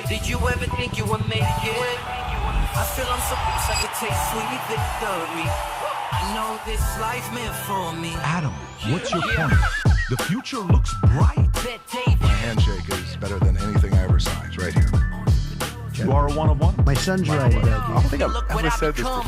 Did you ever think you would make it? I feel I'm so close I could take sweet victory. I know this life meant for me. Adam, what's your point? The future looks bright. My handshake is better than anything I ever signed. It's right here. You are a one-of-one? My son's right. I don't think I've ever said this before.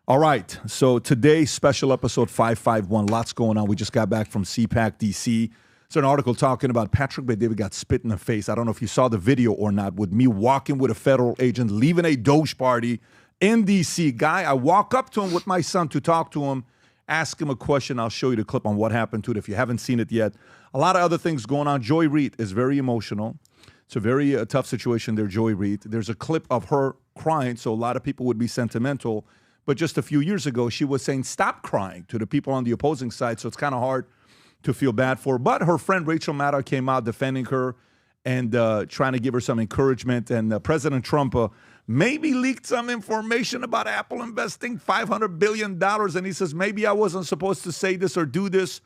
All right, so today's special episode 551, lots going on. We just got back from CPAC DC. It's an article talking about Patrick Bet-David got spit in the face. I don't know if you saw the video or not, with me walking with a federal agent, leaving a DOGE party in DC. Guy, I walk up to him with my son to talk to him, ask him a question. I'll show you the clip on what happened to it if you haven't seen it yet. A lot of other things going on. Joy Reid is very emotional. It's a very tough situation there, Joy Reid. There's a clip of her crying, so a lot of people would be sentimental. But just a few years ago, she was saying, stop crying to the people on the opposing side. So it's kind of hard to feel bad for her. But her friend Rachel Maddow came out defending her and trying to give her some encouragement. And President Trump maybe leaked some information about Apple investing $500 billion. And he says, maybe I wasn't supposed to say this or do this.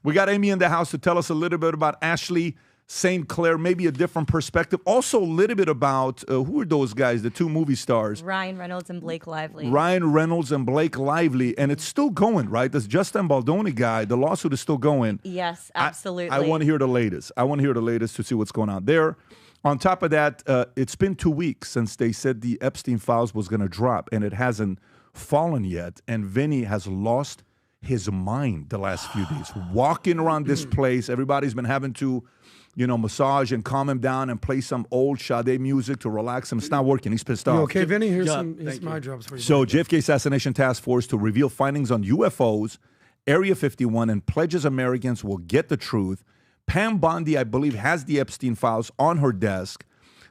We got Amy in the house to tell us a little bit about Ashley St. Clair, maybe a different perspective. Also a little bit about, who are those guys, the two movie stars? Ryan Reynolds and Blake Lively. Ryan Reynolds and Blake Lively. And it's still going, right? This Justin Baldoni guy, the lawsuit is still going. Yes, absolutely. I want to hear the latest. I want to hear the latest to see what's going on there. On top of that, it's been 2 weeks since they said the Epstein files was going to drop, and it hasn't fallen yet. And Vinny has lost his mind the last few days. Walking around this place, everybody's been having to massage and calm him down and play some old Sade music to relax him. It's not working. He's pissed off. You okay, Vinny? Here's my jobs for you. So JFK Assassination Task Force to reveal findings on UFOs, Area 51, and pledges Americans will get the truth. Pam Bondi, I believe, has the Epstein files on her desk.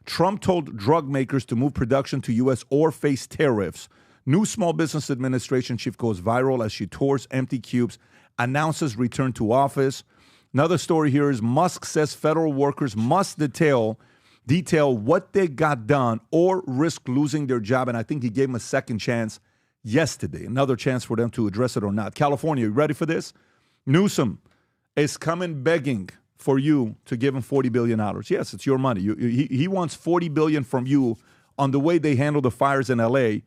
Trump told drug makers to move production to U.S. or face tariffs. New Small Business Administration chief goes viral as she tours empty cubes, announces return to office. Another story here is Musk says federal workers must detail what they got done or risk losing their job. And I think he gave them a second chance yesterday, another chance for them to address it or not. California, you ready for this? Newsom is coming begging for you to give him $40 billion. Yes, it's your money. He wants $40 billion from you on the way they handle the fires in L.A.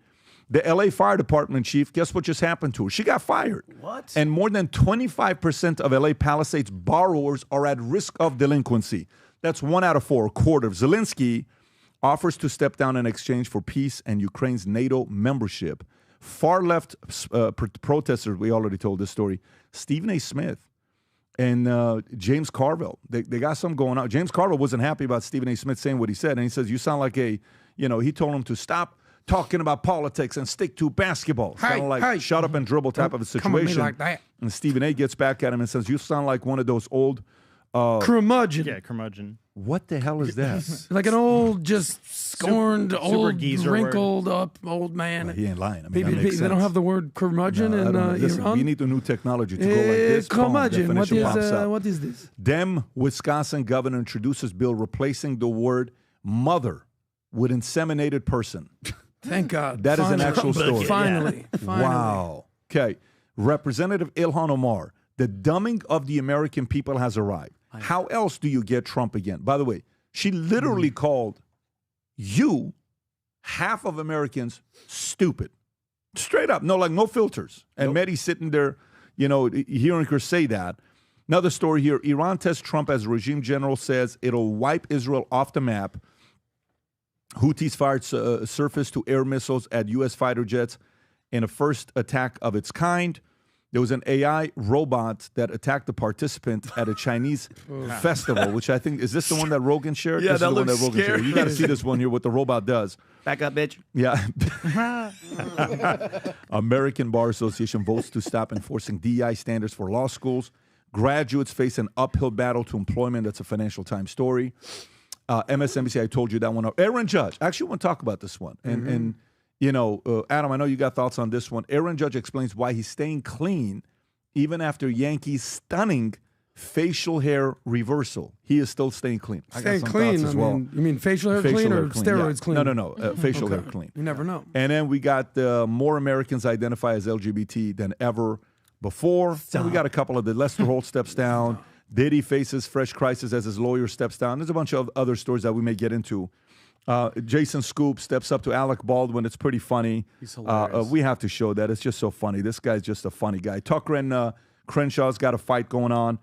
The L.A. Fire Department chief, guess what just happened to her? She got fired. What? And more than 25% of L.A. Palisades borrowers are at risk of delinquency. That's 1 out of 4, a quarter. Zelensky offers to step down in exchange for peace and Ukraine's NATO membership. Far-left protesters, we already told this story, Stephen A. Smith and James Carville, they got something going on. James Carville wasn't happy about Stephen A. Smith saying what he said, and he says, you sound like he told him to stop talking about politics and stick to basketball. It's kind of like shut up and dribble type of a situation. Come at me like that. And Stephen A. gets back at him and says, you sound like one of those old... curmudgeon. Yeah, curmudgeon. What the hell is that? Like an old, just scorned, old, geezer wrinkled up old man. Well, he ain't lying. I mean, that makes They sense. don't have the word curmudgeon in Listen, we need the new technology to go like this. Curmudgeon. Boom, What is this? Dem Wisconsin governor introduces bill replacing the word mother with inseminated person. Thank God. That is an actual story. Finally. Wow. Okay. Representative Ilhan Omar, the dumbing of the American people has arrived. How else do you get Trump again? By the way, she literally called you, half of Americans, stupid. Straight up. No filters. And Mehdi's sitting there, hearing her say that. Another story here. Iran tests Trump as regime general, says it'll wipe Israel off the map. Houthis fired surface-to-air missiles at U.S. fighter jets in a first attack of its kind. There was an AI robot that attacked the participant at a Chinese festival, which I think, is this the one that Rogan shared? Yeah, this that is the looks one that Rogan scary. shared. You got to see this one here, what the robot does. Back up, bitch. Yeah. American Bar Association votes to stop enforcing DEI standards for law schools. Graduates face an uphill battle to employment. That's a Financial Times story. MSNBC, I told you that one. Aaron Judge. I actually want to talk about this one. And Adam, I know you got thoughts on this one. Aaron Judge explains why he's staying clean even after Yankees' stunning facial hair reversal. He is still staying clean. I got some clean. thoughts as well. You mean facial hair clean or steroids clean? No. Facial hair clean. You never know. And then we got more Americans identify as LGBT than ever before. Then we got a couple of the Lester Holt steps down. Diddy faces fresh crisis as his lawyer steps down. There's a bunch of other stories that we may get into. Jason Scoop steps up to Alec Baldwin. It's pretty funny. He's hilarious. We have to show that. It's just so funny. This guy's just a funny guy. Tucker and Crenshaw's got a fight going on.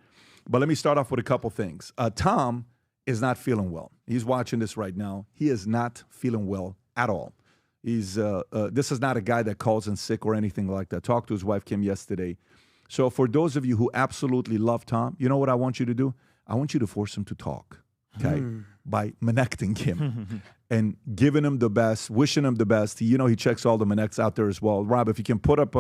But let me start off with a couple things. Tom is not feeling well. He's watching this right now. He is not feeling well at all. This is not a guy that calls in sick or anything like that. Talked to his wife, Kim, yesterday. So for those of you who absolutely love Tom, you know what I want you to do? I want you to force him to talk, okay, by MINNECTing him and giving him the best, wishing him the best. He checks all the MINNECTs out there as well. Rob, if you can put up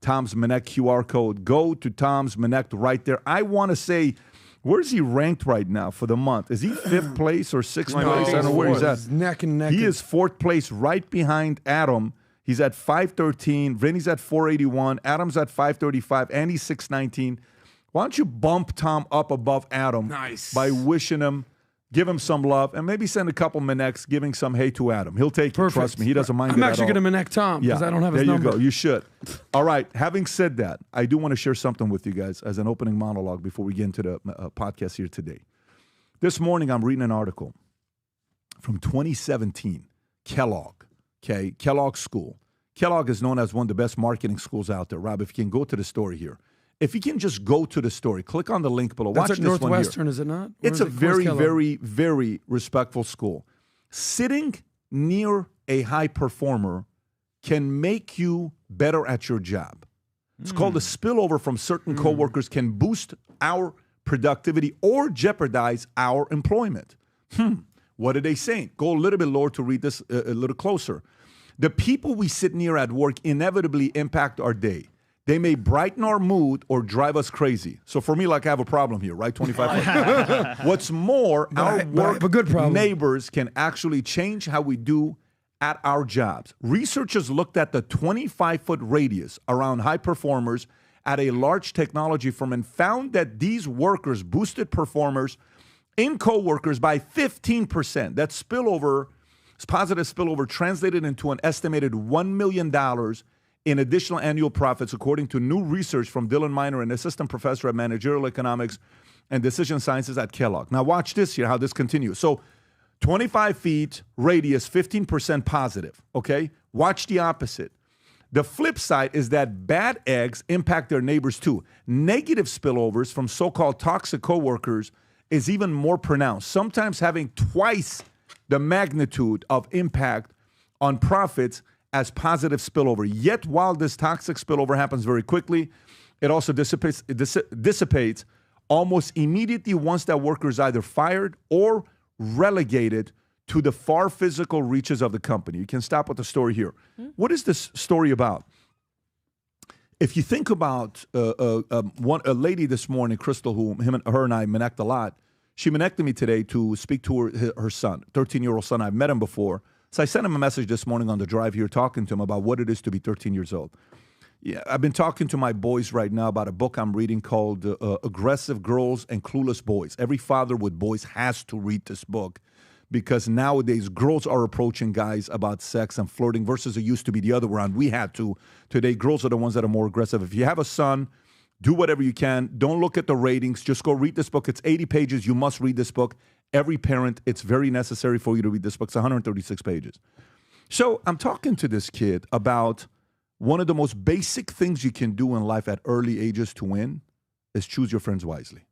Tom's MINNECT QR code, go to Tom's MINNECT right there. I want to say, where's he ranked right now for the month? Is he 5th place or 6th place? I don't know where he's at. He's neck and neck. He is 4th place right behind Adam. He's at 513. Vinny's at 481. Adam's at 535. And he's 619. Why don't you bump Tom up above Adam by wishing him, give him some love, and maybe send a couple MINNECTs giving some hey to Adam. He'll take it. Trust me. He doesn't mind it at all. I'm actually going to MINNECT Tom because I don't have his number. There you go. You should. All right. Having said that, I do want to share something with you guys as an opening monologue before we get into the podcast here today. This morning, I'm reading an article from 2017, Kellogg. Okay, Kellogg School. Kellogg is known as one of the best marketing schools out there. Rob, if you can go to the story here. If you can just go to the story, click on the link below. That's Watch at this one here. Northwestern, is it not? It's a very, very, very respectful school. Sitting near a high performer can make you better at your job. It's called a spillover from certain coworkers can boost our productivity or jeopardize our employment. What are they saying? Go a little bit lower to read this a little closer. The people we sit near at work inevitably impact our day. They may brighten our mood or drive us crazy. So for me, like I have a problem here, right? 25. What's more, our work neighbors can actually change how we do at our jobs. Researchers looked at the 25-foot radius around high performers at a large technology firm and found that these workers boosted performers in coworkers by 15%. That spillover, positive spillover, translated into an estimated $1 million in additional annual profits, according to new research from Dylan Miner, an assistant professor at managerial economics and decision sciences at Kellogg. Now watch this here, how this continues. So 25 feet radius, 15% positive, okay? Watch the opposite. The flip side is that bad eggs impact their neighbors too. Negative spillovers from so-called toxic coworkers is even more pronounced, sometimes having twice the magnitude of impact on profits as positive spillover. Yet, while this toxic spillover happens very quickly, it also dissipates almost immediately once that worker is either fired or relegated to the far physical reaches of the company. You can stop with the story here. What is this story about? If you think about a lady this morning, Crystal, who her and I MINNECT a lot, she MINNECTed me today to speak to her son, 13-year-old son. I've met him before. So I sent him a message this morning on the drive here talking to him about what it is to be 13 years old. Yeah, I've been talking to my boys right now about a book I'm reading called Aggressive Girls and Clueless Boys. Every father with boys has to read this book because nowadays girls are approaching guys about sex and flirting versus it used to be the other way around. We had to. Today, girls are the ones that are more aggressive. If you have a son, do whatever you can. Don't look at the ratings. Just go read this book. It's 80 pages. You must read this book. Every parent, it's very necessary for you to read this book. It's 136 pages. So I'm talking to this kid about one of the most basic things you can do in life at early ages to win is choose your friends wisely.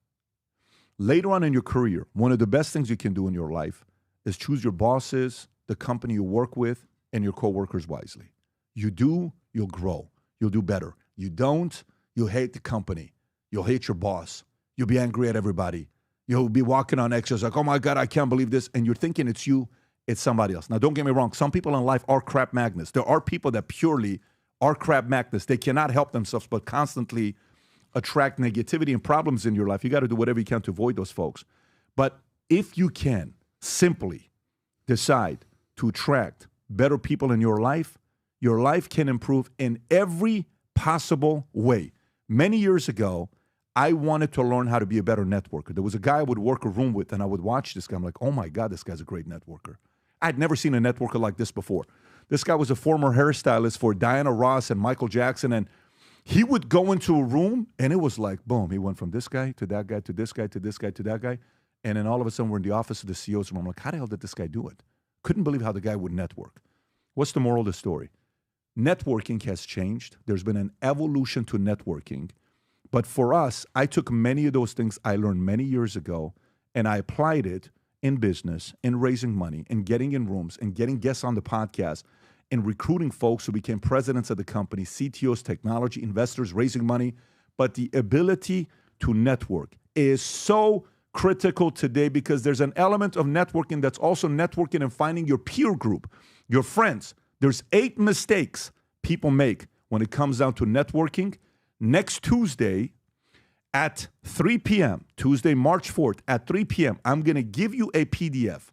Later on in your career, one of the best things you can do in your life is choose your bosses, the company you work with, and your coworkers wisely. You do, you'll grow. You'll do better. You don't, you'll hate the company. You'll hate your boss. You'll be angry at everybody. You'll be walking on eggshells like, oh my God, I can't believe this. And you're thinking it's you, it's somebody else. Now, don't get me wrong. Some people in life are crap magnets. There are people that purely are crap magnets. They cannot help themselves but constantly attract negativity and problems in your life. You got to do whatever you can to avoid those folks. But if you can simply decide to attract better people in your life can improve in every possible way. Many years ago, I wanted to learn how to be a better networker. There was a guy I would work a room with, and I would watch this guy. I'm like, oh my God, this guy's a great networker. I'd never seen a networker like this before. This guy was a former hairstylist for Diana Ross and Michael Jackson, and He would go into a room, and it was like, boom, he went from this guy to that guy to this guy to this guy to that guy. And then all of a sudden, we're in the office of the CEO's room. I'm like, how the hell did this guy do it? Couldn't believe how the guy would network. What's the moral of the story? Networking has changed. There's been an evolution to networking. But for us, I took many of those things I learned many years ago, and I applied it in business, in raising money, in getting in rooms, and getting guests on the podcast, and recruiting folks who became presidents of the company, CTOs, technology, investors, raising money. But the ability to network is so critical today because there's an element of networking that's also networking and finding your peer group, your friends. There's 8 mistakes people make when it comes down to networking. Next Tuesday at 3 p.m., Tuesday, March 4th at 3 p.m., I'm going to give you a PDF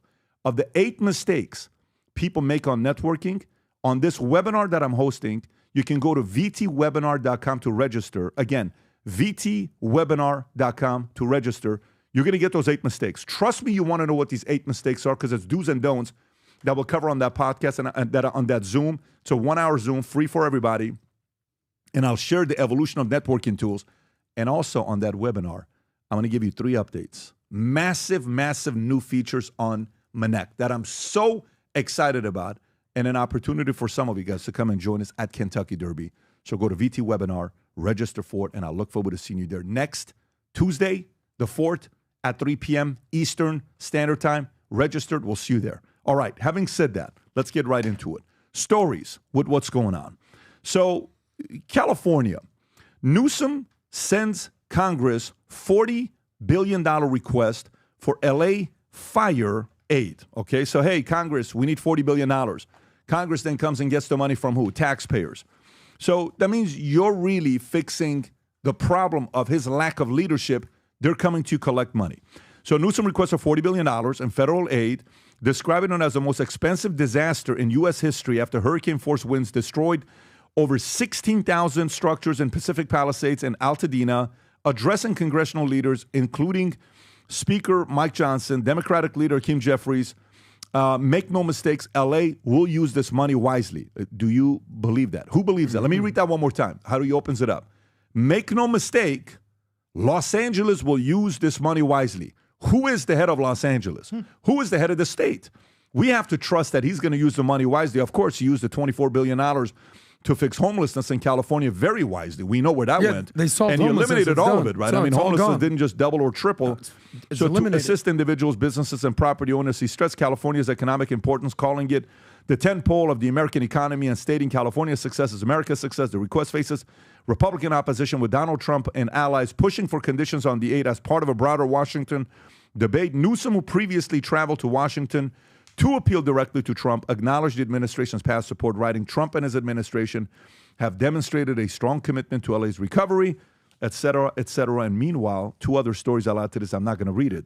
of the 8 mistakes people make on networking. On this webinar that I'm hosting, you can go to vtwebinar.com to register. Again, vtwebinar.com to register. You're going to get those 8 mistakes. Trust me, you want to know what these 8 mistakes are because it's do's and don'ts that we'll cover on that podcast and that on that Zoom. It's a 1-hour Zoom, free for everybody. And I'll share the evolution of networking tools. And also on that webinar, I'm going to give you 3 updates. Massive, massive new features on MINNECT that I'm so excited about. And an opportunity for some of you guys to come and join us at Kentucky Derby. So go to VT Webinar, register for it, and I'll look forward to seeing you there next Tuesday, the 4th, at 3 p.m. Eastern Standard Time. Registered, we'll see you there. All right, having said that, let's get right into it. Stories with what's going on. So, California, Newsom sends Congress $40 billion request for LA fire aid. Okay, so hey, Congress, we need $40 billion. Congress then comes and gets the money from who? Taxpayers. So that means you're really fixing the problem of his lack of leadership. They're coming to collect money. So Newsom requests $40 billion in federal aid, describing it as the most expensive disaster in U.S. history after hurricane-force winds destroyed over 16,000 structures in Pacific Palisades and Altadena, addressing congressional leaders, including Speaker Mike Johnson, Democratic leader Hakeem Jeffries. Make no mistakes, L.A. will use this money wisely. Do you believe that? Who believes that? Let me read that one more time. How do he opens it up? Make no mistake, Los Angeles will use this money wisely. Who is the head of Los Angeles? Who is the head of the state? We have to trust that he's going to use the money wisely. Of course, he used the $24 billion to fix homelessness in California very wisely. We know where that went. They solved and he eliminated all of it, right? I mean, homelessness didn't just double or triple. It's so eliminated. To assist individuals, businesses, and property owners, he stressed California's economic importance, calling it the tentpole of the American economy and stating California's success is America's success. The request faces Republican opposition with Donald Trump and allies pushing for conditions on the aid as part of a broader Washington debate. Newsom, who previously traveled to Washington to appeal directly to Trump, acknowledged the administration's past support, writing, Trump and his administration have demonstrated a strong commitment to LA's recovery, et cetera, et cetera. And meanwhile, 2 other stories I'll add to this. I'm not going to read it.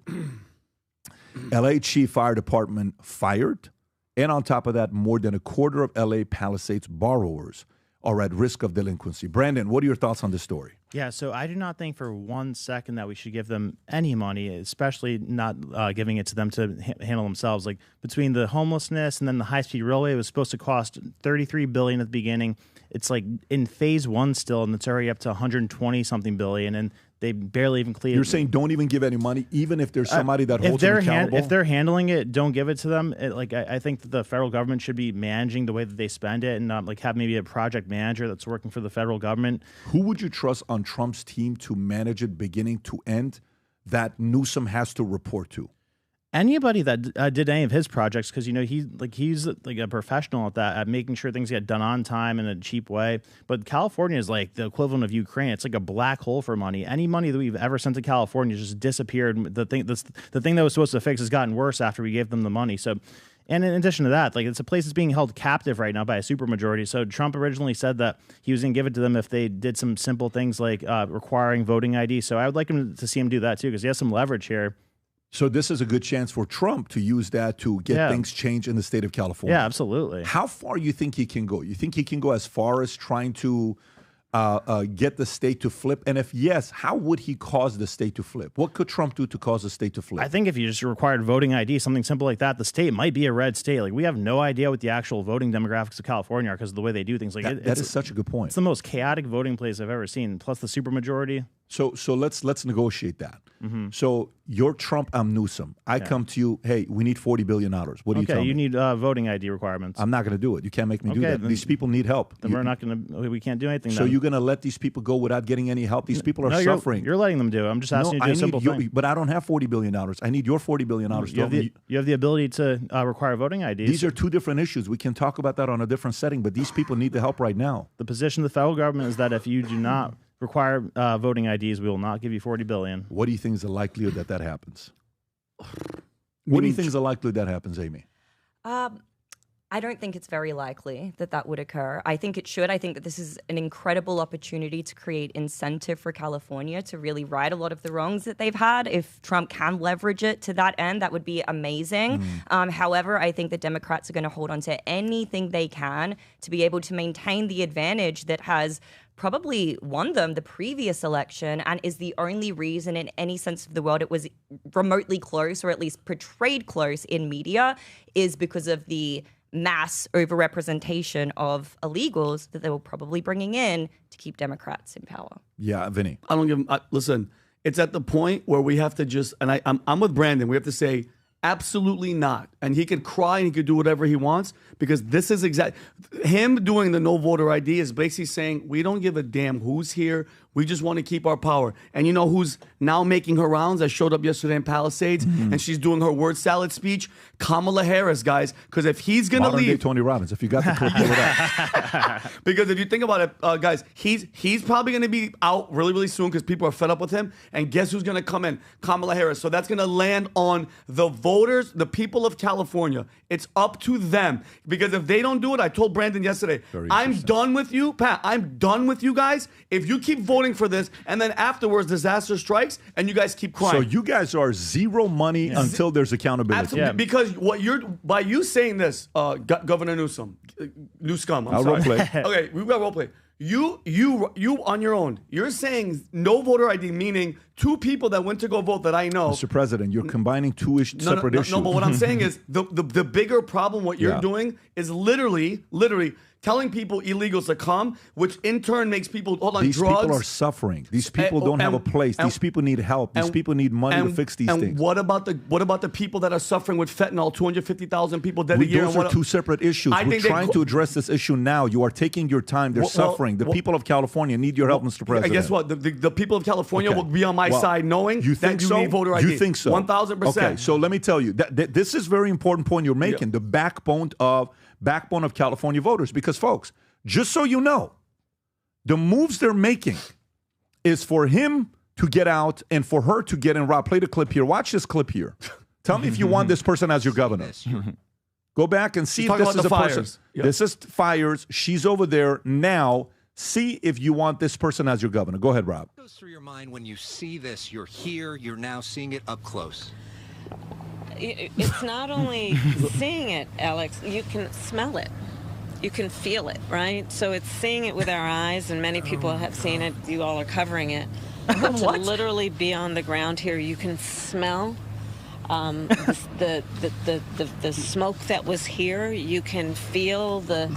LA Chief Fire Department fired. And on top of that, more than a quarter of LA Palisades borrowers are at risk of delinquency. Brandon, what are your thoughts on this story? Yeah, so I do not think for 1 second that we should give them any money, especially not giving it to them to handle themselves. Like between the homelessness and then the high-speed railway, it was supposed to cost $33 billion at the beginning. It's like in phase 1 still, and it's already up to 120-something billion, and they barely even cleared. You're saying don't even give any money, even if there's somebody that holds them accountable? If they're handling it, don't give it to them. I think that the federal government should be managing the way that they spend it and not like have maybe a project manager that's working for the federal government. Who would you trust on Trump's team to manage it beginning to end that Newsom has to report to? Anybody that did any of his projects, because he's a professional at that, at making sure things get done on time in a cheap way. But California is like the equivalent of Ukraine. It's like a black hole for money. Any money that we've ever sent to California just disappeared. The thing that was supposed to fix has gotten worse after we gave them the money. So, and in addition to that, like it's a place that's being held captive right now by a supermajority. So Trump originally said that he was going to give it to them if they did some simple things like requiring voting ID. So I would like him to see him do that too, because he has some leverage here. So this is a good chance for Trump to use that to get things changed in the state of California. Yeah, absolutely. How far you think he can go? You think he can go as far as trying to get the state to flip? And if yes, how would he cause the state to flip? What could Trump do to cause the state to flip? I think if you just required voting ID, something simple like that, the state might be a red state. Like, we have no idea what the actual voting demographics of California are because of the way they do things. Like, that is such a good point. It's the most chaotic voting place I've ever seen, plus the supermajority. So let's negotiate that. So you're Trump, I'm Newsom. I come to you, hey, we need $40 billion. What do you tell me? You need voting ID requirements. I'm not going to do it. You can't make me do that. These people need help. Then we can't do anything. So you're going to let these people go without getting any help? These people are suffering. You're letting them do it. I'm just asking you to do a simple thing. But I don't have $40 billion. I need your $40 billion. You have the ability to require voting IDs. These are two different issues. We can talk about that on a different setting, but these people need the help right now. The position of the federal government is that if you do not require voting IDs, we will not give you $40 billion. What do you think is the likelihood that happens? What do you think is the likelihood that happens, Amy? I don't think it's very likely that would occur. I think it should. I think that this is an incredible opportunity to create incentive for California to really right a lot of the wrongs that they've had. If Trump can leverage it to that end, that would be amazing. However, I think the Democrats are going to hold on to anything they can to be able to maintain the advantage that has probably won them the previous election and is the only reason in any sense of the word it was remotely close, or at least portrayed close in media, is because of the mass overrepresentation of illegals that they were probably bringing in to keep Democrats in power. Yeah, Vinny. I don't give listen, it's at the point where we have to just, and I'm with Brandon, we have to say, absolutely not. And he could cry and he could do whatever he wants, because this is him doing the no voter ID is basically saying, we don't give a damn who's here. We just want to keep our power. And you know who's now making her rounds? I showed up yesterday in Palisades, and she's doing her word salad speech. Kamala Harris, guys. Because if he's going to leave... Tony Robbins, if you got the clip, pull it up. Because if you think about it, guys, he's probably going to be out really, really soon because people are fed up with him. And guess who's going to come in? Kamala Harris. So that's going to land on the voters, the people of California. It's up to them. Because if they don't do it, I told Brandon yesterday, I'm done with you, Pat. I'm done with you guys. If you keep voting for this, and then afterwards disaster strikes, and you guys keep crying. So you guys are zero money until there's accountability. Absolutely, because by you saying this, Governor Newsom, I'll role play. Okay, we've got role play. You on your own, you're saying no voter ID, meaning two people that went to go vote that I know. Mr. President, you're combining two separate issues. No, but what I'm saying is the bigger problem, what you're doing is literally telling people illegals to come, which in turn makes people These drugs. People are suffering. These people don't have a place. These people need help. These people need money to fix these things. And what about the people that are suffering with fentanyl? 250,000 people dead a year. Those are two separate issues. We're trying to address this issue now. You are taking your time. They're suffering. The people of California need your help, Mr. President. And guess what? The people of California will be on my side, knowing that you need voter ID. You think so? 1,000%. Okay, so let me tell you that this is a very important point you're making. The backbone of California voters, because folks, just so you know, the moves they're making is for him to get out and for her to get in. Rob, play the clip here. Watch this clip here. Tell me if you want this person as your governor. Go back and see if this is a person. This is Fires. She's over there now. See if you want this person as your governor. Go ahead, Rob. What goes through your mind when you see this? You're here. You're now seeing it up close. It's not only seeing it, Alex. You can smell it. You can feel it, right? So it's seeing it with our eyes, and many people have seen it. You all are covering it. But to literally be on the ground here, you can smell the smoke that was here. You can feel the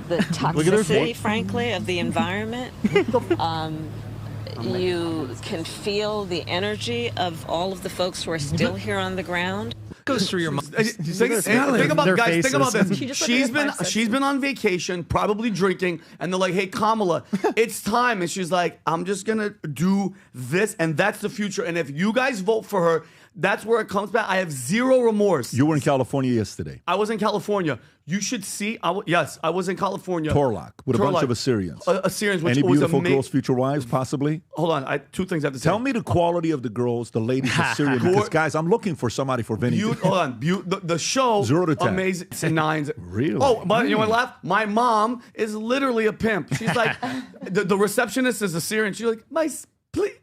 toxicity, frankly, of the environment. You can feel the energy of all of the folks who are still here on the guys, think about this. She's been on vacation, probably drinking, and they're like, "Hey, Kamala, it's time." And she's like, "I'm just gonna do this, and that's the future. And if you guys vote for her, that's where it comes back." I have zero remorse. You were in California yesterday. I was in California. You should see. Yes, I was in California. Torlock with a bunch of Assyrians. Assyrians, which Any was beautiful girls, future wives, possibly? Hold on, two things I have to say. Tell me the quality of the girls, the ladies, Assyrian. Because guys, I'm looking for somebody for Vinny. Hold on, the show 0 to 10. Amazing. 9s. Really? Oh, but you know what? Laugh. My mom is literally a pimp. She's like, the receptionist is Assyrian. She's like, please.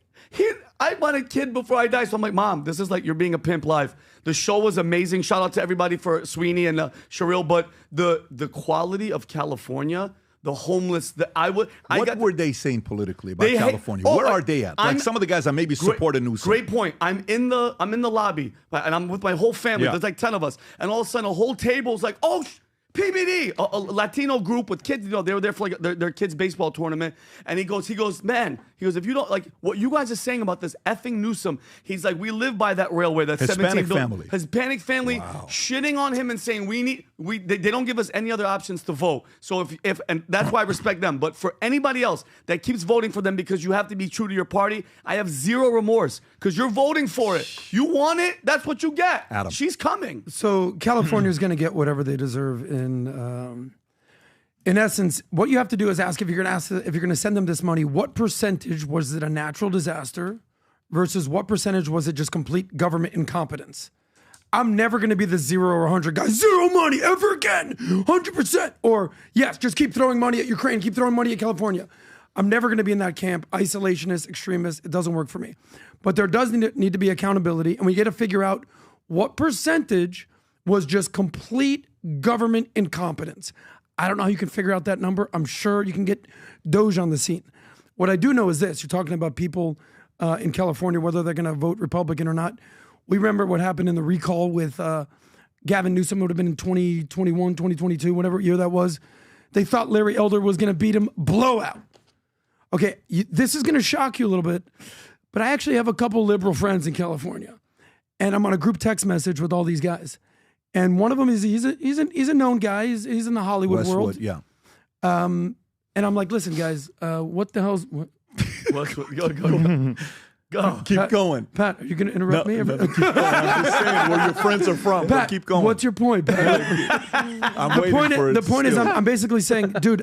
I want a kid before I die. So I'm like, Mom, this is like you're being a pimp live. The show was amazing. Shout out to everybody for Sweeney and Sherrill. But the quality of California, the homeless. What were they saying politically about They hate- California? Oh, Where are they at? Like I'm- some of the guys that maybe support a Newsom. Great point. I'm in the lobby, and I'm with my whole family. Yeah. There's like 10 of us, and all of a sudden, a whole table's like, oh. PBD, a Latino group with kids, they were there for like their kids' baseball tournament. And he goes, man, if you don't like what you guys are saying about this effing Newsom, he's like, we live by that railway, that Hispanic 17 family. Hispanic family shitting on him and saying they don't give us any other options to vote. So if and that's why I respect them. But for anybody else that keeps voting for them because you have to be true to your party, I have zero remorse because you're voting for it. You want it, that's what you get. Adam. She's coming. So California is going to get whatever they deserve. In essence, what you have to do is ask if you're going to send them this money, what percentage was it a natural disaster versus what percentage was it just complete government incompetence? I'm never going to be the 0 or 100 guy. Zero money ever again. 100%. Or yes, just keep throwing money at Ukraine. Keep throwing money at California. I'm never going to be in that camp. Isolationist, extremist. It doesn't work for me. But there does need to be accountability. And we got to figure out what percentage was just complete government incompetence. I don't know how you can figure out that number. I'm sure you can get DOGE on the scene. What I do know is this. You're talking about people in California, whether they're going to vote Republican or not. We remember what happened in the recall with Gavin Newsom. It would have been in 2021, 2022, whatever year that was. They thought Larry Elder was going to beat him. Blowout. Okay, this is going to shock you a little bit, but I actually have a couple liberal friends in California, and I'm on a group text message with all these guys. And one of them is he's a known guy. He's in the Hollywood Westwood, world. yeah. And I'm like, listen, guys, what the hell's what? Go. Keep going. Pat, are you going to interrupt me? No, keep going. I'm just saying where your friends are from. Pat, Keep going. what's your point, Pat? I'm waiting for it. The point is, still. I'm basically saying, dude,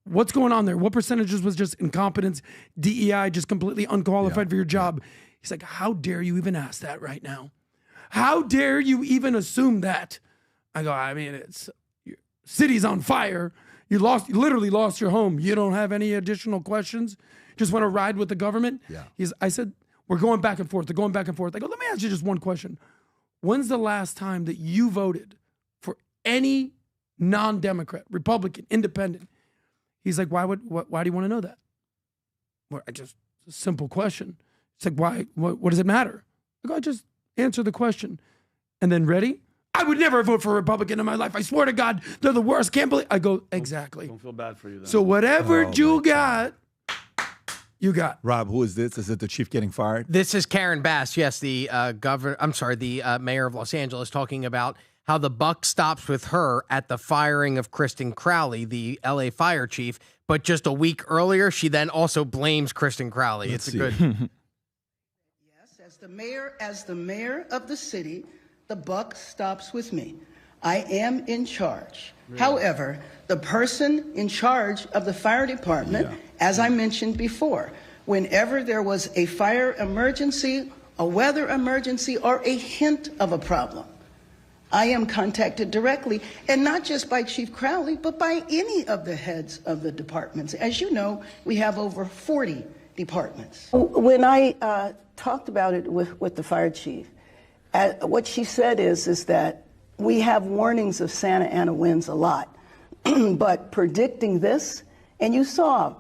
what's going on there? What percentages was just incompetence, DEI, just completely unqualified for your job? He's like, how dare you even ask that right now? How dare you even assume that? I go, I mean, it's your city's on fire. You literally lost your home. You don't have any additional questions. Just want to ride with the government. Yeah. I said, we're going back and forth. They're going back and forth. I go, let me ask you just one question. When's the last time that you voted for any non-Democrat, Republican, Independent? He's like, why do you want to know that? Well, it's a simple question. It's like, why? What does it matter? I go, I just answer the question. And then, ready? I would never vote for a Republican in my life. I swear to God, they're the worst. Can't believe. I go, exactly. Don't feel bad for you then. So whatever you got, you got. Rob, who is this? Is it the chief getting fired? This is Karen Bass. Yes, the mayor of Los Angeles, talking about how the buck stops with her at the firing of Kristen Crowley, the LA fire chief. But just a week earlier, she then also blames Kristen Crowley. Let's It's see. a good. As the mayor of the city, the buck stops with me. I am in charge. Really? However, the person in charge of the fire department, as I mentioned before, whenever there was a fire emergency, a weather emergency, or a hint of a problem, I am contacted directly, and not just by Chief Crowley, but by any of the heads of the departments. As you know, we have over 40 departments. When I talked about it with the fire chief, what she said is that we have warnings of Santa Ana winds a lot, but predicting this, and you saw,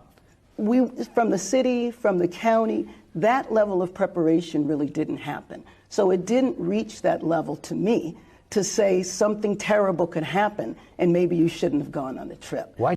from the city, from the county, that level of preparation really didn't happen. So it didn't reach that level to me to say something terrible could happen and maybe you shouldn't have gone on the trip. Why?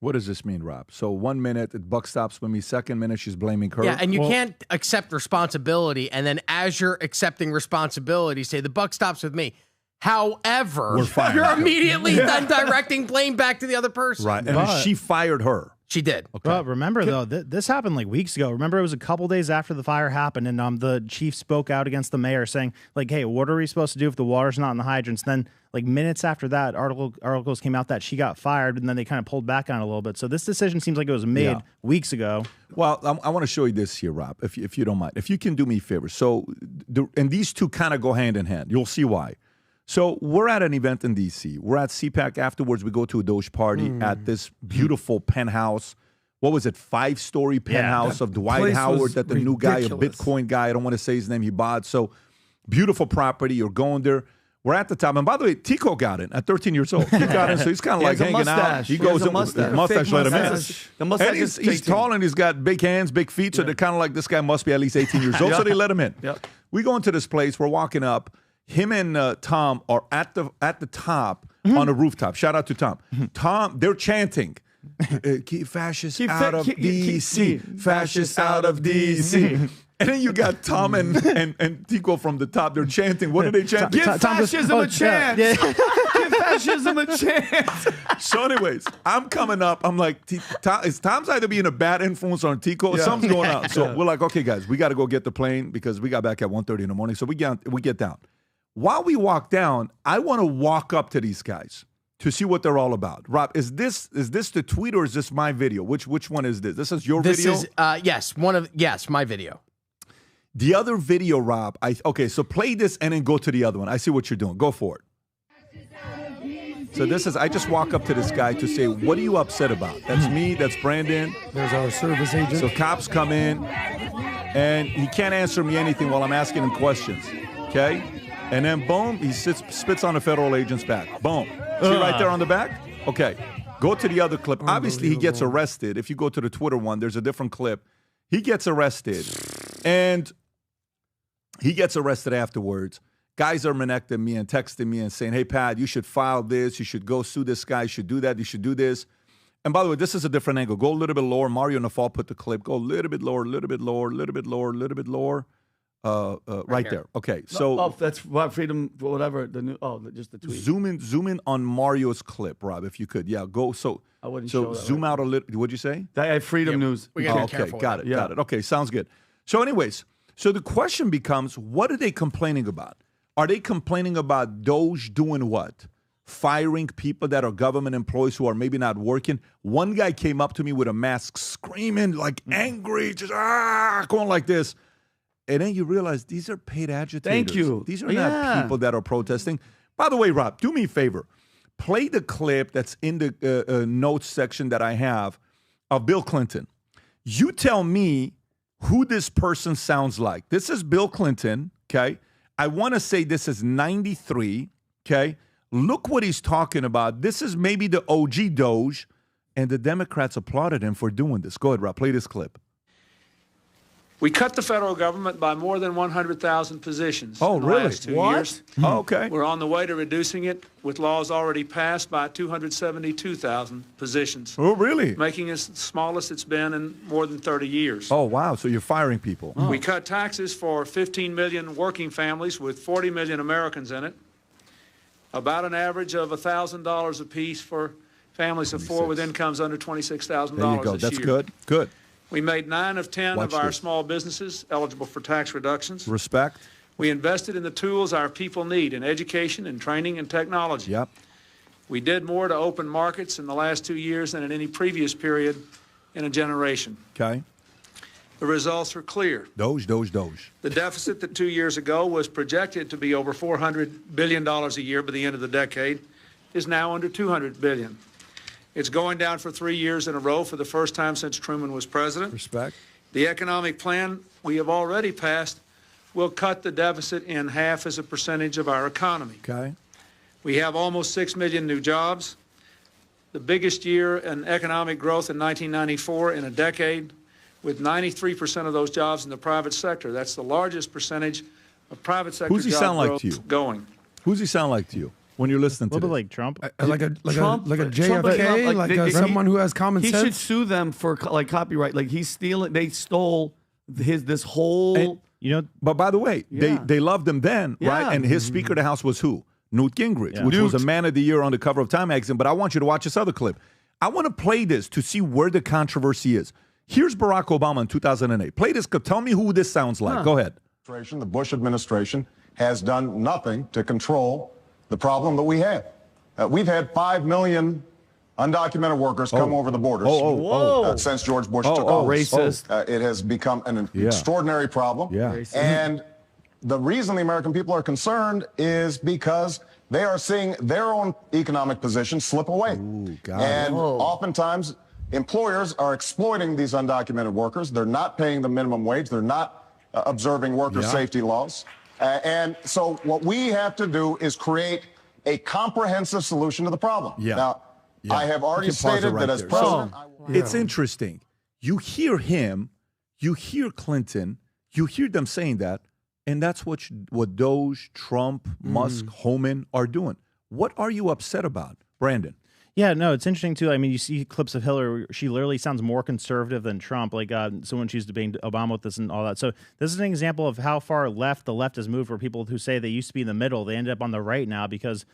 What does this mean, Rob? So 1 minute, the buck stops with me. Second minute, she's blaming her. Yeah, and you can't accept responsibility, and then as you're accepting responsibility, say, the buck stops with me. However, you're immediately then directing blame back to the other person. Right, and she fired her. She did. Okay. But remember, though, this happened like weeks ago. Remember, it was a couple days after the fire happened, and the chief spoke out against the mayor saying, like, hey, what are we supposed to do if the water's not in the hydrants? Then, like, minutes after that, articles came out that she got fired, and then they kind of pulled back on it a little bit. So this decision seems like it was made weeks ago. Well, I want to show you this here, Rob, if you don't mind. If you can do me a favor. So, and these two kind of go hand in hand. You'll see why. So we're at an event in D.C. We're at CPAC. Afterwards, we go to a DOGE party at this beautiful penthouse. What was it? 5-story penthouse of Dwight Howard that the new guy, a Bitcoin guy, I don't want to say his name, he bought. So beautiful property. You're going there. We're at the top. And by the way, Tico got in at 13 years old. He got in, so he's kind of like hanging out. He goes in with his mustache, let him in. The mustache And is he's tall and he's got big hands, big feet, so they're kind of like, this guy must be at least 18 years old, so they let him in. Yep. We go into this place. We're walking up. Him and Tom are at the top on a rooftop. Shout out to Tom. Tom, they're chanting. Keep fascists out of D.C. Fascists out of D.C. And then you got Tom and Tico from the top. They're chanting. What are they chanting? Give fascism a chance. Yeah. Give fascism a chance. So anyways, I'm coming up. I'm like, Tom's either being a bad influence on Tico or something's going on. So we're like, okay, guys, we got to go get the plane because we got back at 1:30 in the morning. So we get down. While we walk down, I want to walk up to these guys to see what they're all about. Rob, is this the tweet or is this my video? Which one is this? This is your video? This is yes, my video. The other video, Rob, so play this and then go to the other one. I see what you're doing. Go for it. So this is, I just walk up to this guy to say, what are you upset about? That's me, that's Brandon. There's our service agent. So cops come in and he can't answer me anything while I'm asking him questions, okay? And then boom, he spits on a federal agent's back. Boom. See right there on the back? Okay. Go to the other clip. Obviously, he gets arrested. If you go to the Twitter one, there's a different clip. He gets arrested. And he gets arrested afterwards. Guys are connecting me and texting me and saying, hey, Pat, you should file this. You should go sue this guy. You should do that. You should do this. And by the way, this is a different angle. Go a little bit lower. Mario Nafal put the clip. Go a little bit lower, a little bit lower, a little bit lower, a little bit lower. Right there. Okay. So that's freedom, whatever. Just the tweet. Zoom in on Mario's clip, Rob, if you could. Yeah, go. So I wouldn't so show that zoom right. out a little. What'd you say? I have freedom news. We gotta be okay, careful. got it. Okay, sounds good. So, anyways, so the question becomes, what are they complaining about? Are they complaining about DOGE doing what? Firing people that are government employees who are maybe not working. One guy came up to me with a mask, screaming like angry, just going like this. And then you realize these are paid agitators. Thank you. These are not people that are protesting. By the way, Rob, do me a favor. Play the clip that's in the notes section that I have of Bill Clinton. You tell me who this person sounds like. This is Bill Clinton, okay? I want to say this is 93, okay? Look what he's talking about. This is maybe the OG DOGE, and the Democrats applauded him for doing this. Go ahead, Rob, play this clip. We cut the federal government by more than 100,000 positions Oh, in the really? last 2 What? years. Oh, okay. We're on the way to reducing it with laws already passed by 272,000 positions. Oh, really? Making it the smallest it's been in more than 30 years. Oh, wow. So you're firing people. We cut taxes for 15 million working families with 40 million Americans in it, about an average of $1,000 apiece for families of four with incomes under $26,000 There you go. this That's year. good. Good. We made 9 of 10 Watch of our this. small businesses eligible for tax reductions. Respect. We invested in the tools our people need in education and training and technology. Yep. We did more to open markets in the last 2 years than in any previous period in a generation. Okay. The results are clear. DOGE. The deficit that 2 years ago was projected to be over $400 billion a year by the end of the decade is now under $200 billion. It's going down for 3 years in a row for the first time since Truman was president. Respect. The economic plan we have already passed will cut the deficit in half as a percentage of our economy. Okay. We have almost 6 million new jobs, the biggest year in economic growth in 1994 in a decade, with 93% of those jobs in the private sector. That's the largest percentage of private sector Who's he job sound like growth to you? going. Who's he sound like to you when you're listening A to little bit this? like Trump. Like a Trump, JFK, someone who has common he sense. should sue them for like copyright. Like he's stealing. They stole this whole. And, You know, but by the way, Yeah. they loved him then, Yeah. right? And his Speaker of the House was who? Newt Gingrich, Yeah. which was a Man of the Year on the cover of Time magazine. But I want you to watch this other clip. I want to play this to see where the controversy is. Here's Barack Obama in 2008. Play this clip. Tell me who this sounds like. Go ahead. The Bush administration has done nothing to control the problem that we have. We've had 5 million undocumented workers come over the borders since George Bush took office. Racist. It has become an extraordinary problem. Yeah. And the reason the American people are concerned is because they are seeing their own economic position slip away. And oftentimes, employers are exploiting these undocumented workers. They're not paying the minimum wage. They're not observing worker safety laws. And so what we have to do is create a comprehensive solution to the problem. Yeah. Now, I have already stated that as president, I will It's interesting. You hear him, you hear Clinton, you hear them saying that, and that's what DOGE, Trump, Musk, Homan are doing. What are you upset about, Brandon? Yeah, no, it's interesting too. I mean, you see clips of Hillary, where she literally sounds more conservative than Trump. Like, so when she's debating Obama with this and all that. So this is an example of how far the left has moved. For people who say they used to be in the middle, they ended up on the right now because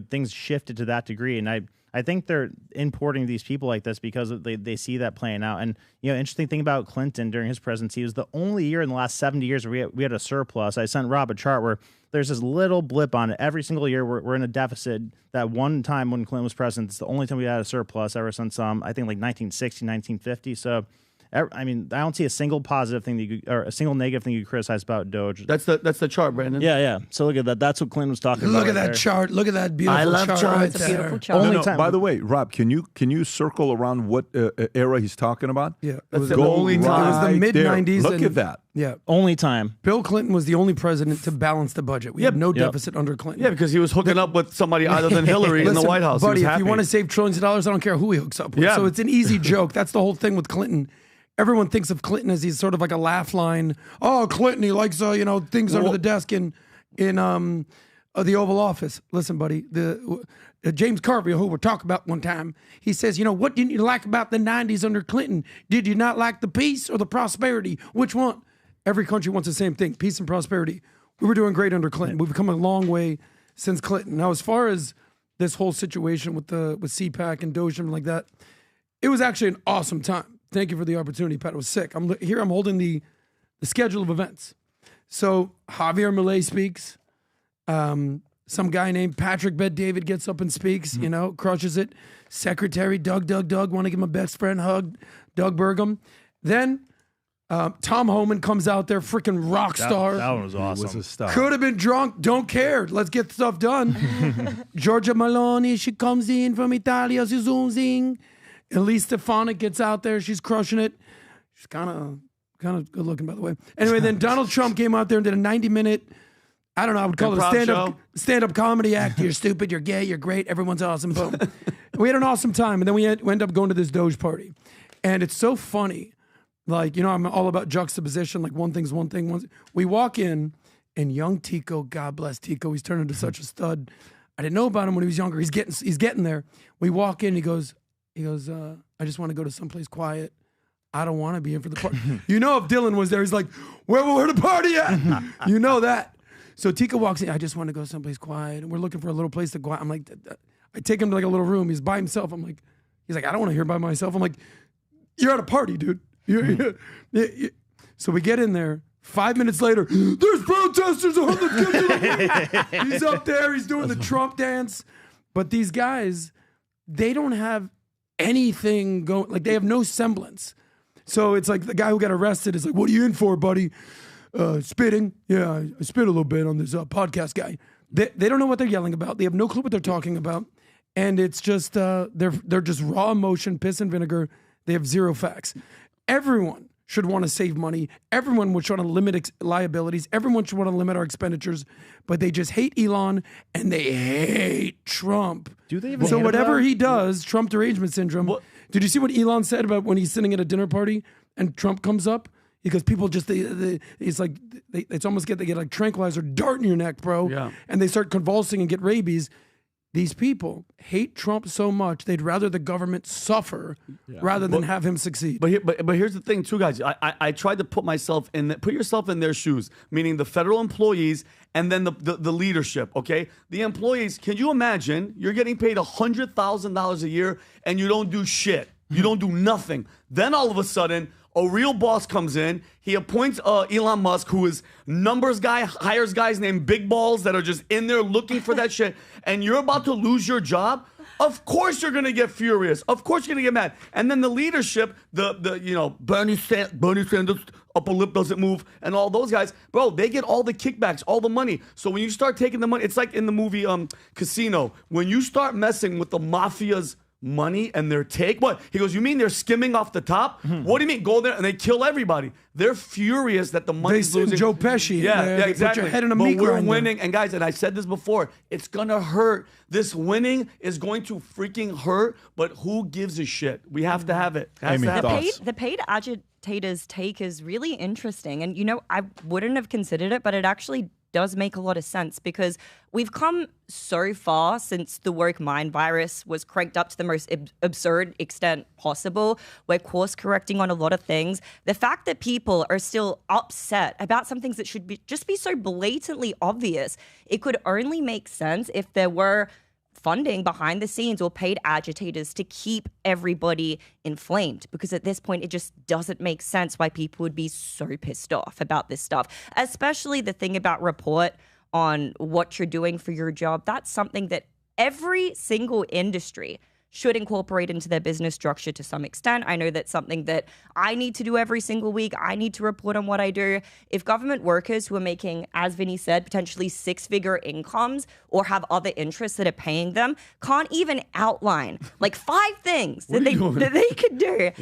things shifted to that degree. And I think they're importing these people like this because they see that playing out. And interesting thing about Clinton during his presidency was the only year in the last 70 years where we had a surplus. I sent Rob a chart where there's this little blip on it. Every single year we're in a deficit. That one time when Clinton was president, it's the only time we had a surplus ever since I think like 1960, 1950. So I mean, I don't see a single positive thing or a single negative thing you could criticize about DOGE. That's the chart, Brandon. Yeah. So look at that. That's what Clinton was talking about. Look at that chart. Look at that beautiful chart. Right there. Beautiful chart. By the way, Rob, can you circle around what era he's talking about? Yeah, it was the only time. It was the mid-90s. Look at that. Yeah, only time. Bill Clinton was the only president to balance the budget. We had no deficit under Clinton. Yeah, because he was hooking up with somebody other than Hillary in the White House. Buddy, if you want to save trillions of dollars, I don't care who he hooks up with. Yeah. So it's an easy joke. That's the whole thing with Clinton. Everyone thinks of Clinton as he's sort of like a laugh line. Oh, Clinton, he likes things under the desk in the Oval Office. Listen, buddy, James Carville, who we're talking about one time, he says, what didn't you like about the 90s under Clinton? Did you not like the peace or the prosperity? Which one? Every country wants the same thing, peace and prosperity. We were doing great under Clinton. We've come a long way since Clinton. Now, as far as this whole situation with CPAC and DOGE and like that, it was actually an awesome time. Thank you for the opportunity, Pat. It was sick. I'm holding the schedule of events. So Javier Milei speaks. Some guy named Patrick Bet-David gets up and speaks, crushes it. Secretary Doug, want to give my best friend a hug, Doug Burgum. Then Tom Homan comes out there, freaking rock star. That one was awesome. Was a star. Could have been drunk, don't care. Let's get stuff done. Georgia Maloney, she comes in from Italia, she zooms in. Elise Stefanik gets out there. She's crushing it. She's kind of good looking, by the way. Anyway, then Donald Trump came out there and did a 90-minute, I don't know, I would call it a stand-up comedy act. You're stupid, you're gay, you're great, everyone's awesome. Boom. We had an awesome time. And then we end up going to this DOGE party. And it's so funny. Like, I'm all about juxtaposition. Like, one thing's one thing. We walk in, and young Tico, God bless Tico, he's turned into such a stud. I didn't know about him when he was younger. He's getting there. We walk in, he goes, I just want to go to someplace quiet. I don't want to be in for the party. If Dylan was there, he's like, where the party at? That. So Tika walks in, I just want to go someplace quiet. And we're looking for a little place to go out. I'm like, I take him to like a little room. He's by himself. He's like, I don't want to hear by myself. I'm like, you're at a party, dude. So we get in there. 5 minutes later, there's protesters on the He's up there. He's doing the Trump dance. But these guys, they don't have anything going, like they have no semblance. So it's like the guy who got arrested is like, what are you in for, buddy? Spitting. Yeah, I spit a little bit on this podcast guy. They don't know what they're yelling about. They have no clue what they're talking about. And it's just, they're just raw emotion, piss and vinegar. They have zero facts. Everyone should want to save money. Everyone would try to limit liabilities. Everyone should want to limit our expenditures, but they just hate Elon and they hate Trump. Do they even? So whatever he does, Trump derangement syndrome. What? Did you see what Elon said about when he's sitting at a dinner party and Trump comes up? Because people just, it's like, it's almost they get like tranquilizer dart in your neck, bro. Yeah. And they start convulsing and get rabies. These people hate Trump so much, they'd rather the government suffer rather than have him succeed. But here's the thing, too, guys. I tried to put yourself in their shoes, meaning the federal employees and then the leadership, okay? The employees, can you imagine you're getting paid $100,000 a year and you don't do shit? You don't do nothing. Then all of a sudden, a real boss comes in. He appoints Elon Musk, who is numbers guy, hires guys named Big Balls that are just in there looking for that shit. And you're about to lose your job. Of course you're gonna get furious. Of course you're gonna get mad. And then the leadership, Bernie Sanders, upper lip doesn't move, and all those guys, bro, they get all the kickbacks, all the money. So when you start taking the money, it's like in the movie Casino. When you start messing with the mafia's money and their take. What? He goes, you mean they're skimming off the top? What do you mean? Go there and they kill everybody. They're furious that the money's losing. Joe Pesci. Yeah, Put exactly. your head in a but meat we're grinder. winning. And guys, and I said this before, it's going to hurt. This winning is going to freaking hurt, but who gives a shit? We have to have it. It has to happen. The paid agitators take is really interesting. And, I wouldn't have considered it, but it actually does make a lot of sense because we've come so far since the woke mind virus was cranked up to the most absurd extent possible. We're course correcting on a lot of things. The fact that people are still upset about some things that should just be so blatantly obvious, it could only make sense if there were funding behind the scenes or paid agitators to keep everybody inflamed, because at this point it just doesn't make sense why people would be so pissed off about this stuff, especially the thing about report on what you're doing for your job. That's something that every single industry should incorporate into their business structure to some extent. I know that's something that I need to do every single week. I need to report on what I do. If government workers who are making, as Vinny said, potentially six-figure incomes or have other interests that are paying them, can't even outline like 5 things that they could do.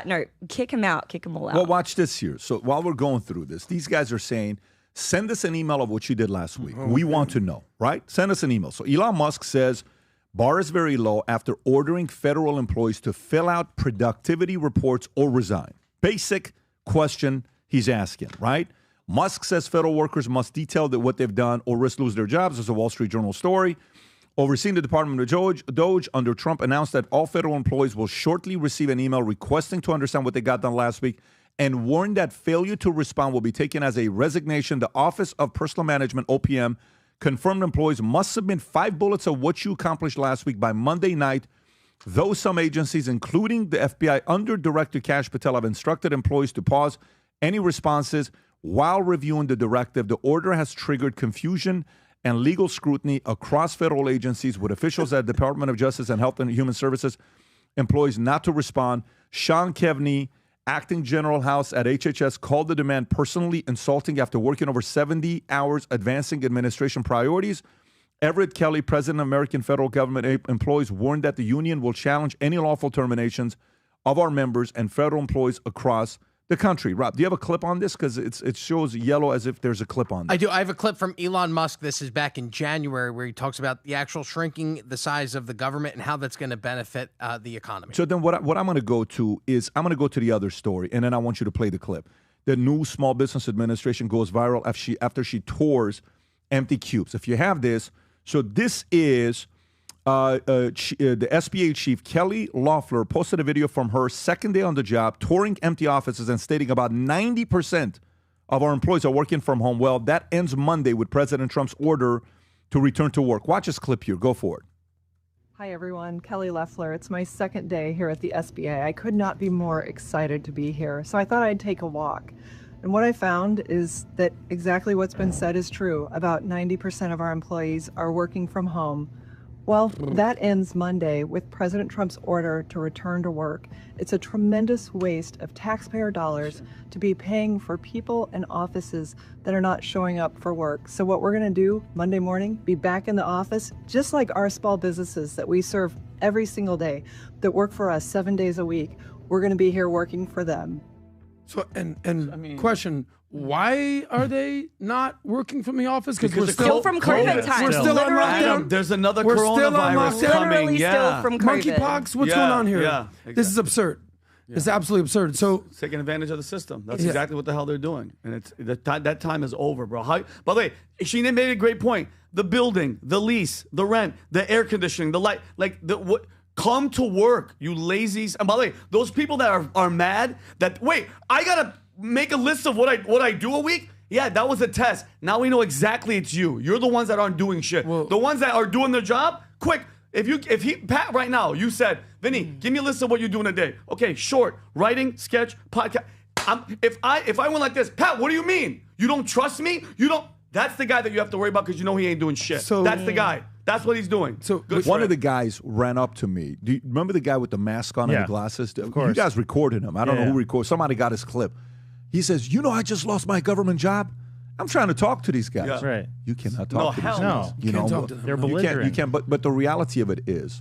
No, kick them out, kick them all out. Well, watch this here. So while we're going through this, these guys are saying, send us an email of what you did last week. We want to know, right? Send us an email. So Elon Musk says, bar is very low after ordering federal employees to fill out productivity reports or resign. Basic question he's asking, right? Musk says federal workers must detail what they've done or risk lose their jobs. There's a Wall Street Journal story. Overseeing the Department of DOGE under Trump announced that all federal employees will shortly receive an email requesting to understand what they got done last week and warned that failure to respond will be taken as a resignation. The Office of Personal Management, OPM, confirmed employees must submit 5 bullets of what you accomplished last week by Monday night, though some agencies, including the FBI under Director Kash Patel, have instructed employees to pause any responses while reviewing the directive. The order has triggered confusion and legal scrutiny across federal agencies, with officials at the Department of Justice and Health and Human Services employees not to respond. Sean Kevney, acting general house at HHS, called the demand personally insulting after working over 70 hours advancing administration priorities. Everett Kelly, president of American Federal Government Employees, warned that the union will challenge any lawful terminations of our members and federal employees across the country. Rob, do you have a clip on this? Because it shows yellow as if there's a clip on this. I do. I have a clip from Elon Musk. This is back in January, where he talks about the actual shrinking the size of the government and how that's going to benefit the economy. So then what I'm going to go to is I'm going to go to the other story, and then I want you to play the clip. The new Small Business Administration goes viral after she tours empty cubes. If you have this, so this is the SBA chief, Kelly Loeffler, posted a video from her second day on the job, touring empty offices and stating about 90% of our employees are working from home. Well, that ends Monday with President Trump's order to return to work. Watch this clip here. Go for it. Hi, everyone. Kelly Loeffler. It's my second day here at the SBA. I could not be more excited to be here, so I thought I'd take a walk. And what I found is that exactly what's been said is true. About 90% of our employees are working from home. Well, that ends Monday with President Trump's order to return to work. It's a tremendous waste of taxpayer dollars to be paying for people and offices that are not showing up for work. So what we're going to do Monday morning, be back in the office, just like our small businesses that we serve every single day, that work for us 7 days a week. We're going to be here working for them. So, question, why are they not working from the office? Because we're still from COVID time. We're still on Adam, lockdown. there's another We're still on coronavirus lockdown. coming. Literally still from COVID. Monkeypox, what's going on here? Yeah, exactly. This is absurd. It's absolutely absurd. So It's taking advantage of the system. That's exactly what the hell they're doing. And it's that time is over, bro. By the way, she made a great point. The building, the lease, the rent, the air conditioning, the light, come to work, you lazies. And by the way, those people that are mad that, wait, I got to make a list of what I do a week? Yeah, that was a test. Now we know exactly it's you. You're the ones that aren't doing shit. Well, the ones that are doing their job, quick. Pat, right now, you said, Vinny, give me a list of what you're doing a day. Okay, short, writing, sketch, podcast. If I went like this, Pat, what do you mean? You don't trust me? That's the guy that you have to worry about because you know he ain't doing shit. So, that's the guy. That's what he's doing. So one of the guys ran up to me. Do you remember the guy with the mask on and the glasses? Of course. You guys recorded him. I don't know who recorded. Somebody got his clip. He says, I just lost my government job. I'm trying to talk to these guys. Yeah. Right. You cannot talk to these guys. No. You can't know, talk to them. They're belligerent. You can't. But the reality of it is,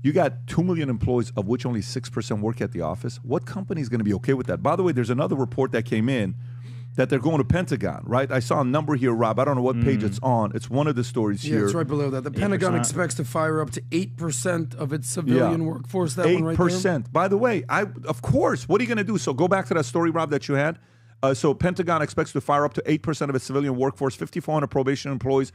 You got 2 million employees, of which only 6% work at the office. What company is going to be okay with that? By the way, there's another report that came in that they're going to Pentagon, right? I saw a number here, Rob. I don't know what page it's on. It's one of the stories here. Yeah, it's right below that. The Pentagon expects to fire up to 8% of its civilian workforce. That 8%. one right there. By the way, of course, what are you going to do? So go back to that story, Rob, that you had. So Pentagon expects to fire up to 8% of its civilian workforce. 5,400 probation employees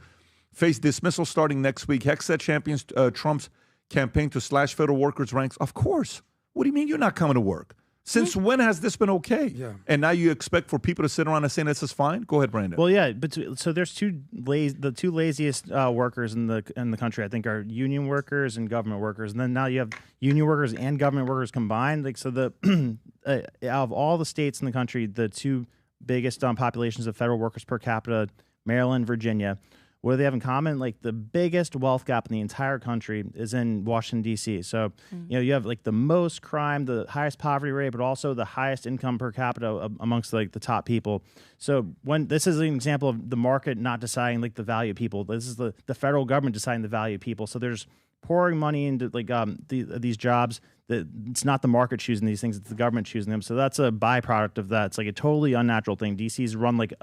face dismissal starting next week. Hegseth champions Trump's campaign to slash federal workers' ranks. Of course. What do you mean you're not coming to work? Since when has this been okay? Yeah. And now you expect for people to sit around and say this is fine? Go ahead, Brandon. Well, yeah, but so there's the two laziest workers in the country, I think, are union workers and government workers. And then now you have union workers and government workers combined. Like, so the out of all the states in the country, the two biggest populations of federal workers per capita, Maryland, Virginia. What do they have in common? Like, the biggest wealth gap in the entire country is in Washington, D.C. So, you have like the most crime, the highest poverty rate, but also the highest income per capita amongst like the top people. So when this is an example of the market not deciding like the value of people, this is the federal government deciding the value of people. So there's pouring money into like these jobs. That it's not the market choosing these things; it's the government choosing them. So that's a byproduct of that. It's like a totally unnatural thing. DC's run like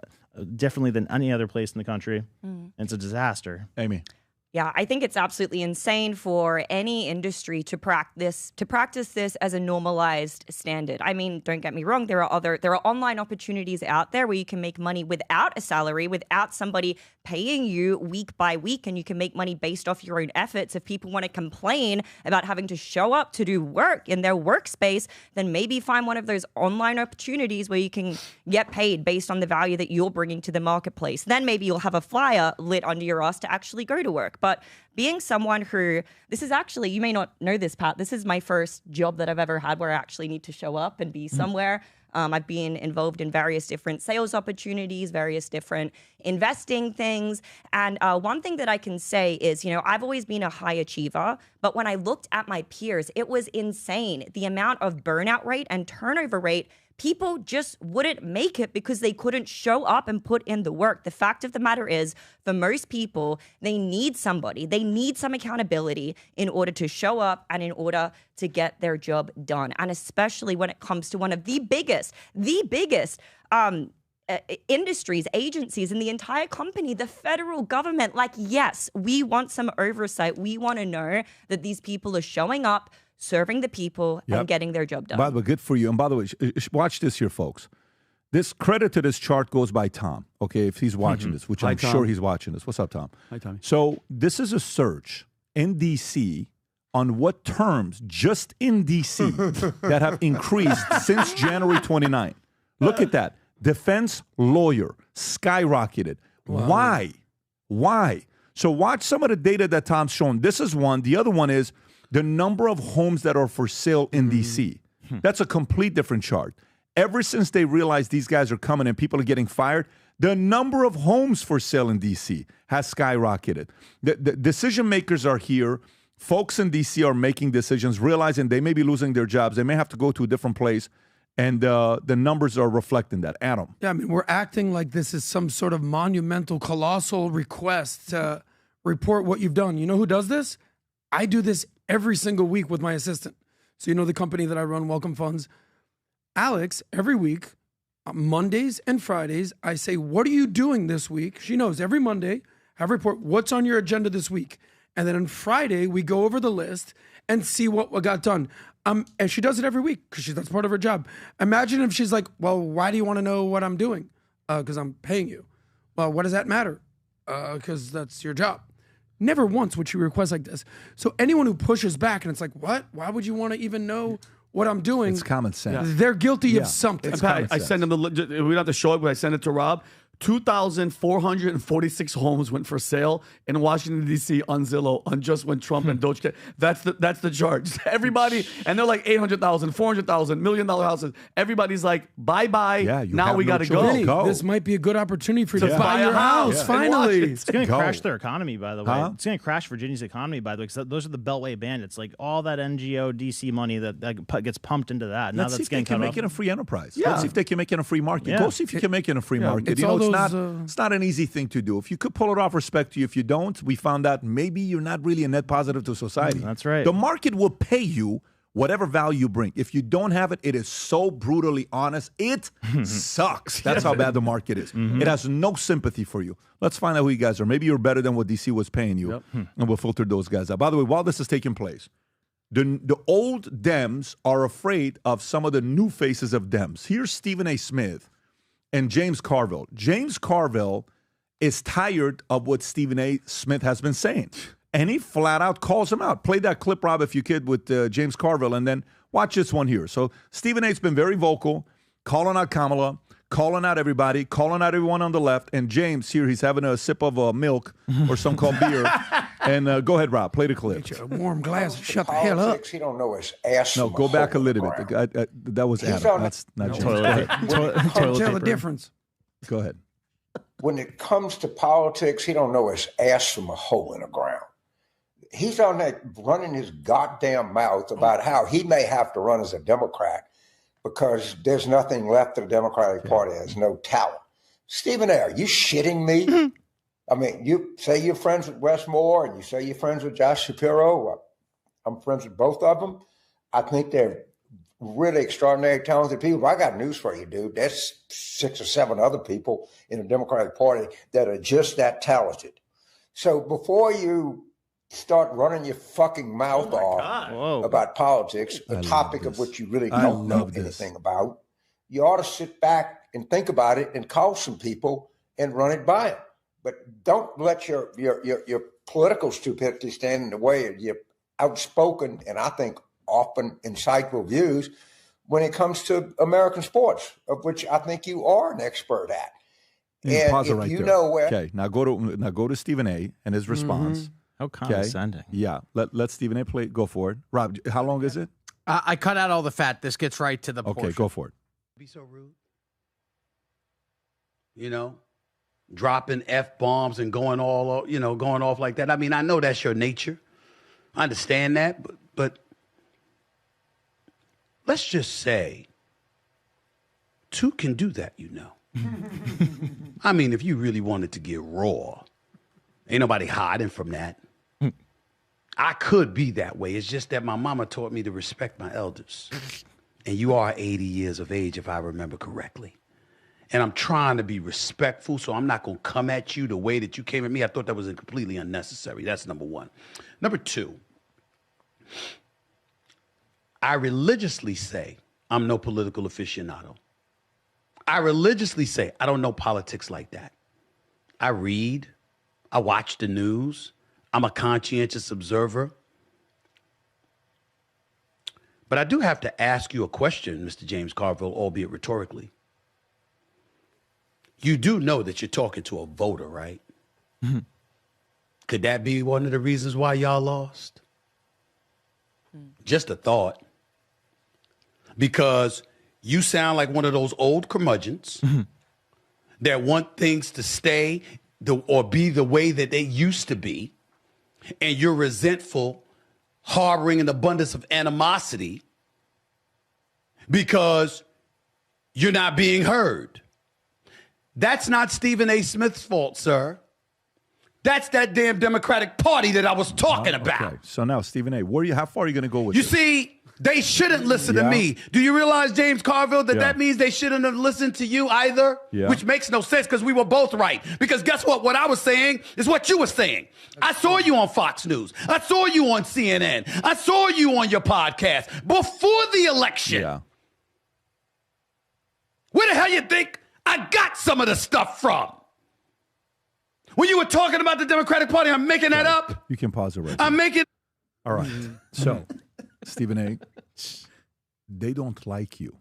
differently than any other place in the country, and it's a disaster. Amy. Yeah, I think it's absolutely insane for any industry to practice this as a normalized standard. I mean, don't get me wrong, there are online opportunities out there where you can make money without a salary, without somebody paying you week by week, and you can make money based off your own efforts. If people want to complain about having to show up to do work in their workspace, then maybe find one of those online opportunities where you can get paid based on the value that you're bringing to the marketplace. Then maybe you'll have a flyer lit under your ass to actually go to work. But being someone who, this is actually, you may not know this, Pat, this is my first job that I've ever had where I actually need to show up and be somewhere. I've been involved in various different sales opportunities, various different investing things. And one thing that I can say is, I've always been a high achiever, but when I looked at my peers, it was insane. The amount of burnout rate and turnover rate, people just wouldn't make it because they couldn't show up and put in the work. The fact of the matter is, for most people, they need somebody. They need some accountability in order to show up and in order to get their job done. And especially when it comes to one of the biggest industries, agencies in the entire company, the federal government. Like, yes, we want some oversight. We want to know that these people are showing up, serving the people, and getting their job done. By the way, good for you. And by the way, watch this here, folks. This credit to this chart goes by Tom, okay, if he's watching this, which I'm sure he's watching this. What's up, Tom? Hi, Tommy. So this is a search in D.C. on what terms just in D.C. that have increased since January 29. Look at that. Defense lawyer skyrocketed. Wow. Why? So watch some of the data that Tom's shown. This is one. The other one is the number of homes that are for sale in D.C. That's a complete different chart. Ever since they realized these guys are coming and people are getting fired, the number of homes for sale in D.C. has skyrocketed. The decision makers are here. Folks in D.C. are making decisions, realizing they may be losing their jobs. They may have to go to a different place. And the numbers are reflecting that. Adam. Yeah, I mean, we're acting like this is some sort of monumental, colossal request to report what you've done. You know who does this? I do this every single week with my assistant. So the company that I run, Welcome Funds. Alex, every week, Mondays and Fridays, I say, what are you doing this week? She knows every Monday, have a report, what's on your agenda this week? And then on Friday, we go over the list and see what got done. And she does it every week because that's part of her job. Imagine if she's like, well, why do you want to know what I'm doing? Because I'm paying you. Well, what does that matter? Because that's your job. Never once would she request like this. So anyone who pushes back and it's like, what? Why would you want to even know what I'm doing? It's common sense. They're guilty of something. I send them we don't have to show it, but I send it to Rob. 2,446 homes went for sale in Washington, D.C. on Zillow on just when Trump and DOGE came. That's the charge. Everybody, and they're like 800,000, 400,000, $1 million houses. Everybody's like, bye-bye. Yeah, now we got to go. This might be a good opportunity for you to buy your house, finally. It's going to crash their economy, by the way. It's going to crash Virginia's economy, by the way, because those are the Beltway bandits. Like, all that NGO, D.C. money that gets pumped into that. Let's see if they can make it a free enterprise. Yeah. Let's see if they can make it a free market. Yeah. Go see if you can make it a free market. It's all it's not an easy thing to do. If you could pull it off, respect to you. If you don't, we found out maybe you're not really a net positive to society. That's right. The market will pay you whatever value you bring. If you don't have it, it is so brutally honest. It sucks. That's how bad the market is. It has no sympathy for you. Let's find out who you guys are. Maybe you're better than what DC was paying you, and we'll filter those guys out. By the way, while this is taking place, the old Dems are afraid of some of the new faces of Dems. Here's Stephen A. Smith and James Carville. James Carville is tired of what Stephen A. Smith has been saying. And he flat out calls him out. Play that clip, Rob, if you could, with James Carville, and then watch this one here. So Stephen A.'s been very vocal, calling out Kamala, calling out everybody, calling out everyone on the left. And James here, he's having a sip of milk or some called beer. And go ahead, Rob, play the clip. Get you a warm glass and shut the hell up. He don't know his ass. No, go back a little bit. That was Adam. That's not James. Go ahead. Tell the difference. Go ahead. When it comes to politics, he don't know his ass from a hole in the ground. He's on that running his goddamn mouth about how he may have to run as a Democrat because there's nothing left of the Democratic Party. There's no talent. Stephen A., are you shitting me? I mean, you say you're friends with Wes Moore and you say you're friends with Josh Shapiro. I'm friends with both of them. I think they're really extraordinary, talented people. I got news for you, dude. There's 6 or 7 other people in the Democratic Party that are just that talented. So before you start running your fucking mouth off about politics, a topic of which you really don't know anything about, you ought to sit back and think about it and call some people and run it by them. But don't let your political stupidity stand in the way of your outspoken and I think often insightful views when it comes to American sports, of which I think you are an expert at. And pause it if right you there. know where, Okay, now go to Stephen A. and his response. How condescending. Yeah, let Stephen A. play. Go for it. Rob, how long is it? I cut out all the fat. This gets right to the Okay, portion. go for it. Be so rude. You know, dropping F-bombs and going off like that. I mean, I know that's your nature. I understand that, but let's just say 2 can do that, you know. I mean, if you really wanted to get raw, ain't nobody hiding from that. I could be that way. It's just that my mama taught me to respect my elders. And you are 80 years of age, if I remember correctly. And I'm trying to be respectful, so I'm not going to come at you the way that you came at me. I thought that was completely unnecessary. That's number 1. Number 2, I religiously say I'm no political aficionado. I religiously say I don't know politics like that. I read. I watch the news. I'm a conscientious observer. But I do have to ask you a question, Mr. James Carville, albeit rhetorically. You do know that you're talking to a voter, right? Could that be one of the reasons why y'all lost? Just a thought. Because you sound like one of those old curmudgeons that want things to stay or be the way that they used to be, and you're resentful, harboring an abundance of animosity because you're not being heard. That's not Stephen A. Smith's fault, sir. That's that damn Democratic Party that I was talking about. Okay. So now, Stephen A., how far are you going to go with You this? see, they shouldn't listen to me. Do you realize, James Carville, that means they shouldn't have listened to you either? Yeah. Which makes no sense because we were both right. Because guess what? What I was saying is what you were saying. I saw you on Fox News. I saw you on CNN. I saw you on your podcast before the election. Yeah. Where the hell you think I got some of the stuff from? When you were talking about the Democratic Party, I'm making that up. You can pause it right I'm there. making. All right. So, Stephen A., they don't like you.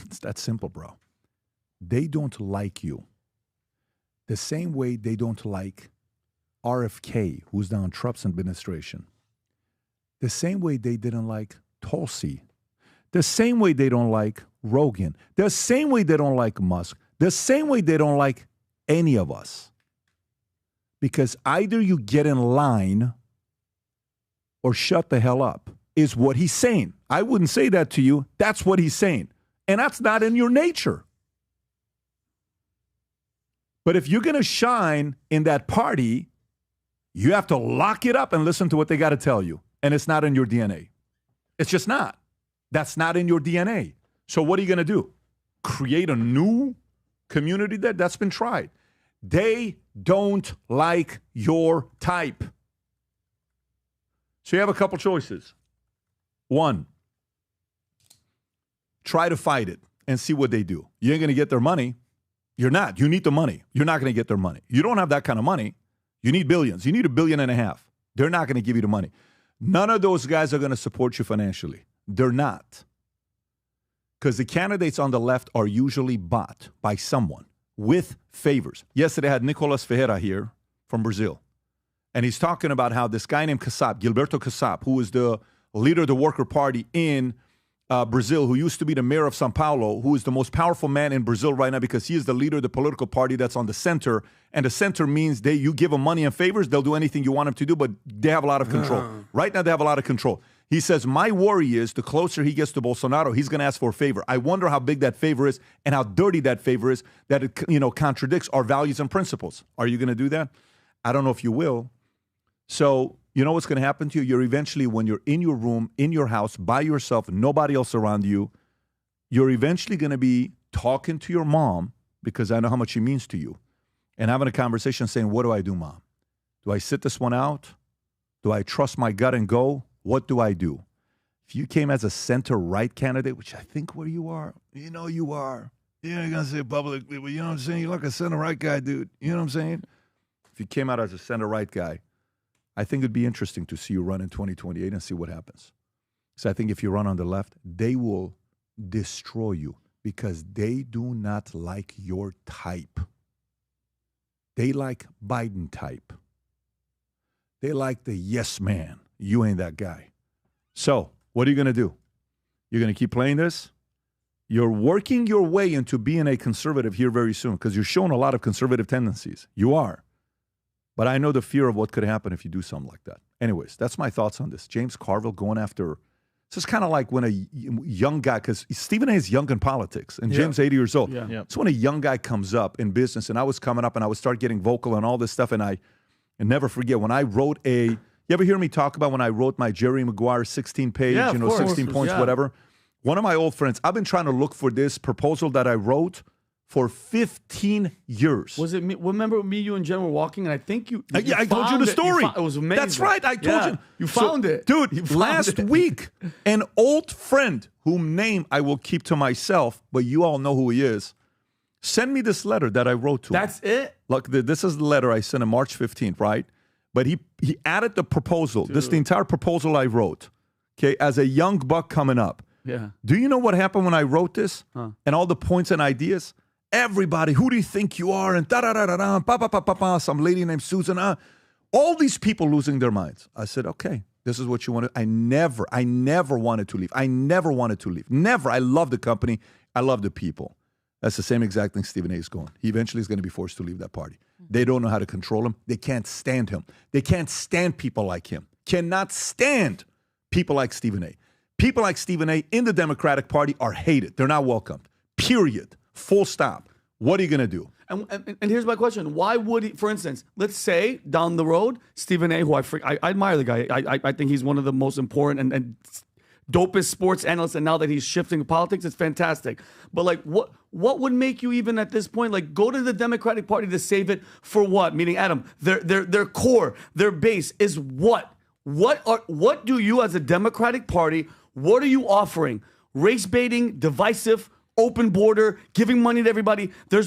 It's that simple, bro. They don't like you. The same way they don't like RFK, who's now in Trump's administration. The same way they didn't like Tulsi. The same way they don't like Rogan. The same way they don't like Musk. The same way they don't like any of us. Because either you get in line or shut the hell up, is what he's saying. I wouldn't say that to you. That's what he's saying. And that's not in your nature. But if you're going to shine in that party, you have to lock it up and listen to what they got to tell you. And it's not in your DNA. It's just not. That's not in your DNA. So what are you going to do? Create a new community there? That's been tried. They don't like your type. So you have a couple choices. One, try to fight it and see what they do. You ain't going to get their money. You're not. You need the money. You're not going to get their money. You don't have that kind of money. You need billions. You need $1.5 billion. They're not going to give you the money. None of those guys are going to support you financially. They're not. Because the candidates on the left are usually bought by someone with favors. Yesterday I had Nicolas Ferreira here from Brazil. And he's talking about how this guy named Kassab, Gilberto Kassab, who is the leader of the Worker Party in Brazil, who used to be the mayor of Sao Paulo, who is the most powerful man in Brazil right now because he is the leader of the political party that's on the center. And the center means you give them money and favors, they'll do anything you want them to do, but they have a lot of control. Right now they have a lot of control. He says, my worry is the closer he gets to Bolsonaro, he's going to ask for a favor. I wonder how big that favor is and how dirty that favor is, that it contradicts our values and principles. Are you going to do that? I don't know if you will. So you know what's going to happen to you? You're eventually, when you're in your room, in your house, by yourself, nobody else around you, you're eventually going to be talking to your mom, because I know how much she means to you, and having a conversation saying, what do I do, Mom? Do I sit this one out? Do I trust my gut and go? What do I do? If you came as a center-right candidate, which I think where you are, you know you are. You're not going to say it publicly, but you know what I'm saying? You're like a center-right guy, dude. You know what I'm saying? If you came out as a center-right guy, I think it'd be interesting to see you run in 2028 and see what happens. So I think if you run on the left, they will destroy you because they do not like your type. They like Biden type. They like the yes man. You ain't that guy. So what are you going to do? You're going to keep playing this? You're working your way into being a conservative here very soon because you're showing a lot of conservative tendencies. You are. But I know the fear of what could happen if you do something like that. Anyways, that's my thoughts on this. James Carville going after, this is kind of like when a young guy, because Stephen A. is young in politics, and James 80 years old. Yeah. It's when a young guy comes up in business, and I was coming up, and I would start getting vocal and all this stuff, and I never forget, when I wrote you ever hear me talk about when I wrote my Jerry Maguire 16-page, 16 points, whatever? One of my old friends, I've been trying to look for this proposal that I wrote for 15 years. Was it me? Remember me, you, and Jen were walking, and I think you I told you the story. It was amazing. That's right. I told you. You found it. Dude, last week, an old friend whose name I will keep to myself, but you all know who he is, sent me this letter that I wrote to him. That's it? Look, this is the letter I sent him March 15th, right? But he added the proposal, the entire proposal I wrote, okay, as a young buck coming up. Yeah. Do you know what happened when I wrote this? And all the points and ideas? Everybody, who do you think you are? And da-da-da-da-da, pa-pa-pa-pa-pa, some lady named Susan. All these people losing their minds. I said, okay, this is what you want to. I never wanted to leave. I never wanted to leave. Never. I love the company. I love the people. That's the same exact thing Stephen A. is going. He eventually is going to be forced to leave that party. They don't know how to control him. They can't stand him. They can't stand people like him. Cannot stand people like Stephen A. People like Stephen A. in the Democratic Party are hated. They're not welcomed. Period. Full stop. What are you going to do? And here's my question. Why would he, for instance, let's say down the road, Stephen A., who I admire the guy. I think he's one of the most important and dopest sports analysts, and now that he's shifting to politics, it's fantastic. But like, what would make you even at this point, like, go to the Democratic Party to save it for what? Meaning, Adam, their core, their base is what? What do you as a Democratic Party, what are you offering? Race baiting, divisive, open border, giving money to everybody. There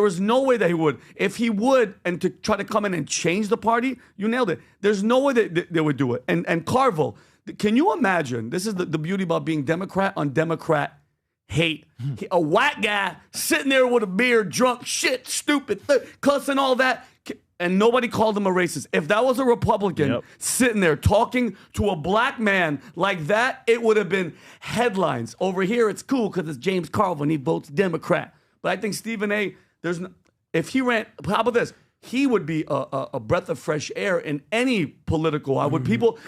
was no way that he would. If he would, and to try to come in and change the party, you nailed it. There's no way that they would do it. And Carville, can you imagine? This is the beauty about being Democrat on Democrat hate. A white guy sitting there with a beer, drunk, shit, stupid, cussing, all that. And nobody called him a racist. If that was a Republican sitting there talking to a black man like that, it would have been headlines. Over here, it's cool because it's James Carville and he votes Democrat. But I think Stephen A., if he ran, how about this? He would be a breath of fresh air in any political.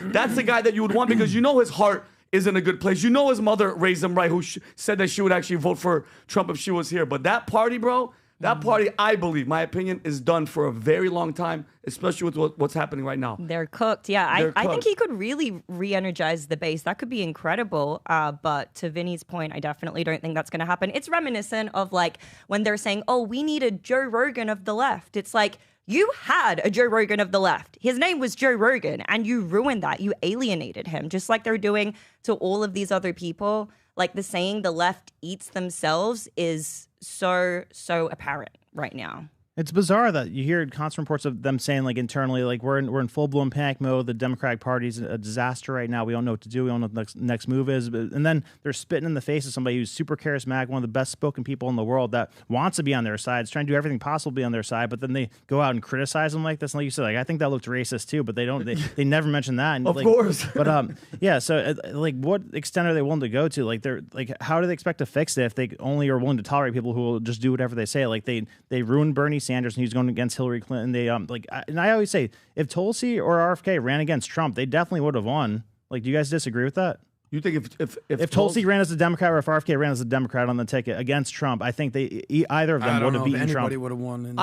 That's the guy that you would want because you know his heart is in a good place. You know his mother raised him right, who said that she would actually vote for Trump if she was here. But that party, bro, That party, I believe, my opinion, is done for a very long time, especially with what's happening right now. They're cooked. Yeah, I think he could really re-energize the base. That could be incredible. But to Vinny's point, I definitely don't think that's going to happen. It's reminiscent of like when they're saying, oh, we need a Joe Rogan of the left. It's like, you had a Joe Rogan of the left. His name was Joe Rogan, and you ruined that. You alienated him, just like they're doing to all of these other people. Like the saying, the left eats themselves is so apparent right now. It's bizarre that you hear constant reports of them saying, like, internally, like, we're in full-blown panic mode. The Democratic Party's a disaster right now. We don't know what to do. We don't know what the next move is. And then they're spitting in the face of somebody who's super charismatic, one of the best-spoken people in the world that wants to be on their side, is trying to do everything possible to be on their side, but then they go out and criticize them like this. And like you said, like, I think that looked racist, too, but they never mention that. And, of like, course. But, yeah, so, like, what extent are they willing to go to? Like, they're, like, how do they expect to fix it if they only are willing to tolerate people who will just do whatever they say? Like, they ruined Bernie Sanders, and he's going against Hillary Clinton. They and I always say, if Tulsi or RFK ran against Trump, they definitely would have won. Like, do you guys disagree with that? You think if Tulsi ran as a Democrat or if RFK ran as a Democrat on the ticket against Trump, I think either of them would have beaten Trump. Anybody would have won.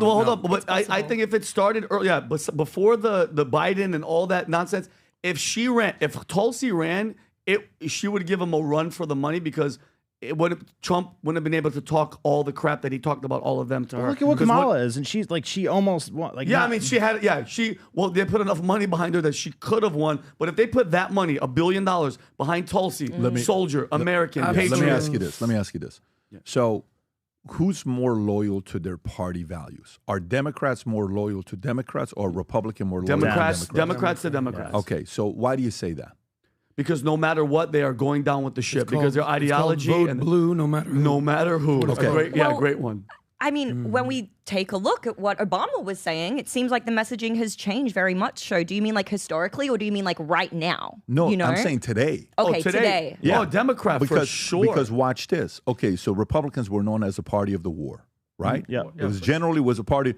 Hold up. But I think if it started early, but before the Biden and all that nonsense, if Tulsi ran, she would give him a run for the money because Trump wouldn't have been able to talk all the crap that he talked about all of them to her. Look at what Kamala is, and she's like, she almost won. Like, I mean, they put enough money behind her that she could have won. But if they put that money, $1 billion behind Tulsi, soldier, American, patriot. Let me ask you this. Yeah. So, who's more loyal to their party values? Are Democrats more loyal to Democrats or Republican more loyal to Democrats? Democrats to Democrats. Okay, so why do you say that? Because no matter what, they are going down with the ship because their ideology vote blue, no matter who. Okay. Great one. I mean, when we take a look at what Obama was saying, it seems like the messaging has changed very much. So, do you mean like historically, or do you mean like right now? No, you know? I'm saying today. Okay, today. Yeah, Democrat for sure. Because watch this. Okay, so Republicans were known as a party of the war, right? Yeah. It was a party.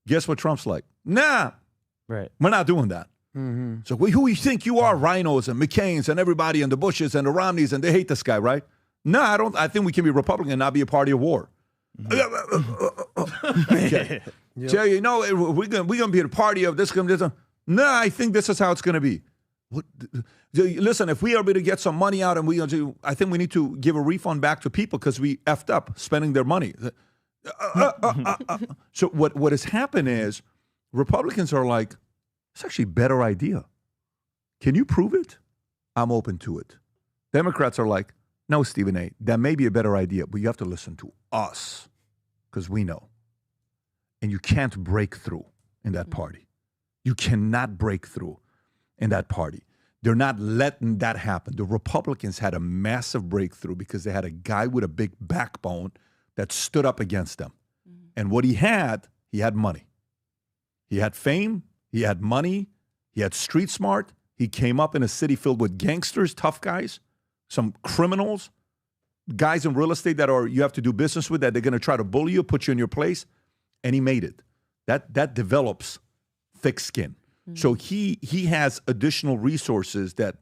Guess what Trump's like? Nah, right. We're not doing that. Mm-hmm. So who you think you are, rhinos and McCains and everybody and the Bushes and the Romneys, and they hate this guy, right? No, I don't. I think we can be Republican and not be a party of war. Okay. Yep. So, you know, we're gonna be a party of this. No, I think this is how it's gonna be. Listen, if we are able to get some money out and I think we need to give a refund back to people because we effed up spending their money. So what has happened is Republicans are like, it's actually a better idea. Can you prove it? I'm open to it. Democrats are like, no, Stephen A., that may be a better idea, but you have to listen to us because we know. And you can't break through in that party. You cannot break through in that party. They're not letting that happen. The Republicans had a massive breakthrough because they had a guy with a big backbone that stood up against them. And what he had money. He had fame. He had money. He had street smart. He came up in a city filled with gangsters, tough guys, some criminals, guys in real estate that you have to do business with, that they're going to try to bully you, put you in your place. And he made it. That develops thick skin. So he has additional resources that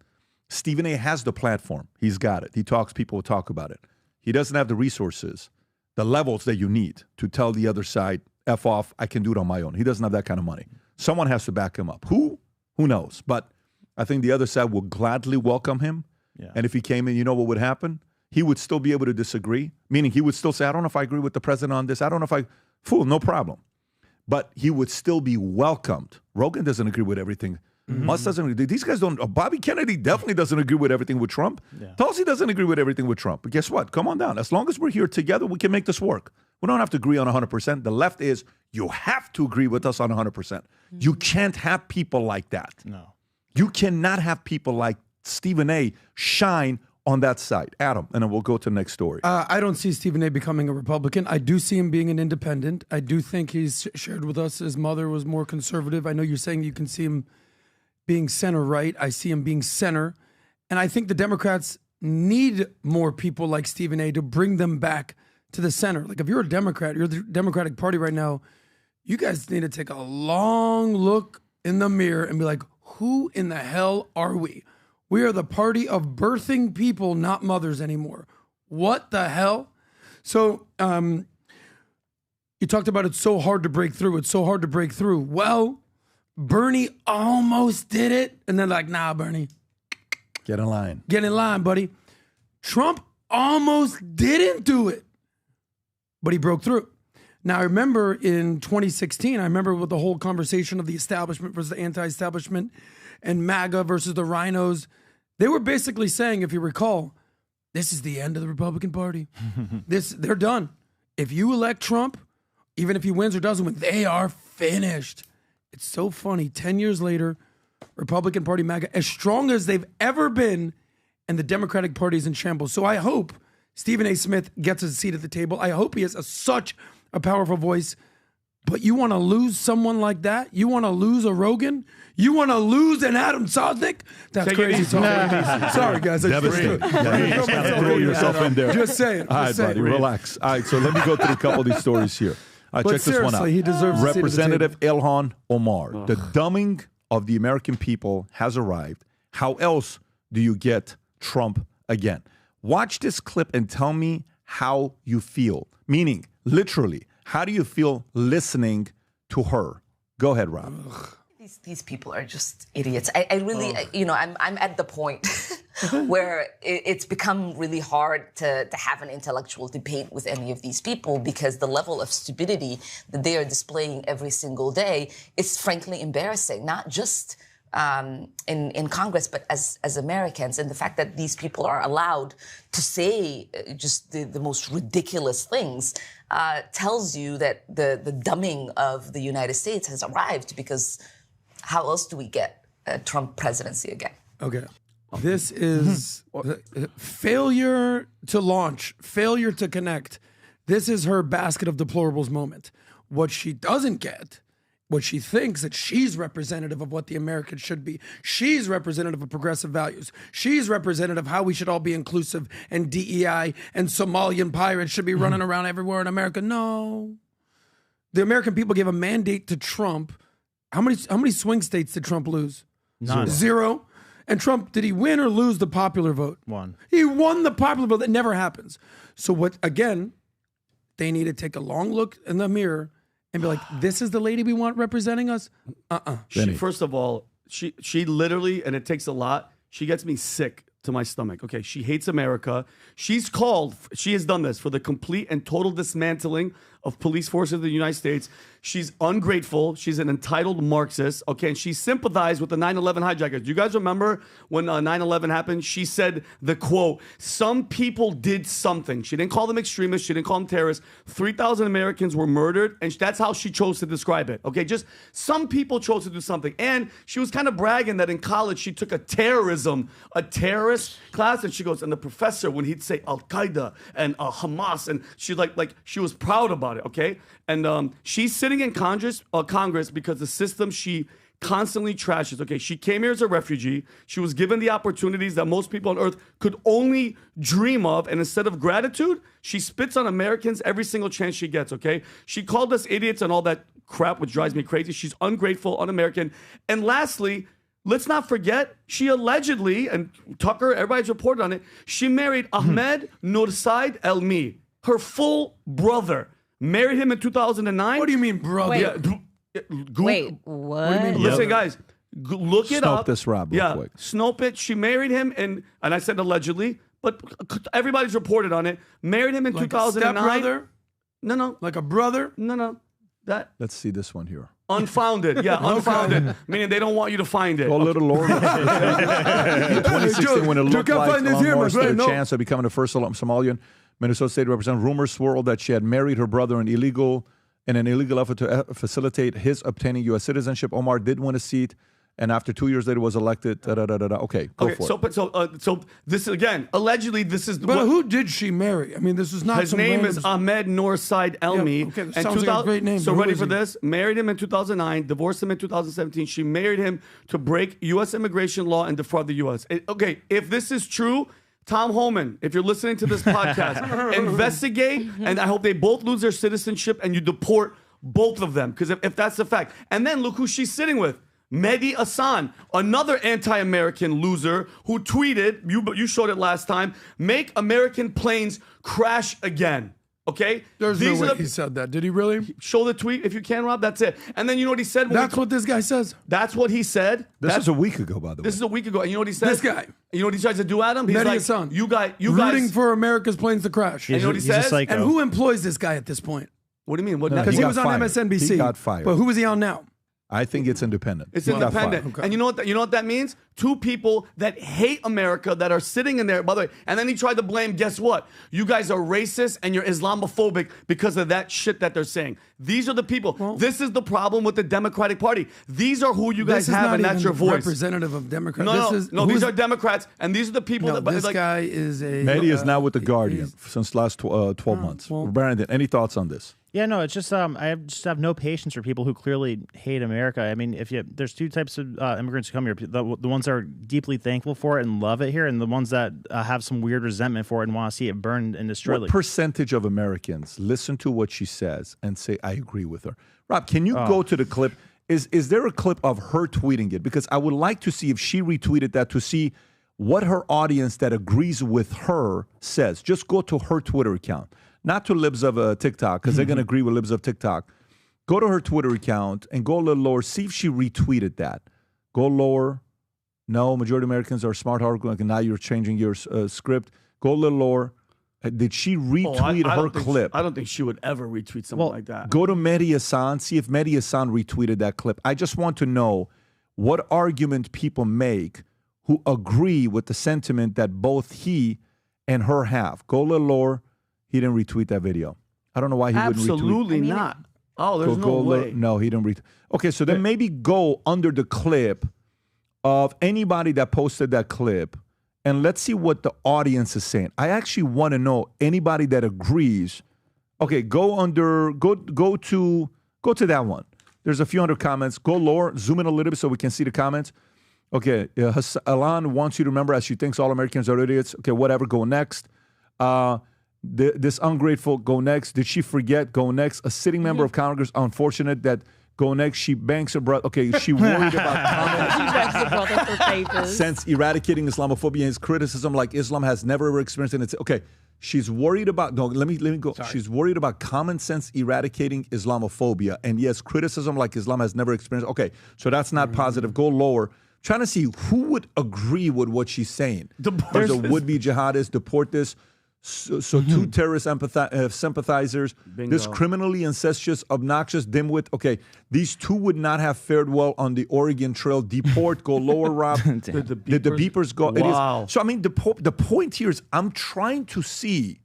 Stephen A. has the platform. He's got it. He talks, people will talk about it. He doesn't have the resources, the levels that you need to tell the other side, F off, I can do it on my own. He doesn't have that kind of money. Someone has to back him up. Who? Who knows? But I think the other side will gladly welcome him. Yeah. And if he came in, you know what would happen? He would still be able to disagree, meaning he would still say, I don't know if I agree with the president on this. I don't know if no problem. But he would still be welcomed. Rogan doesn't agree with everything. Musk doesn't agree. These guys don't. Bobby Kennedy definitely doesn't agree with everything with Trump. Yeah. Tulsi doesn't agree with everything with Trump. But guess what? Come on down. As long as we're here together, we can make this work. We don't have to agree on 100%. The left is, you have to agree with us on 100%. You can't have people like that. No. You cannot have people like Stephen A. shine on that side. Adam, and then we'll go to the next story. I don't see Stephen A. becoming a Republican. I do see him being an independent. I do think he's shared with us his mother was more conservative. I know you're saying you can see him being center-right. I see him being center. And I think the Democrats need more people like Stephen A. to bring them back to the center. Like, if you're a Democrat, you're the Democratic Party right now, you guys need to take a long look in the mirror and be like, who in the hell are we? We are the party of birthing people, not mothers anymore. What the hell? So You talked about it's so hard to break through. It's so hard to break through. Well, Bernie almost did it. And they're like, nah, Bernie. Get in line. Get in line, buddy. Trump almost didn't do it, but he broke through. Now, I remember in 2016, I remember with the whole conversation of the establishment versus the anti-establishment and MAGA versus the rhinos. They were basically saying, if you recall, this is the end of the Republican Party. They're done. If you elect Trump, even if he wins or doesn't win, they are finished. It's so funny. 10 years later, Republican Party MAGA, as strong as they've ever been, and the Democratic Party is in shambles. So I hope Stephen A. Smith gets a seat at the table. I hope he has such a powerful voice. But you want to lose someone like that? You want to lose a Rogan? You want to lose an Adam Sosnick? That's crazy. Sorry, guys. Devastating. You got to throw yourself in there. Just saying. All right, buddy, relax. All right, so let me go through a couple of these stories here. All right, check this one out. He deserves Representative Ilhan Omar. The dumbing of the American people has arrived. How else do you get Trump again? Watch this clip and tell me how you feel. Meaning, literally, how do you feel listening to her? Go ahead, Rob. These people are just idiots. I really, I'm at the point where it's become really hard to have an intellectual debate with any of these people because the level of stupidity that they are displaying every single day is frankly embarrassing, not just in Congress, but as Americans. And the fact that these people are allowed to say just the most ridiculous things tells you that the dumbing of the United States has arrived, because how else do we get a Trump presidency again? Okay. This is failure to launch, failure to connect. This is her basket of deplorables moment. What she doesn't get, what she thinks that she's representative of what the Americans should be. She's representative of progressive values. She's representative of how we should all be inclusive, and DEI and Somalian pirates should be running around everywhere in America. No. The American people gave a mandate to Trump. How many swing states did Trump lose? None. Zero. And Trump, did he win or lose the popular vote? One. He won the popular vote. That never happens. So what, again, they need to take a long look in the mirror and be like, this is the lady we want representing us? First of all, she literally, and it takes a lot, she gets me sick to my stomach. Okay, she hates America. She has done this for the complete and total dismantling of police forces of the United States. She's ungrateful. She's an entitled Marxist. Okay, and she sympathized with the 9/11 hijackers. Do you guys remember when 9/11 happened? She said the quote, "Some people did something." She didn't call them extremists. She didn't call them terrorists. 3,000 Americans were murdered, and that's how she chose to describe it. Okay, just some people chose to do something. And she was kind of bragging that in college she took a terrorist class, and she goes, and the professor, when he'd say Al-Qaeda and Hamas, and she like she was proud about it. Okay, and she's sitting in Congress because the system she constantly trashes. Okay, she came here as a refugee. She was given the opportunities that most people on earth could only dream of, and instead of gratitude, she spits on Americans every single chance she gets. Okay, she called us idiots and all that crap, which drives me crazy. She's ungrateful, un-American. And lastly, let's not forget, she allegedly, and Tucker, everybody's reported on it, she married Ahmed Nursaid Elmi, her full brother. Married him in 2009. What do you mean, brother? Wait, what? Listen, guys, look it up. Snope this, Rob, real quick. Snope it. She married him, and I said allegedly, but everybody's reported on it. Married him in 2009. A stepbrother? No. Like a brother? No. That. Let's see this one here. Unfounded. Yeah, unfounded. Meaning they don't want you to find it. Go a little lower. In 2016, when it looked like Ilhan Omar stood a chance of becoming the first Somalian Minnesota State Representative, rumors swirled that she had married her brother in an illegal effort to facilitate his obtaining U.S. citizenship. Omar did win a seat, and after 2 years later was elected. Okay, go for it. So this again, allegedly, this is. But who did she marry? I mean, this is not. His name is Ahmed Nursaid Elmi. Yeah, okay, sounds like a great name. So ready for this? Married him in 2009, divorced him in 2017. She married him to break U.S. immigration law and defraud the U.S. Okay, if this is true, Tom Homan, if you're listening to this podcast, investigate, and I hope they both lose their citizenship and you deport both of them, because if that's the fact. And then look who she's sitting with. Mehdi Hassan, another anti-American loser who tweeted, you showed it last time, make American planes crash again. Okay? There's no way he said that. Did he really? Show the tweet if you can, Rob. That's it. And then you know what he said? That's what this guy says. That's what he said. This is a week ago, by the way. This is a week ago. And you know what he says? This guy. You know what he tries to do, Adam? He's Mehdi like, Hassan. you guys. Rooting for America's planes to crash. And you know what he says? And who employs this guy at this point? What do you mean? What? Because he was on MSNBC. He got fired. But who is he on now? I think it's independent. It's He got independent. fired. And you know what that means? Two people that hate America that are sitting in there, by the way. And then he tried to blame, guess what? You guys are racist and you're Islamophobic because of that shit that they're saying. These are the people. This is the problem with the Democratic Party. These are who you guys have, and that's your voice. Representative of Democrats. No, these are Democrats, and these are the people that. This guy is a. Mehdi is now with the Guardian since last 12 months. Brandon, any thoughts on this? Yeah, no, it's just I just have no patience for people who clearly hate America. I mean, there's two types of immigrants who come here: the ones that are deeply thankful for it and love it here, and the ones that have some weird resentment for it and want to see it burned and destroyed. What percentage of Americans listen to what she says and say, "I agree with her"? Rob, can you go to the clip? Is there a clip of her tweeting it? Because I would like to see if she retweeted that to see what her audience that agrees with her says. Just go to her Twitter account. Not to libs of TikTok, because they're going to agree with libs of TikTok. Go to her Twitter account and go a little lower. See if she retweeted that. Go lower. No, majority of Americans are smart-hearted. Now you're changing your script. Go a little lower. Did she retweet her clip? I don't think she would ever retweet something like that. Go to Mehdi Hassan. See if Mehdi Hassan retweeted that clip. I just want to know what argument people make who agree with the sentiment that both he and her have. Go a little lower. He didn't retweet that video. I don't know why he wouldn't retweet. Absolutely not. Oh, there's no way. No, he didn't retweet. Okay, so then maybe go under the clip of anybody that posted that clip and let's see what the audience is saying. I actually want to know anybody that agrees. Okay, go to that one. There's a few hundred comments. Go lower, zoom in a little bit so we can see the comments. Okay, Ilhan wants you to remember as she thinks all Americans are idiots. Okay, whatever, go next. This ungrateful, go next. Did she forget? Go next. A sitting member of Congress, unfortunate that go next. She banks her brother. Okay, she worried about She begs her brother for favors. since eradicating Islamophobia and his criticism like Islam has never ever experienced in its. Okay, she's worried about. No, let me go. Sorry. She's worried about common sense eradicating Islamophobia and yes, criticism like Islam has never experienced. Okay, so that's not positive. Go lower. Trying to see who would agree with what she's saying. There's a would-be jihadist. Deport this. So two terrorist sympathizers, Bingo. this criminally incestuous, obnoxious dimwit. Okay, these two would not have fared well on the Oregon Trail. Deport, go lower, Rob. Did the beepers go? Wow. It is. So, I mean, the point here is I'm trying to see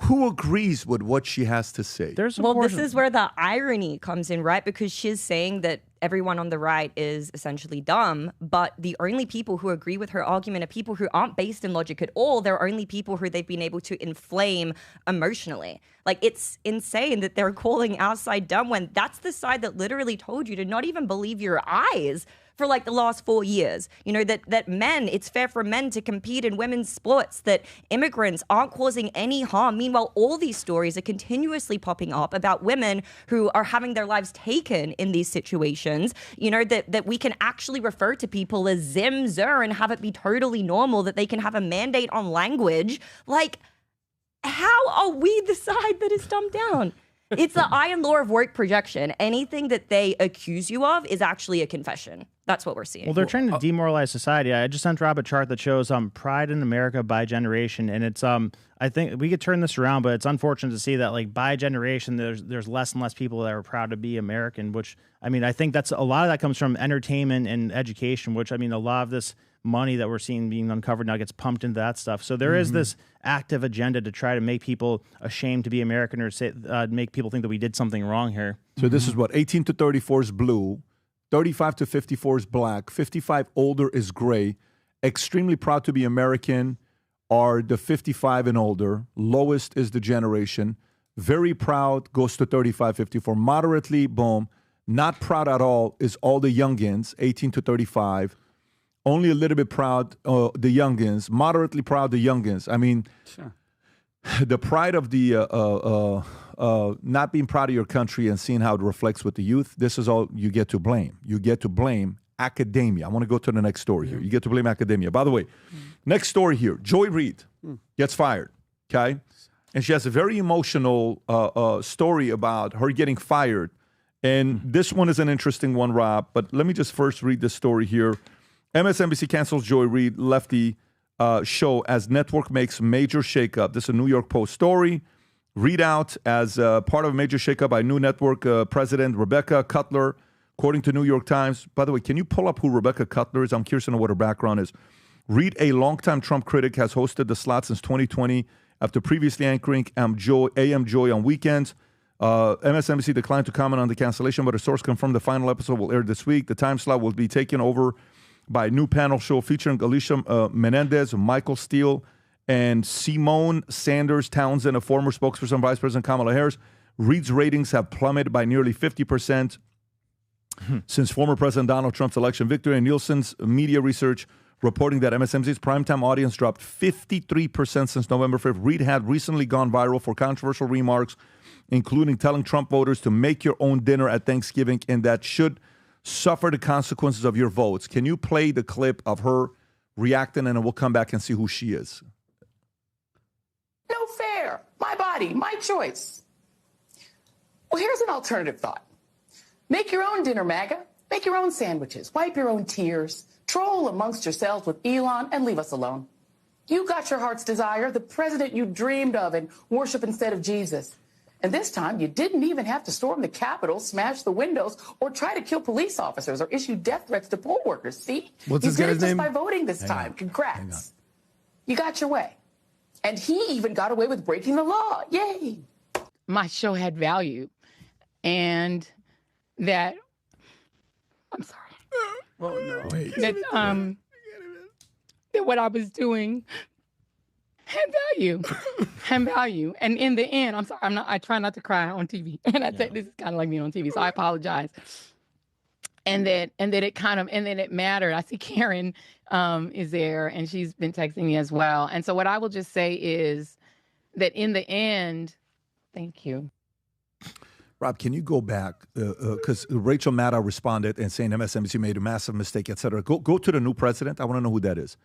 who agrees with what she has to say. This is where the irony comes in, right? Because she's saying that everyone on the right is essentially dumb, but the only people who agree with her argument are people who aren't based in logic at all. They're only people who they've been able to inflame emotionally. Like, it's insane that they're calling our side dumb when that's the side that literally told you to not even believe your eyes for like the last 4 years. You know, that men, it's fair for men to compete in women's sports, that immigrants aren't causing any harm. Meanwhile, all these stories are continuously popping up about women who are having their lives taken in these situations. You know, that we can actually refer to people as Zim, Zer, and have it be totally normal, that they can have a mandate on language. Like, how are we the side that is dumbed down? It's the iron law of work projection. Anything that they accuse you of is actually a confession. That's what we're seeing. Well, they're trying to demoralize society. I just sent Rob a chart that shows pride in America by generation, and it's I think we could turn this around, but it's unfortunate to see that like by generation there's less and less people that are proud to be American. Which I mean, I think that's a lot of that comes from entertainment and education. Which I mean, a lot of this money that we're seeing being uncovered now gets pumped into that stuff. So there is this active agenda to try to make people ashamed to be American or say make people think that we did something wrong here. So this is what 18 to 34 is blue. 35 to 54 is black. 55 older is gray. Extremely proud to be American are the 55 and older. Lowest is the generation. Very proud goes to 35, 54. Moderately, boom. Not proud at all is all the youngins, 18 to 35. Only a little bit proud, the youngins. Moderately proud, the youngins. I mean, Sure. the pride of the not being proud of your country and seeing how it reflects with the youth, this is all you get to blame. You get to blame academia. I want to go to the next story here. You get to blame academia. By the way, next story here. Joy Reid gets fired, okay? and she has a very emotional story about her getting fired. And this one is an interesting one, Rob, but let me just first read this story here. MSNBC cancels Joy Reid lefty show as network makes major shakeup. This is a New York Post story. Reid out as part of a major shakeup by new network president Rebecca Cutler, according to New York Times. By the way, can you pull up who Rebecca Cutler is? I'm curious to know what her background is. Reid, a longtime Trump critic, has hosted the slot since 2020 after previously anchoring AM Joy on weekends. MSNBC declined to comment on the cancellation, but a source confirmed the final episode will air this week. The time slot will be taken over by a new panel show featuring Alicia Menendez, Michael Steele, and Simone Sanders Townsend, a former spokesperson, Vice President Kamala Harris. Reid's ratings have plummeted by nearly 50% since former President Donald Trump's election victory, and Nielsen's media research reporting that MSNBC's primetime audience dropped 53% since November 5th. Reid had recently gone viral for controversial remarks, including telling Trump voters to make your own dinner at Thanksgiving and that should suffer the consequences of your votes. Can you play the clip of her reacting, and then we'll come back and see who she is? No fair. My body, my choice. Well, here's an alternative thought. Make your own dinner, MAGA. Make your own sandwiches. Wipe your own tears. Troll amongst yourselves with Elon and leave us alone. You got your heart's desire, the president you dreamed of and worship instead of Jesus. And this time, you didn't even have to storm the Capitol, smash the windows, or try to kill police officers or issue death threats to poll workers. See? What's you this did guy's it just name? by voting this time. Congrats. You got your way. And he even got away with breaking the law. Yay. My show had value, and that I'm sorry. Oh no! Wait. That that what I was doing had value, and in the end, I'm sorry. I try not to cry on TV, and I think this is kind of like me on TV, so I apologize. And that it mattered. I see Karen is there, and she's been texting me as well. And so what I will just say is that in the end, thank you. Rob, can you go back? Because Rachel Maddow responded and saying MSNBC made a massive mistake, et cetera. Go to the new president. I want to know who that is.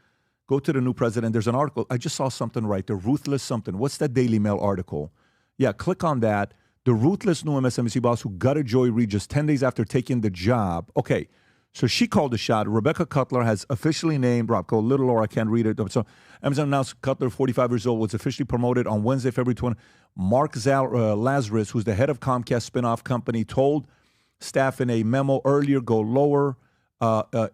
Go to the new president. There's an article. I just saw something right there. Ruthless something. What's that Daily Mail article? Yeah, click on that. The ruthless new MSNBC boss who gutted Joy Reid just 10 days after taking the job. Okay, so she called the shot. Rebecca Cutler has officially named, Rob, go little or I can't read it. So MSN announced Cutler, 45 years old, was officially promoted on Wednesday, February 20. Mark Lazarus, who's the head of Comcast spinoff company, told staff in a memo earlier, go lower.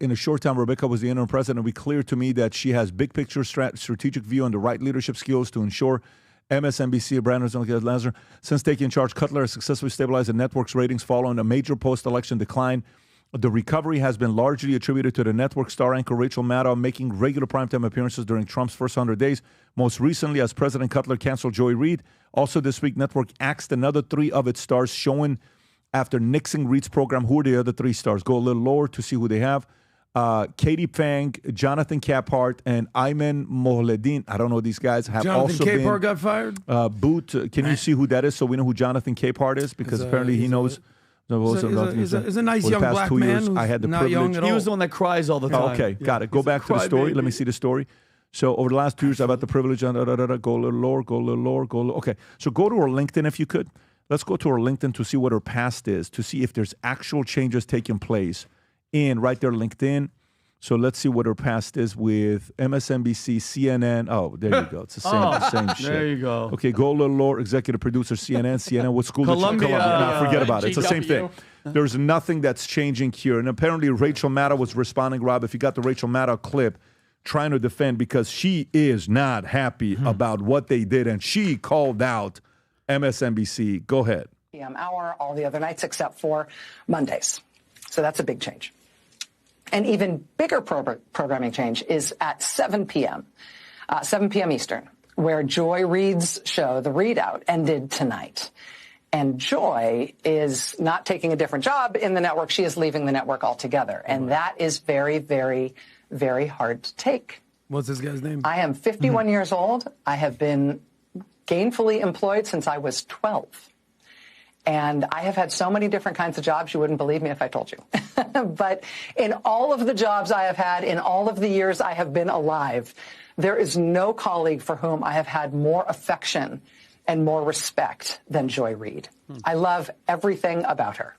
In a short time, Rebecca was the interim president. It'll be clear to me that she has big picture strategic view and the right leadership skills to ensure MSNBC, Brandon Lazarus. Since taking charge, Cutler has successfully stabilized the network's ratings following a major post-election decline. The recovery has been largely attributed to the network star anchor Rachel Maddow making regular primetime appearances during Trump's first 100 days. Most recently, as President Cutler canceled Joy Reid. Also this week, network axed another 3 of its stars, showing after nixing Reid's program, who are the other 3 stars? Go a little lower to see who they have. Katie Pang, Jonathan Capehart, and Ayman Mohleddin. I don't know these guys. Have Jonathan also Capehart been, got fired? Boot. Can you see who that is so we know who Jonathan Capehart is? Because apparently he knows. He's a nice young black man who's I had the not privilege. young at all. He was the one that cries all the time. Okay, got it. Go back to the story. Let me see the story. So over the last 2 years, I've had the privilege. Go a little lower, go a little lower, go a little. Okay, so go to her LinkedIn if you could. Let's go to her LinkedIn to see what her past is, to see if there's actual changes taking place in right there, LinkedIn. So let's see what her past is with MSNBC, CNN. Oh, there you go. It's the same shit. There you go. Okay, go a little lower. Executive producer, CNN. What school Columbia. did you Columbia. No, forget about it. It's the same thing. There's nothing that's changing here. And apparently Rachel Maddow was responding, Rob, if you got the Rachel Maddow clip, trying to defend because she is not happy about what they did. And she called out MSNBC. Go ahead. PM hour, all the other nights except for Mondays. So that's a big change. An even bigger programming change is at 7 p.m., 7 p.m. Eastern, where Joy Reid's show, The Readout, ended tonight. And Joy is not taking a different job in the network. She is leaving the network altogether. And that is very, very, very hard to take. What's this guy's name? I am 51 years old. I have been gainfully employed since I was 12. And I have had so many different kinds of jobs, you wouldn't believe me if I told you. But in all of the jobs I have had, in all of the years I have been alive, there is no colleague for whom I have had more affection and more respect than Joy Reid. I love everything about her.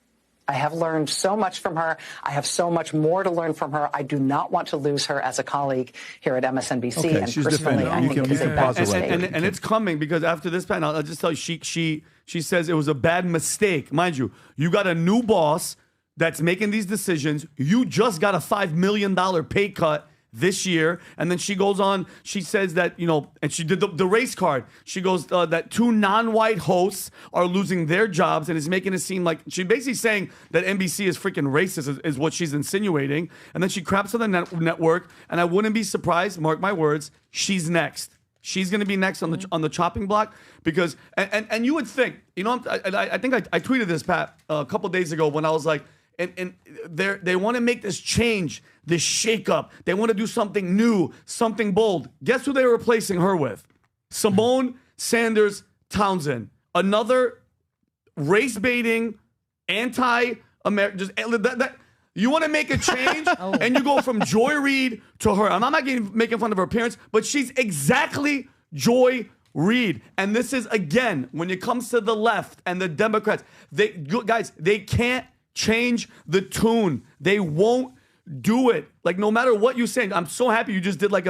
I have learned so much from her. I have so much more to learn from her. I do not want to lose her as a colleague here at MSNBC. Okay, and she's personally, defending. I You think can it's a bad pause it right mistake. there. And it's coming because after this panel, I'll just tell you, she says it was a bad mistake. Mind you, you got a new boss that's making these decisions. You just got a $5 million pay cut this year. And then she goes on, she says that, and she did the race card. She goes that 2 non-white hosts are losing their jobs and is making it seem like she's basically saying that NBC is freaking racist is what she's insinuating. And then she craps on the network. And I wouldn't be surprised, mark my words, she's next. She's going to be next on the chopping block because, and you would think, I think I tweeted this, Pat, a couple days ago when I was like, and they want to make this change, this shakeup. They want to do something new, something bold. Guess who they're replacing her with? Simone Sanders Townsend. Another race-baiting, anti-American. You want to make a change, and you go from Joy Reid to her. I'm not making fun of her appearance, but she's exactly Joy Reid. And this is, again, when it comes to the left and the Democrats, they can't change the tune. They won't do it. Like, no matter what you say, I'm so happy you just did like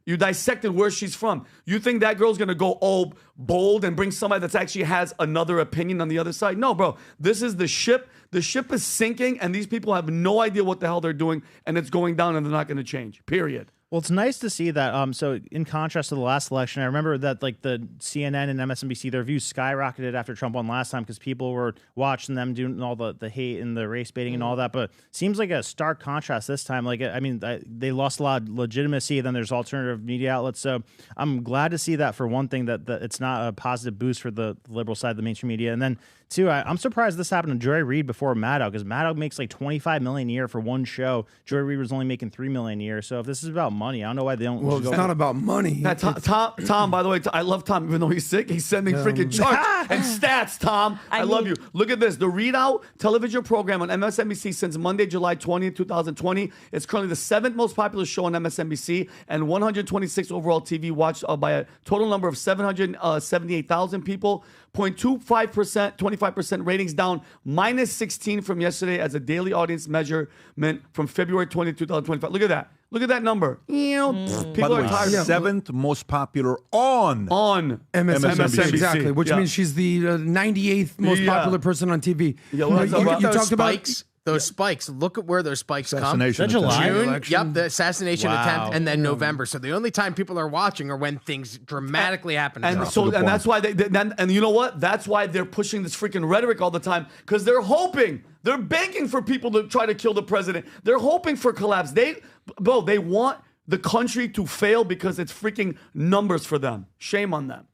you dissected where she's from. You think that girl's going to go all bold and bring somebody that actually has another opinion on the other side? No, bro. This is the ship. The ship is sinking, and these people have no idea what the hell they're doing, and it's going down, and they're not going to change, period. Well, it's nice to see that. So in contrast to the last election, I remember that like the CNN and MSNBC, their views skyrocketed after Trump won last time because people were watching them doing all the hate and the race baiting and all that. But seems like a stark contrast this time. Like, I mean, they lost a lot of legitimacy. Then there's alternative media outlets. So I'm glad to see that for one thing, that it's not a positive boost for the liberal side of the mainstream media. And then two, I'm surprised this happened to Joy Reid before Maddow, because Maddow makes like $25 million a year for one show. Joy Reid was only making $3 million a year. So if this is about money, I don't know why they don't. Well, it's not about money. Tom, by the way, I love Tom, even though he's sick. He's sending freaking charts and stats, Tom. I love you. Look at this. The Readout television program on MSNBC since Monday, July 20th, 2020. It's currently the 7th most popular show on MSNBC and 126 overall TV watched by a total number of 778,000 people. 0.25%, 25% ratings down, minus 16 from yesterday as a daily audience measurement from February 20, 2025. Look at that. Look at that number. People By the way, are tired. 7th most popular on MSNBC. Exactly, which means she's the 98th most popular person on TV. You talked about those spikes. Look at where those spikes come. June, yep, the assassination attempt, and then November. So the only time people are watching are when things dramatically happen. And that's why and you know what? That's why they're pushing this freaking rhetoric all the time, because they're hoping, they're begging for people to try to kill the president. They're hoping for collapse. They want the country to fail because it's freaking numbers for them. Shame on them.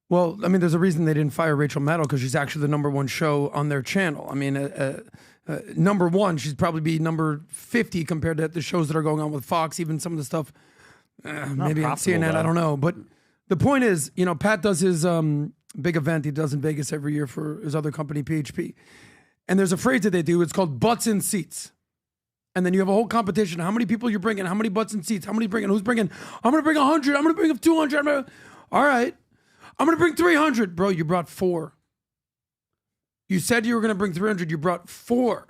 Well, I mean, there's a reason they didn't fire Rachel Maddow, because she's actually the #1 show on their channel. I mean, #1, she'd probably be number 50 compared to the shows that are going on with Fox, even some of the stuff, maybe on CNN, though. I don't know. But the point is, Pat does his big event he does in Vegas every year for his other company, PHP. And there's a phrase that they do. It's called butts in seats. And then you have a whole competition. How many people you're bringing? How many butts in seats? How many bringing? Who's bringing? I'm going to bring 100. I'm going to bring 200. All right. I'm going to bring 300. Bro, you brought 4. You said you were going to bring 300. You brought 4.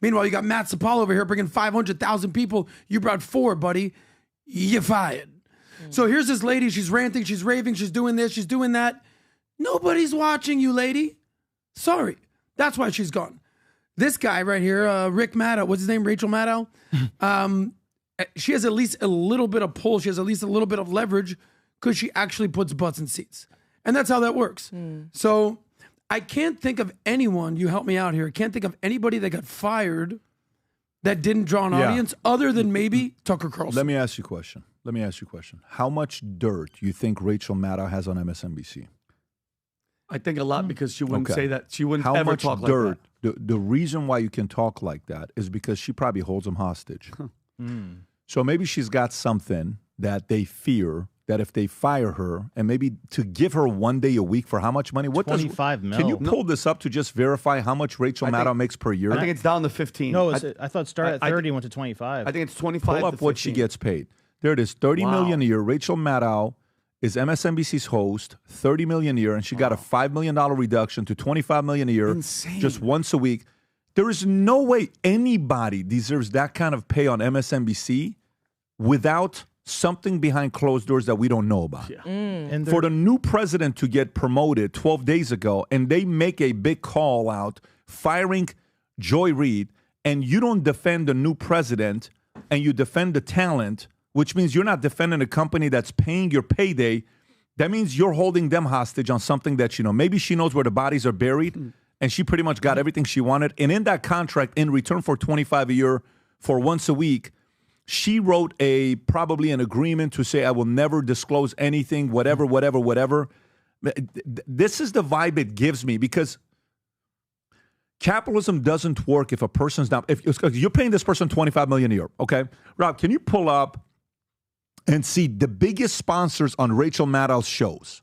Meanwhile, you got Matt Sapal over here bringing 500,000 people. You brought 4, buddy. You're fired. So here's this lady. She's ranting. She's raving. She's doing this. She's doing that. Nobody's watching you, lady. Sorry. That's why she's gone. This guy right here, Rick Maddow, what's his name? Rachel Maddow. She has at least a little bit of pull. She has at least a little bit of leverage because she actually puts butts in seats. And that's how that works. So I can't think of anyone, you help me out here, I can't think of anybody that got fired that didn't draw an audience other than maybe Tucker Carlson. Let me ask you a question. How much dirt you think Rachel Maddow has on MSNBC? I think a lot, because she wouldn't say that. She wouldn't How ever much talk dirt, like that. The reason why you can talk like that is because she probably holds them hostage. So maybe she's got something that they fear that if they fire her, and maybe to give her 1 day a week for how much money? What 25 mil. Can you pull this up to just verify how much Rachel Maddow makes per year? I think it's down to 15. No, I thought it started at 30 and went to 25. I think it's 25 Pull up to what she 15. gets paid. There it is, $30 million a year. Rachel Maddow is MSNBC's host, $30 million a year, and she got a $5 million reduction to $25 million a year, Insane. just once a week. There is no way anybody deserves that kind of pay on MSNBC without something behind closed doors that we don't know about. Yeah. And For the new president to get promoted 12 days ago, and they make a big call out firing Joy Reid, and you don't defend the new president and you defend the talent, which means you're not defending a company that's paying your payday. That means you're holding them hostage on something that, maybe she knows where the bodies are buried, and she pretty much got everything she wanted. And in that contract, in return for $25 a year for once a week, she wrote probably an agreement to say, I will never disclose anything, whatever. This is the vibe it gives me, because capitalism doesn't work if a person's not, if you're paying this person $25 million a year, okay? Rob, can you pull up and see the biggest sponsors on Rachel Maddow's shows?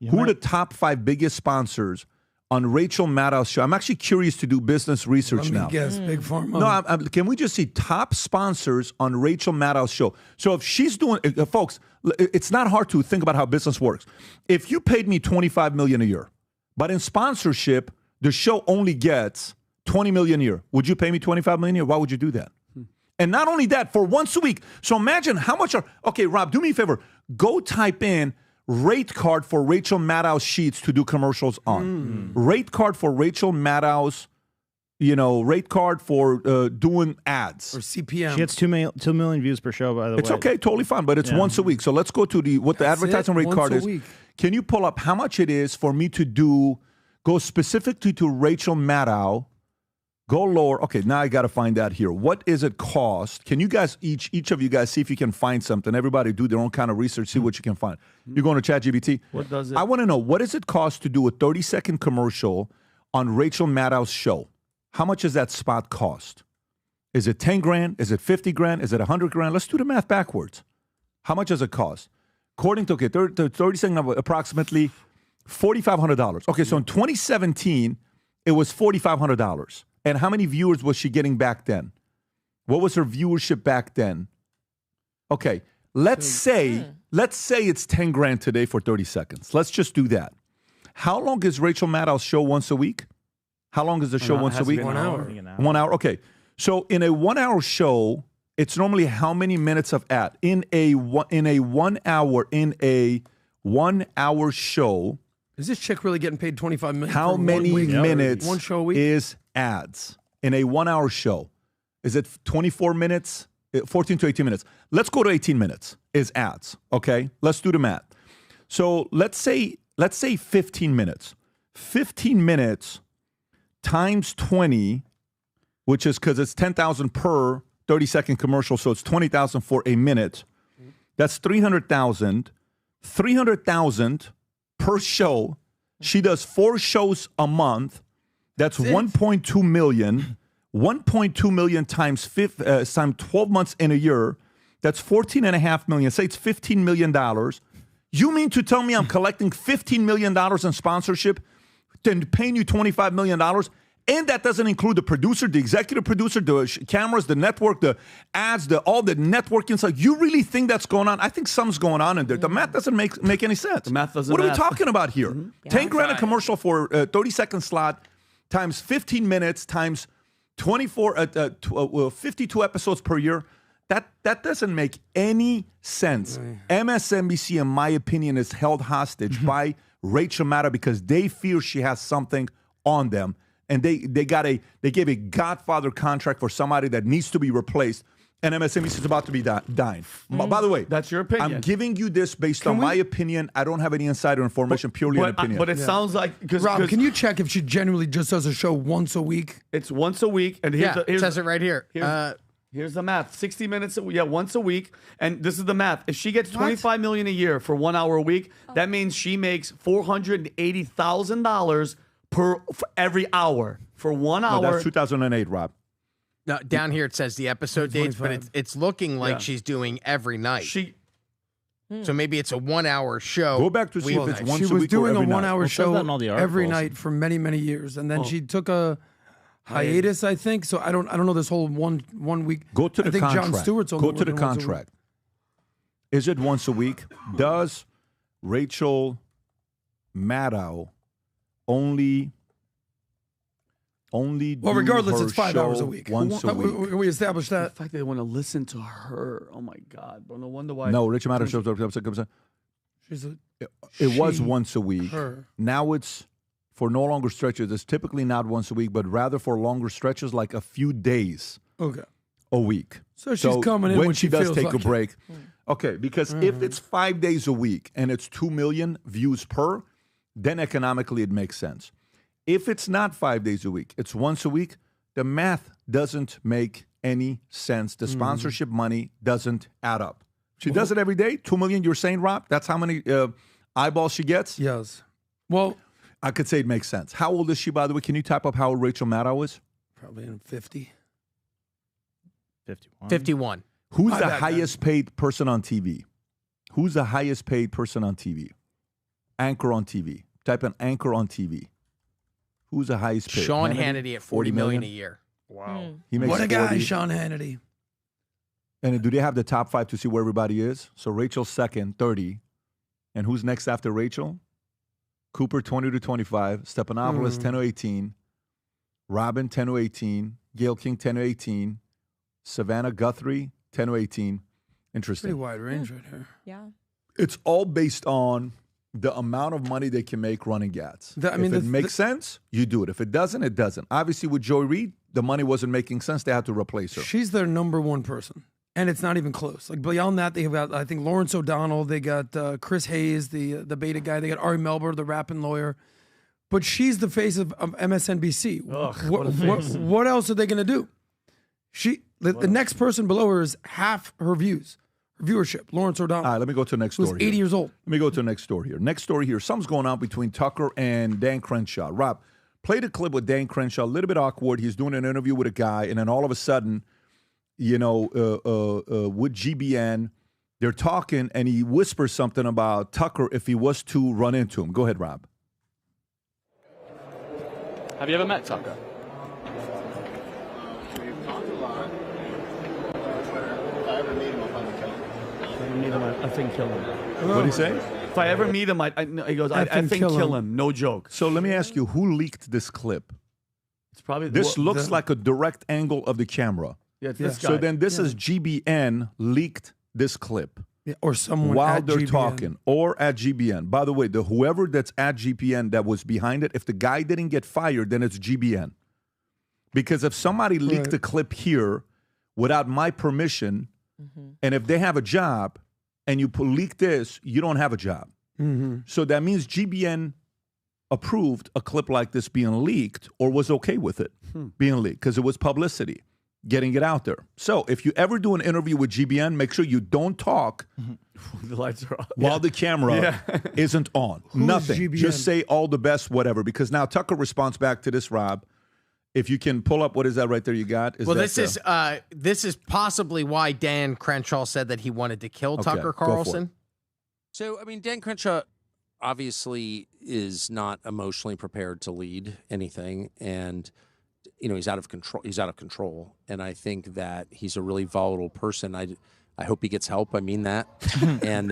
Who are the top 5 biggest sponsors on Rachel Maddow's show? I'm actually curious to do business research now. Let me guess, Big Pharma. No, can we just see top sponsors on Rachel Maddow's show? So if she's doing, folks, it's not hard to think about how business works. If you paid me $25 million a year, but in sponsorship, the show only gets $20 million a year, would you pay me $25 million a year? Why would you do that? And not only that, for once a week. So imagine how much okay, Rob, do me a favor. Go type in rate card for Rachel Maddow's sheets to do commercials on. Rate card for Rachel Maddow's, rate card for doing ads. Or CPM. She gets 2 million views per show, by the way. It's okay, totally fine, but it's once a week. So let's go to what the advertising rate card is. Can you pull up how much it is for me to go specifically to Rachel Maddow, go lower. Okay, now I got to find out here. What is it cost? Can you guys, each of you guys, see if you can find something? Everybody do their own kind of research, see what you can find. You're going to ChatGPT? What does it? I want to know, what does it cost to do a 30-second commercial on Rachel Maddow's show? How much does that spot cost? Is it 10 grand? Is it 50 grand? Is it 100 grand? Let's do the math backwards. How much does it cost? According to 30-second, approximately $4,500. Okay, so in 2017, it was $4,500. And how many viewers was she getting back then? What was her viewership back then? Okay, let's say it's 10 grand today for 30 seconds. Let's just do that. How long is Rachel Maddow's show once a week? How long is the show once a week? 1 hour. 1 hour. Okay. So in a 1 hour show, it's normally how many minutes of ad? In a 1 hour show. Is this chick really getting paid $25 million? How many minutes one show a week? is ads in a 1 hour show? Is it 24 minutes? 14 to 18 minutes. Let's go to 18 minutes is ads. Okay. Let's do the math. So let's say 15 minutes. 15 minutes times 20, which is because it's 10,000 per 30-second commercial, so it's 20,000 for a minute. That's 300,000. 300,000 per show. She does 4 shows a month. That's 1.2 million. 1.2 million times 12 months in a year. That's 14.5 million. Say it's $15 million. You mean to tell me I'm collecting $15 million in sponsorship, then paying you $25 million? And that doesn't include the producer, the executive producer, the cameras, the network, the ads, all the networking stuff. You really think that's going on? I think something's going on in there. The math doesn't make any sense. The math doesn't What are we math. talking about here? 10 grand a commercial for a 30-second slot times 15 minutes times 52 episodes per year. That doesn't make any sense. MSNBC, in my opinion, is held hostage by Rachel Maddow because they fear she has something on them. And they gave a Godfather contract for somebody that needs to be replaced, and MSNBC is about to be dying. By the way, that's your opinion. I'm giving you this based on my opinion. I don't have any insider information, purely an opinion. But it sounds like Rob, can you check if she genuinely just does a show once a week? It's once a week, and here's it says it right here. Here's the math: 60 minutes, once a week, and this is the math. If she gets $25 million a year for 1 hour a week, that means she makes $480,000 for every hour for 1 hour. No, that's 2008, Rob. No, down here it says the episode dates, but it's looking like she's doing every night. So maybe it's a 1 hour show. Go back to see if it's once a week. She was doing or a every 1 night. hour show every night for many, many years, and then she took a hiatus, I think. So I don't know this whole one week. Go to the I think contract. Jon Stewart's only Go to the working once a week. contract. Is it once a week? Does Rachel Maddow only Well, regardless, it's 5 hours a week. Once a week. We established that. The fact that they want to listen to her. Oh my God, bro! No wonder why. No, Rachel Maddow shows up. It was once a week. Her. Now it's for no longer stretches. It's typically not once a week, but rather for longer stretches, like a few days. Okay. A week. So she's coming in when she does feels take like a it. break. Okay, because if it's 5 days a week and it's 2 million views per, then economically it makes sense. If it's not 5 days a week, it's once a week, the math doesn't make any sense. The sponsorship money doesn't add up. She does it every day. 2 million, you're saying, Rob? That's how many eyeballs she gets? Yes. Well, I could say it makes sense. How old is she, by the way? Can you type up how old Rachel Maddow is? Probably in 50. 51. Who's Not the that highest paid person on TV? Who's the highest paid person on TV? Anchor on TV. Type in anchor on TV. Who's the highest paid? Sean Hannity at $40 million a year. Wow. He makes What a guy, 40. Sean Hannity. And do they have the top 5 to see where everybody is? So Rachel's second, 30. And who's next after Rachel? Cooper, 20 to 25. Stephanopoulos, 10 to 18. Robin, 10 to 18. Gail King, 10 to 18. Savannah Guthrie, 10 to 18. Interesting. Pretty wide range right here. Yeah. It's all based on the amount of money they can make running ads. If it makes sense, you do it. If it doesn't, it doesn't. Obviously, with Joy Reid, the money wasn't making sense. They had to replace her. She's their number one person. And it's not even close. Like beyond that, they've got, I think, Lawrence O'Donnell. They got Chris Hayes, the beta guy. They got Ari Melber, the rapping lawyer. But she's the face of MSNBC. What else are they going to do? The next person below her is half her viewership. Lawrence O'Donnell. All right, let me go to the next Who's story. 80 years old. Let me go to the next story here. Next story here. Something's going on between Tucker and Dan Crenshaw. Rob, play the clip with Dan Crenshaw. A little bit awkward. He's doing an interview with a guy, and then all of a sudden, with GBN, they're talking, and he whispers something about Tucker if he was to run into him. Go ahead, Rob. Have you ever met Tucker? I think kill him. What did he say? If I ever meet him, he goes, I think kill him. No joke. So let me ask you, who leaked this clip? It's probably This looks like a direct angle of the camera. Yeah, it's this guy. So then this is GBN leaked this clip. Yeah, or someone while at they're GBN. talking, or at GBN. By the way, whoever that's at GBN that was behind it, if the guy didn't get fired, then it's GBN. Because if somebody leaked the clip here without my permission, and if they have a job and you leak this, you don't have a job. So that means GBN approved a clip like this being leaked or was okay with it being leaked because it was publicity, getting it out there. So if you ever do an interview with GBN, make sure you don't talk the lights are on. while the camera isn't on. Nothing. GBN? Just say all the best, whatever. Because now Tucker responds back to this, Rob. If you can pull up, what is that right there you got? This is possibly why Dan Crenshaw said that he wanted to kill Tucker Carlson. So, I mean, Dan Crenshaw obviously is not emotionally prepared to lead anything, and he's out of control. He's out of control, and I think that he's a really volatile person. I hope he gets help. I mean that, and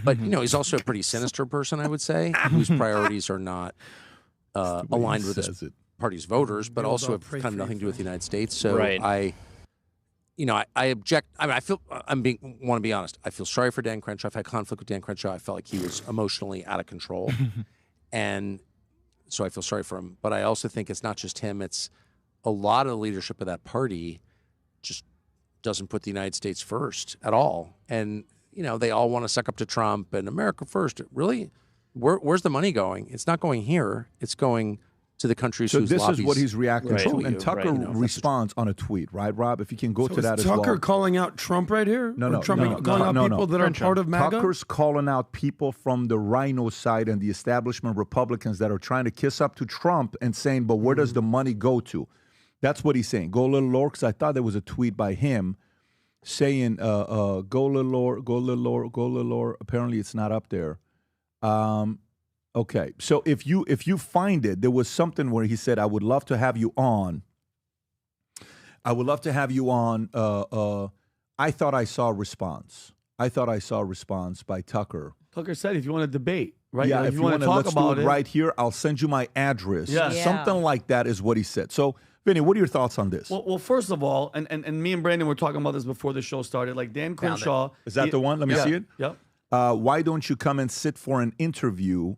but he's also a pretty sinister person, I would say, whose priorities are not aligned with his party's voters, but also have kind of nothing to do with the United States. So I object. I mean, want to be honest. I feel sorry for Dan Crenshaw. I've had conflict with Dan Crenshaw. I felt like he was emotionally out of control, and so I feel sorry for him. But I also think it's not just him. It's a lot of the leadership of that party just doesn't put the United States first at all. And they all want to suck up to Trump and America first. Really, where's the money going? It's not going here. It's going to the countries So whose this lobbies is what he's reacting to. control And you, Tucker right? responds on a tweet, right, Rob? If you can go to that as well. Tucker calling out Trump right here? No. Or Trump calling out people that are part of MAGA? Tucker's calling out people from the rhino side and the establishment Republicans that are trying to kiss up to Trump and saying, but where does the money go to? That's what he's saying. Go a little lower, because I thought there was a tweet by him saying, go a little lower, go a little lower, go a little lower. Apparently it's not up there. Okay, so if you find it, there was something where he said, I would love to have you on. I would love to have you on. I thought I saw a response. I thought I saw a response by Tucker Tucker said if you want to debate, right? Yeah, Like, if you want to talk let's about do it right here, I'll send you my address. Yeah. Something like that is what he said. So, Vinny, what are your thoughts on this? Well, first of all, and me and Brandon were talking about this before the show started. Like Dan Crenshaw, Is that the one? Let me see it. Yep. Why don't you come and sit for an interview,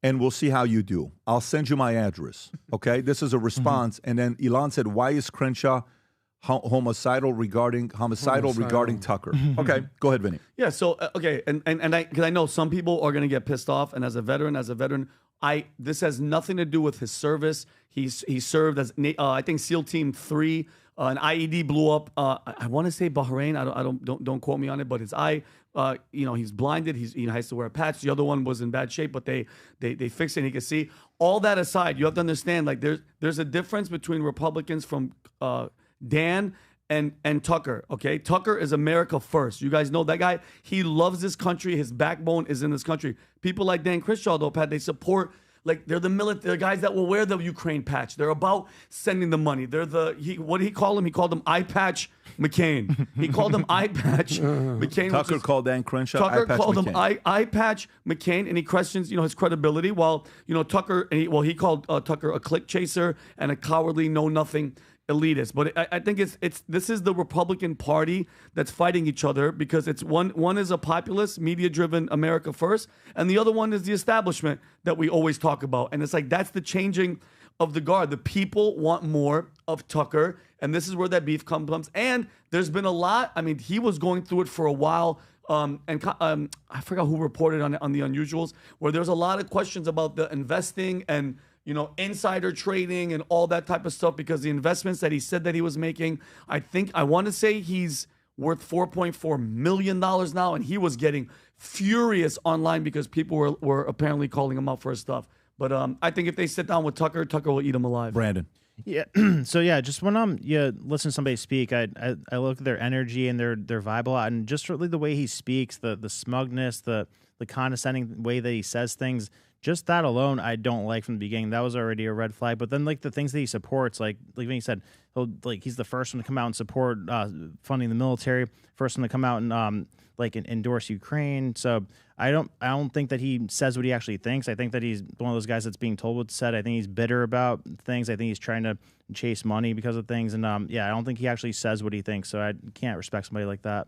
and we'll see how you do. I'll send you my address. Okay, this is a response, and then Elon said, "Why is Crenshaw homicidal regarding Tucker?" Okay, go ahead, Vinny. Yeah. So okay, and because I know some people are going to get pissed off, and as a veteran, this has nothing to do with his service. He served as I think SEAL Team 3. An IED blew up. I want to say Bahrain. Don't quote me on it, but his eye. He's blinded. He has to wear a patch. The other one was in bad shape, but they fixed it and he could see. All that aside, you have to understand, like there's a difference between Republicans from Dan and Tucker. Okay, Tucker is America first. You guys know that guy. He loves this country. His backbone is in this country. People like Dan Crenshaw, though, Pat, they support. Like they're the military guys that will wear the Ukraine patch. They're about sending the money. They're what did he call him? He called him Eye Patch McCain. He called him Eye Patch McCain. Tucker called Dan Crenshaw. Tucker Eye Patch called McCain. him Eye Patch McCain, and he questions his credibility. While Tucker, he called Tucker a click chaser and a cowardly know nothing elitist. But I think this is the Republican Party that's fighting each other because it's one is a populist, media-driven America first, and the other one is the establishment that we always talk about. And it's like that's the changing of the guard. The people want more of Tucker, and this is where that beef comes. And there's been a lot. I mean, he was going through it for a while. I forgot who reported on the Unusuals, where there's a lot of questions about the investing and insider trading and all that type of stuff because the investments that he said that he was making, I want to say he's worth $4.4 million now, and he was getting furious online because people were apparently calling him out for his stuff. But I think if they sit down with Tucker will eat him alive. Brandon. Yeah. So yeah, just when you listen to somebody speak, I look at their energy and their vibe a lot, and just really the way he speaks, the smugness, the condescending way that he says things. Just that alone, I don't like from the beginning. That was already a red flag. But then, like the things that he supports, like when he said, he's the first one to come out and support funding the military, first one to come out and endorse Ukraine. So I don't think that he says what he actually thinks. I think that he's one of those guys that's being told what's said. I think he's bitter about things. I think he's trying to chase money because of things. And I don't think he actually says what he thinks. So I can't respect somebody like that.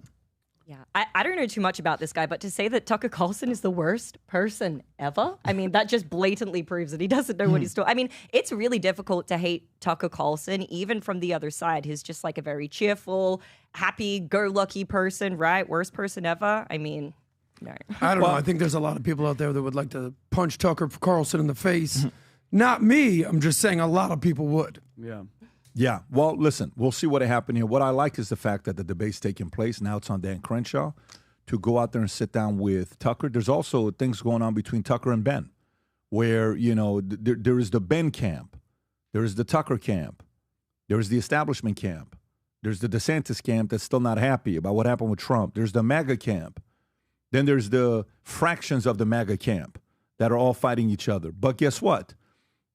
Yeah, I don't know too much about this guy, but to say that Tucker Carlson is the worst person ever, I mean, that just blatantly proves that he doesn't know what he's doing. I mean, it's really difficult to hate Tucker Carlson, even from the other side. He's just like a very cheerful, happy-go-lucky person, right? Worst person ever. I mean, no. I don't know. I think there's a lot of people out there that would like to punch Tucker Carlson in the face. Not me. I'm just saying a lot of people would. Yeah. Yeah, well, listen, we'll see what happened here. What I like is the fact that the debate's taking place. Now it's on Dan Crenshaw to go out there and sit down with Tucker. There's also things going on between Tucker and Ben, where, there is the Ben camp. There is the Tucker camp. There is the establishment camp. There's the DeSantis camp that's still not happy about what happened with Trump. There's the MAGA camp. Then there's the fractions of the MAGA camp that are all fighting each other. But guess what?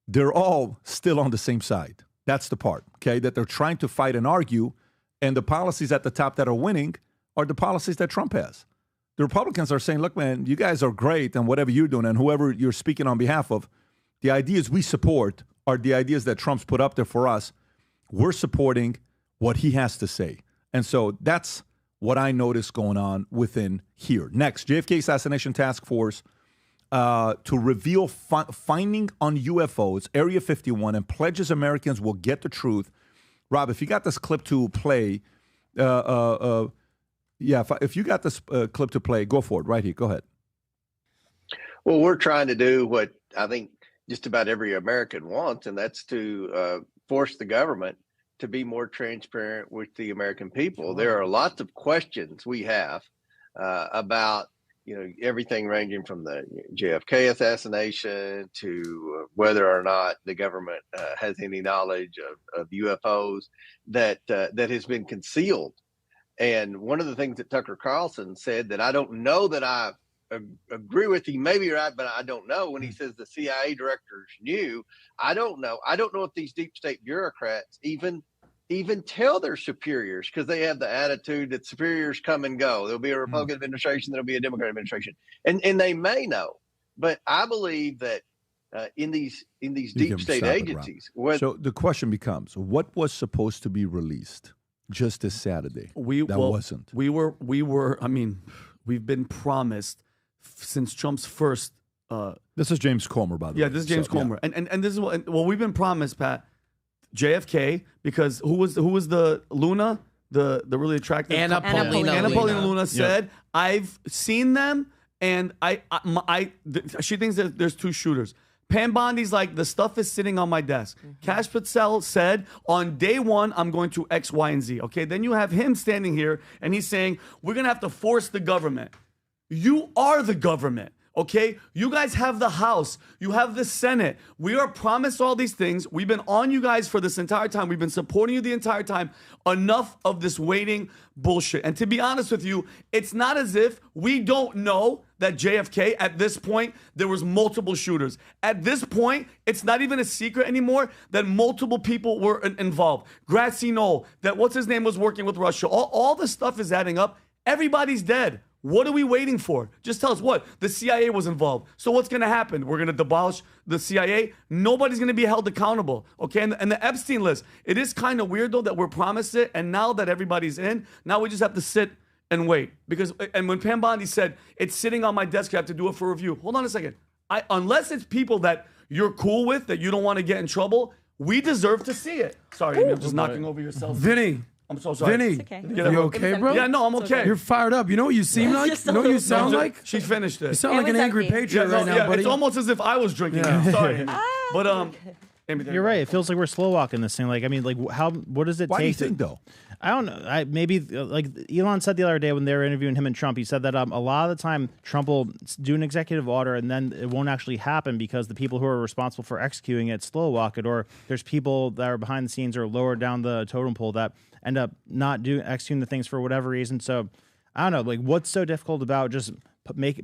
They're all still on the same side. That's the part, okay, that they're trying to fight and argue, and the policies at the top that are winning are the policies that Trump has. The Republicans are saying, look, man, you guys are great and whatever you're doing and whoever you're speaking on behalf of, the ideas we support are the ideas that Trump's put up there for us. We're supporting what he has to say. And so that's what I noticed going on within here. Next, JFK Assassination Task Force to reveal finding on UFOs, Area 51, and pledges Americans will get the truth. Rob, if you got this clip to play, if you got this clip to play, go for it. Right here. Go ahead. Well, we're trying to do what I think just about every American wants, and that's to force the government to be more transparent with the American people. There are lots of questions we have about everything ranging from the JFK assassination to whether or not the government has any knowledge of UFOs that has been concealed. And one of the things that Tucker Carlson said that I don't know that I agree with, he may be right, but I don't know, when he says the CIA directors knew, I don't know. I don't know if these deep state bureaucrats even even tell their superiors, because they have the attitude that superiors come and go. There'll be a Republican administration, there'll be a Democrat administration, and they may know. But I believe that in these deep state agencies. So the question becomes, what was supposed to be released just this Saturday? Wasn't. We were. I mean, we've been promised since Trump's first. This is James Comer, by the way. Yeah, this is James Comer, and this is what. Well, we've been promised, Pat. JFK, because who was the Luna, the really attractive Anna Paulina Luna said, I've seen them, and she thinks that there's two shooters. Pam Bondi's like, the stuff is sitting on my desk. Cash Patel said, on day one, I'm going to X, Y, and Z. Okay, then you have him standing here, and he's saying, we're going to have to force the government. You are the government. Okay, you guys have the House, you have the Senate. We are promised all these things. We've been on you guys for this entire time. We've been supporting you the entire time. Enough of this waiting bullshit. And to be honest with you, it's not as if we don't know that JFK, at this point, there was multiple shooters. At this point, it's not even a secret anymore that multiple people were involved. Grassy Knoll, that what's his name was working with Russia. All the stuff is adding up. Everybody's dead. What are we waiting for? Just tell us what. The CIA was involved. So what's going to happen? We're going to demolish the CIA? Nobody's going to be held accountable. Okay? And the Epstein list, it is kind of weird, though, that we're promised it. And now that everybody's in, now we just have to sit and wait. And when Pam Bondi said, it's sitting on my desk, you have to do it for review. Hold on a second. Unless it's people that you're cool with, that you don't want to get in trouble, we deserve to see it. Sorry, I'm just knocking over yourself. Vinny. I'm so sorry. Vinny, okay. you okay, bro? Yeah, no, I'm okay. You're fired up. You know what you seem like? You know what you sound like? She finished it. You sound like an angry patriot right now, buddy. It's almost as if I was drinking. Yeah. Sorry. But You're right. It feels like we're slow walking this thing. Like, I mean, like, what does it take? Why do you think, though? I don't know. Maybe like Elon said the other day when they were interviewing him and Trump, he said that a lot of the time Trump will do an executive order and then it won't actually happen because the people who are responsible for executing it slow walk it, or there's people that are behind the scenes or lower down the totem pole that end up not executing the things for whatever reason. So I don't know. Like, what's so difficult about just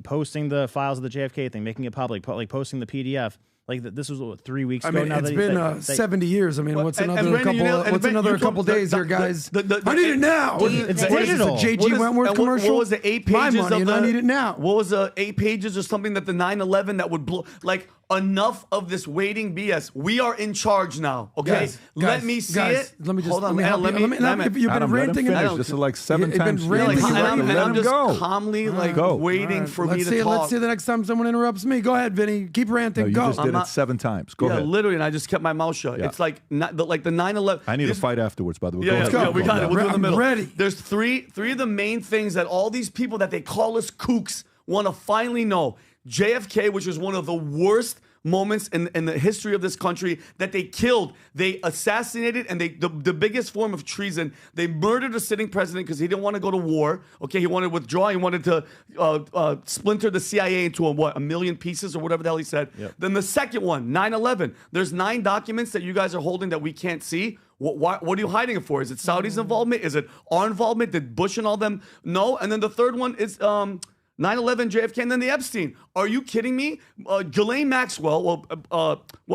posting the files of the JFK thing, making it public, like posting the PDF? Like this was 3 weeks ago. Now it's been 70 years. I mean, what's another couple days here, guys? I need it now. It's digital. JG Wentworth commercial. What was the 8 pages? My money, and I need it now. What was the 8 pages or something that the 9/11 that would blow? Like, enough of this waiting BS. We are in charge now. Okay, let me see it. Let me just hold on. You've been ranting. This is like 7 times. I'm just calmly waiting for me to talk. Let's see the next time someone interrupts me. Go ahead, Vinny. Keep ranting. You just did it 7 times. Go ahead. Literally, and I just kept my mouth shut. Yeah. It's like the 9/11. I need a fight afterwards, by the way. Yeah, we got it. We'll do it in the middle. Ready. There's three of the main things that all these people that they call us kooks want to finally know. JFK, which is one of the worst moments in the history of this country, that they killed, they assassinated, and the biggest form of treason, they murdered a sitting president because he didn't want to go to war. Okay, he wanted to withdraw. He wanted to splinter the CIA into a million pieces or whatever the hell he said. Yep. Then the second one, 9/11. There's 9 documents that you guys are holding that we can't see. What are you hiding it for? Is it Saudi's involvement? Is it our involvement? Did Bush and all them know? And then the third one is 9/11, JFK, and then the Epstein. Are you kidding me? Ghislaine Maxwell,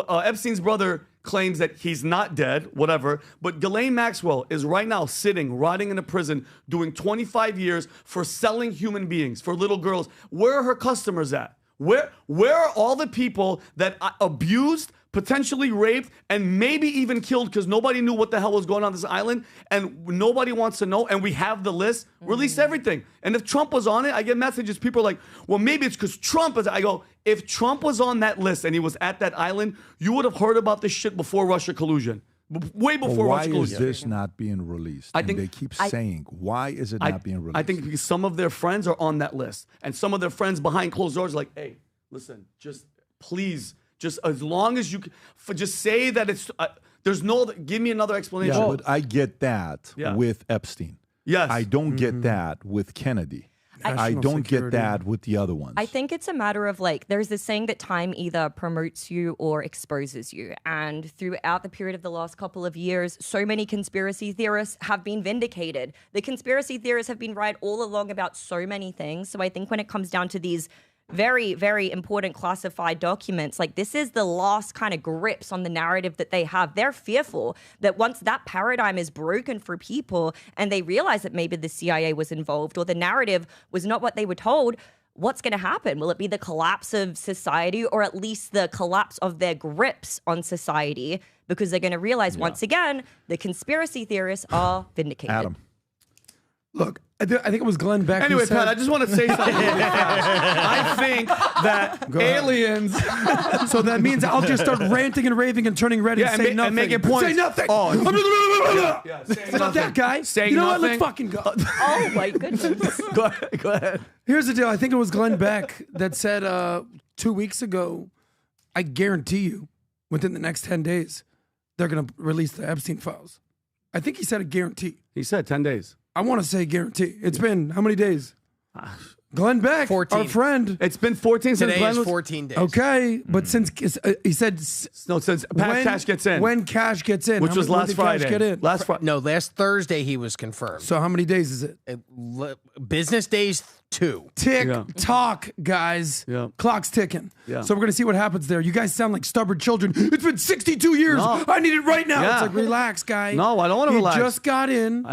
Epstein's brother claims that he's not dead, whatever. But Ghislaine Maxwell is right now rotting in a prison, doing 25 years for selling human beings, for little girls. Where are her customers at? Where are all the people that abused, potentially raped, and maybe even killed because nobody knew what the hell was going on this island, and nobody wants to know, and we have the list? Release everything. And if Trump was on it, I get messages, people are like, well, maybe it's because Trump is. I go, if Trump was on that list and he was at that island, you would have heard about this shit before Russia collusion. Way before Russia collusion. Why is this not being released? I think they keep saying, why is it not being released? I think because some of their friends are on that list, and some of their friends behind closed doors are like, hey, listen, just please, just as long as you can, just say that it's, give me another explanation. Yeah, but I get that with Epstein. Yes. I don't get that with Kennedy. I don't get that with the other ones. I think it's a matter of there's this saying that time either promotes you or exposes you. And throughout the period of the last couple of years, so many conspiracy theorists have been vindicated. The conspiracy theorists have been right all along about so many things. So I think when it comes down to these very, very important classified documents. Like, this is the last kind of grips on the narrative that they have. They're fearful that once that paradigm is broken for people and they realize that maybe the CIA was involved or the narrative was not what they were told, what's going to happen? Will it be the collapse of society, or at least the collapse of their grips on society? Because they're going to realize once again, the conspiracy theorists are vindicated. Adam. Look, I think it was Glenn Beck. Anyway, who said, Pat, I just want to say something really fast. I think that aliens. So that means I'll just start ranting and raving and turning red and say nothing. And making points. Say nothing. Oh, It's not that guy. Saying you know what? nothing. Let's fucking go. Oh my goodness. Go ahead. Here's the deal. I think it was Glenn Beck that said 2 weeks ago, I guarantee you, within the next 10 days, they're going to release the Epstein files. I think he said a guarantee. He said 10 days. I want to say guarantee. It's been how many days? Glenn Beck, 14. our friend. It's been 14 since Today Glenn is was 14 days. Okay, but since he said since cash gets in. When cash gets in, Which was when last did cash Friday. get in? Last Friday. No, last Thursday he was confirmed. So how many days is it? Business days 2. Tick tock, guys. Yeah. Clock's ticking. Yeah. So we're gonna see what happens there. You guys sound like stubborn children. It's been 62 years. No. I need it right now. Yeah. It's like, relax, guy. No, I don't want to relax. You just got in.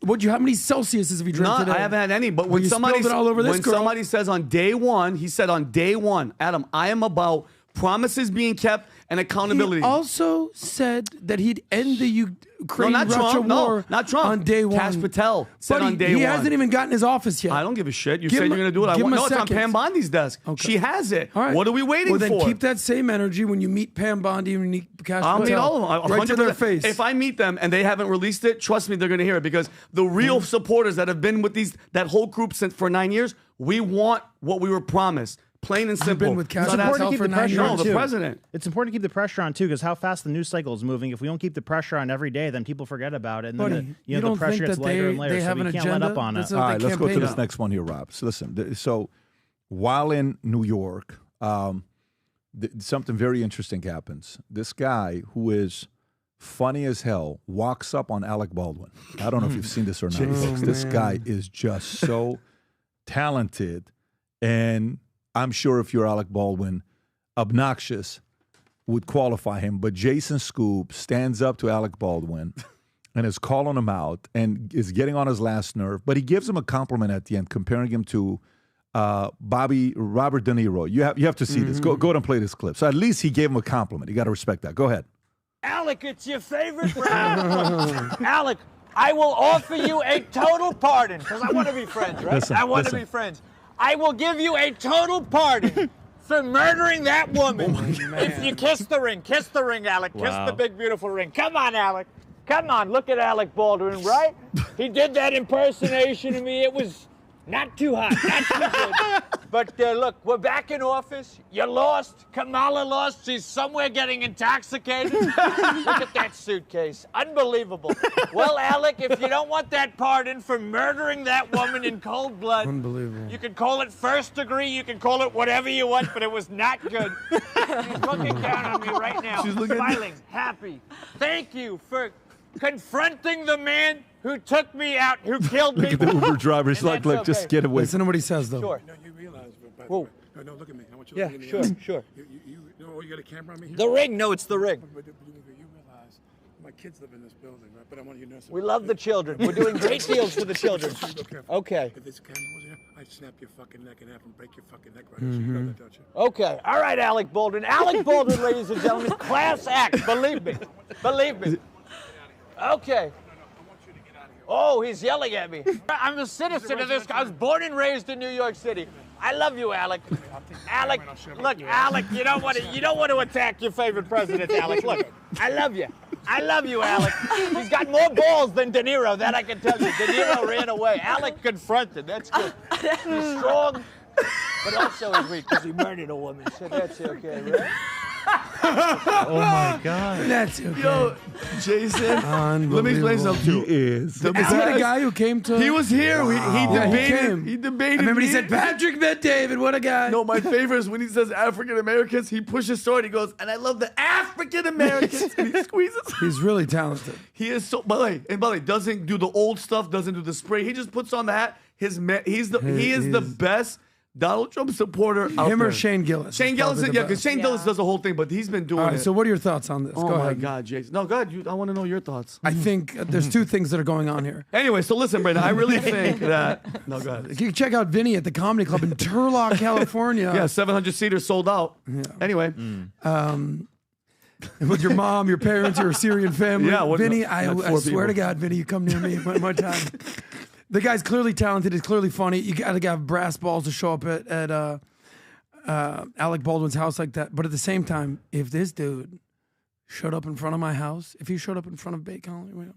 How many Celsiuses have you drank today? I haven't had any. But Well, when you somebody spilled it all over this girl. somebody says on day one, he said on day one, Adam, I am about promises being kept and accountability. He also said that he'd end the Ukraine-Russia Trump. war No, not Trump. on day one. Kash Patel said Buddy, on day he one. hasn't even gotten his office yet. I don't give a shit. You Give said him you're going to do it. give him a No, it's on second. Pam Bondi's desk. Okay. She has it. All right. What are we waiting well, then for? keep that same energy when you meet Pam Bondi and you meet Kash I'll Patel. meet all of them. Right to their 100%. face. If I meet them and they haven't released it, trust me, they're going to hear it because the real supporters that have been with that whole group for 9 years, we want what we were promised. Plain and simple. been with Kash It's important to keep the pressure on the too. president. It's important to keep the pressure on too, because how fast the news cycle is moving. If we don't keep the pressure on every day, then people forget about it, and then Buddy, the don't pressure think gets that later and later. they So have we an can't agenda? let up on it. That's All right, let's go to campaign this on. next one here, Rob. So listen, so while in New York, something very interesting happens. This guy who is funny as hell walks up on Alec Baldwin. I don't know if you've seen this or not, folks. This guy is just so talented, and I'm sure if you're Alec Baldwin, obnoxious would qualify him. But Jason Scoop stands up to Alec Baldwin and is calling him out and is getting on his last nerve. But he gives him a compliment at the end, comparing him to Robert De Niro. You have to see this. Go ahead and play this clip. So at least he gave him a compliment. You got to respect that. Go ahead. Alec, it's your favorite round. Alec, I will offer you a total pardon because I want to be friends, right? Listen, I want to listen. be friends. I will give you a total pardon for murdering that woman. If you kiss the ring, Alec. Kiss the big, beautiful ring. Come on, Alec. Come on, look at Alec Baldwin, right? He did that impersonation of me. It was not too hot, not too good. But look, we're back in office. You lost. Kamala lost. She's somewhere getting intoxicated. Look at that suitcase. Unbelievable. Well, Alec, if you don't want that pardon for murdering that woman in cold blood, Unbelievable. you can call it first degree. You can call it whatever you want, but it was not good. She's looking down on me right now, smiling, happy. Thank you for confronting the man who took me out, who killed me. Look at the Uber driver. He's And like, that's look, just okay. get away. Listen to what he says, though. Sure. No, you realize, by the Whoa. way. No, look at me. I want you to Yeah, look in the sure, eye. sure. You know, you got a camera on me here? The ring. No, it's the ring. But you realize my kids live in this building, right? But I want you to know something. We love the children. We're doing great deals for the children. Okay. If this camera was here, I'd snap your fucking neck in half and break your fucking neck right here. You know that, don't you? Okay. All right, Alec Baldwin. Alec Baldwin, ladies and gentlemen, class act. Believe me. Believe me. Okay. Oh, he's yelling at me. I'm a citizen of this. I was born and raised in New York City. I love you, Alec. Alec, look, Alec, you don't want to attack your favorite president, Alec. Look, I love you. I love you, Alec. He's got more balls than De Niro, that I can tell you. De Niro ran away. Alec confronted. That's good. He's strong, but also he's weak because he murdered a woman. So that's okay, right? Oh my God. That's okay. Yo, Jason, let me explain something to you. He is. Is that the guy who came to? He was here. Wow. He debated. I remember me. he said, Patrick met David. What a guy. No, my favorite is when he says African Americans, he pushes forward. He goes, and I love the African Americans. And he squeezes. He's really talented. He is so. By the way, doesn't do the old stuff. Doesn't do the spray. He just puts on the hat. He is the best Donald Trump supporter out Him there. or Shane Gillis? Shane is Gillis, probably the yeah, because best. Shane Gillis does the whole thing, but he's been doing All right, it. so what are your thoughts on this? Oh Go my ahead. God, Jason. No, go ahead. I want to know your thoughts. I think there's two things that are going on here. Anyway, so listen, Brandon, I really think that. No, go ahead. You can check out Vinny at the Comedy Club in Turlock, California. Yeah, 700 seaters sold out. Yeah. Anyway. With your mom, your parents, your Syrian family. Yeah, Vinny, like I four swear to people. God, Vinny, you come near me one more time. The guy's clearly talented. He's clearly funny. You got to have brass balls to show up at Alec Baldwin's house like that. But at the same time, if this dude showed up in front of my house, if he showed up in front of Bay Colony,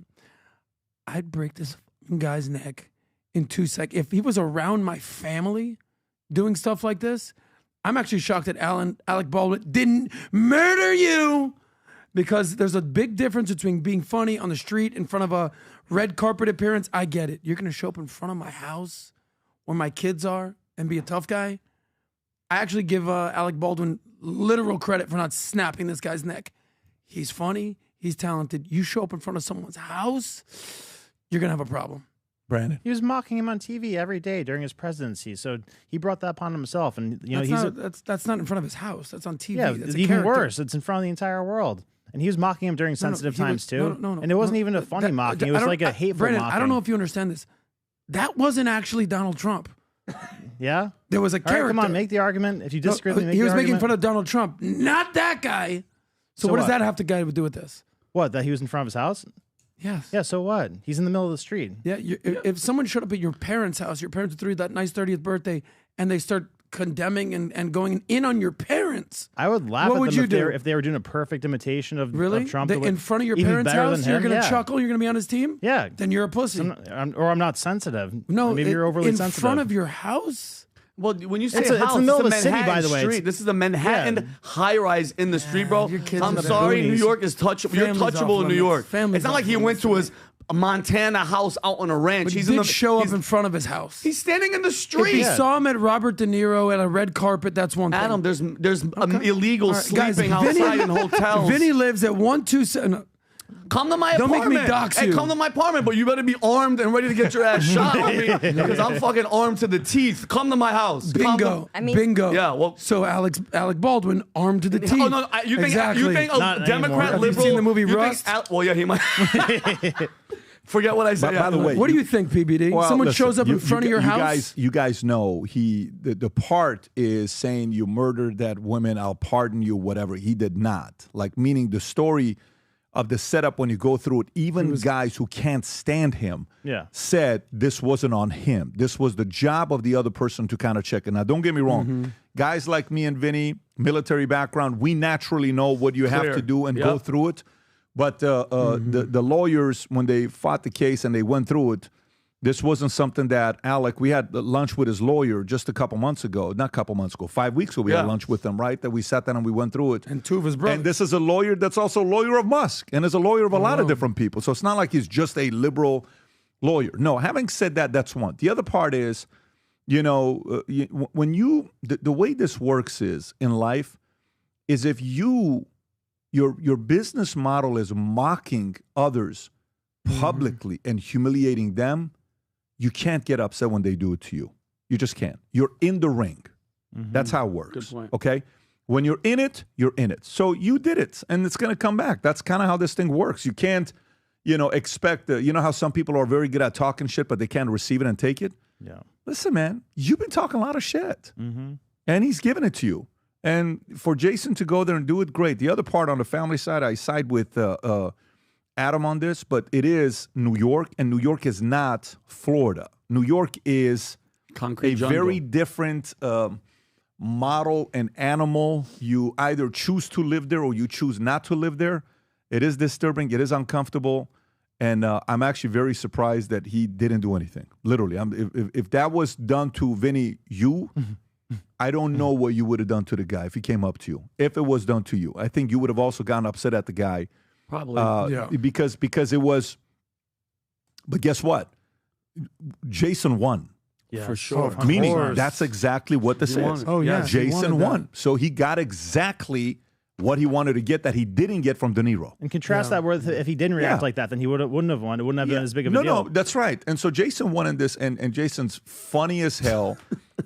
I'd break this guy's neck in 2 seconds. If he was around my family doing stuff like this, I'm actually shocked that Alec Baldwin didn't murder you, because there's a big difference between being funny on the street in front of a red carpet appearance. I get it. You're going to show up in front of my house where my kids are and be a tough guy. I actually give Alec Baldwin literal credit for not snapping this guy's neck. He's funny. He's talented. You show up in front of someone's house, you're going to have a problem. Brandon. He was mocking him on TV every day during his presidency, so he brought that upon himself. And That's not in front of his house. That's on TV. Yeah, That's it's a even character. worse. It's in front of the entire world. And he was mocking him during sensitive times too. No. And it wasn't even a funny mocking. It was like a hateful Brandon, mocking. I don't know if you understand this. That wasn't actually Donald Trump. Yeah? There was a All right, character. come on, make the argument. If you disagree with me, make he was the making argument. fun of Donald Trump, not that guy. So what does that have to do with this? What, that he was in front of his house? Yes. Yeah, so what? He's in the middle of the street. Yeah, if someone showed up at your parents' house, your parents threw that nice 30th birthday, and they start condemning and going in on your parents, I would laugh What at would them you if do? they were doing a perfect imitation of Trump. In front of your Even parents' better house, than you're him? going to Yeah. chuckle, you're going to be on his team? Yeah. Then you're a pussy. I'm not sensitive. No, maybe you're overly in sensitive. front of your house? Well, when you say It's house, the middle of the it's a city, by Manhattan the way. street. This is a Manhattan high-rise in the street, bro. your kids I'm are the sorry, New boonies. York is touchable. You're Family's touchable off in New limits. York. Family's It's not off like he went to his Montana house out on a ranch. But he He's did in the show up in front of his house. He's standing in the If street. he saw him at Robert De Niro at a red carpet, that's one thing. Adam, there's illegal All right, guys, sleeping outside in hotels. Vinny lives at 127. Come to my Don't make apartment. me dox Hey, you. come to my apartment, but you better be armed and ready to get your ass shot on me, because I'm fucking armed to the teeth. Come to my house. Come Bingo. to- Bingo. Yeah, well, so Alec Baldwin armed to the teeth. Oh, no, you think exactly. you think a Not Democrat anymore. liberal? Have you seen the movie you think Rust? well, yeah, he might. Forget what I said. By the way, what do you think, PBD? Well, Someone listen, shows up in front of your house? You guys know the part is saying you murdered that woman, I'll pardon you, whatever. He did not. Like, meaning the story of the setup when you go through it, even guys who can't stand him said this wasn't on him. This was the job of the other person to kind of check it. Now, don't get me wrong. Guys like me and Vinny, military background, we naturally know what you have to do and go through it. But the lawyers, when they fought the case and they went through it, this wasn't something that Alec, we had lunch with his lawyer just a couple months ago, not a couple months ago, 5 weeks ago, we had lunch with them, right? That we sat down and we went through it. And two of his brothers. And this is a lawyer that's also a lawyer of Musk and is a lawyer of a lot of different people. So it's not like he's just a liberal lawyer. No, having said that, that's one. The other part is, you know, when the way this works is in life is if your business model is mocking others publicly and humiliating them, you can't get upset when they do it to you. You just can't. You're in the ring. That's how it works. Good point. Okay? When you're in it, you're in it. So you did it, and it's going to come back. That's kind of how this thing works. You can't, expect you know how some people are very good at talking shit, but they can't receive it and take it? Yeah. Listen, man, you've been talking a lot of shit, and he's giving it to you. And for Jason to go there and do it, great. The other part on the family side, I side with Adam on this, but it is New York, and New York is not Florida. New York is Concrete a jungle. very different model and animal. You either choose to live there or you choose not to live there. It is disturbing. It is uncomfortable. And I'm actually very surprised that he didn't do anything. Literally. If that was done to Vinny, I don't know what you would have done to the guy if he came up to you. If it was done to you, I think you would have also gotten upset at the guy. Probably. Because it was. But guess what? Jason won. Yeah, for sure. Meaning that's exactly what this is. Oh, yeah. Jason won. So he got exactly what he wanted to get that he didn't get from De Niro. And contrast that with if he didn't react like that, then he wouldn't have won. It wouldn't have been as big of a deal. No, that's right. And so Jason won in this, and Jason's funny as hell,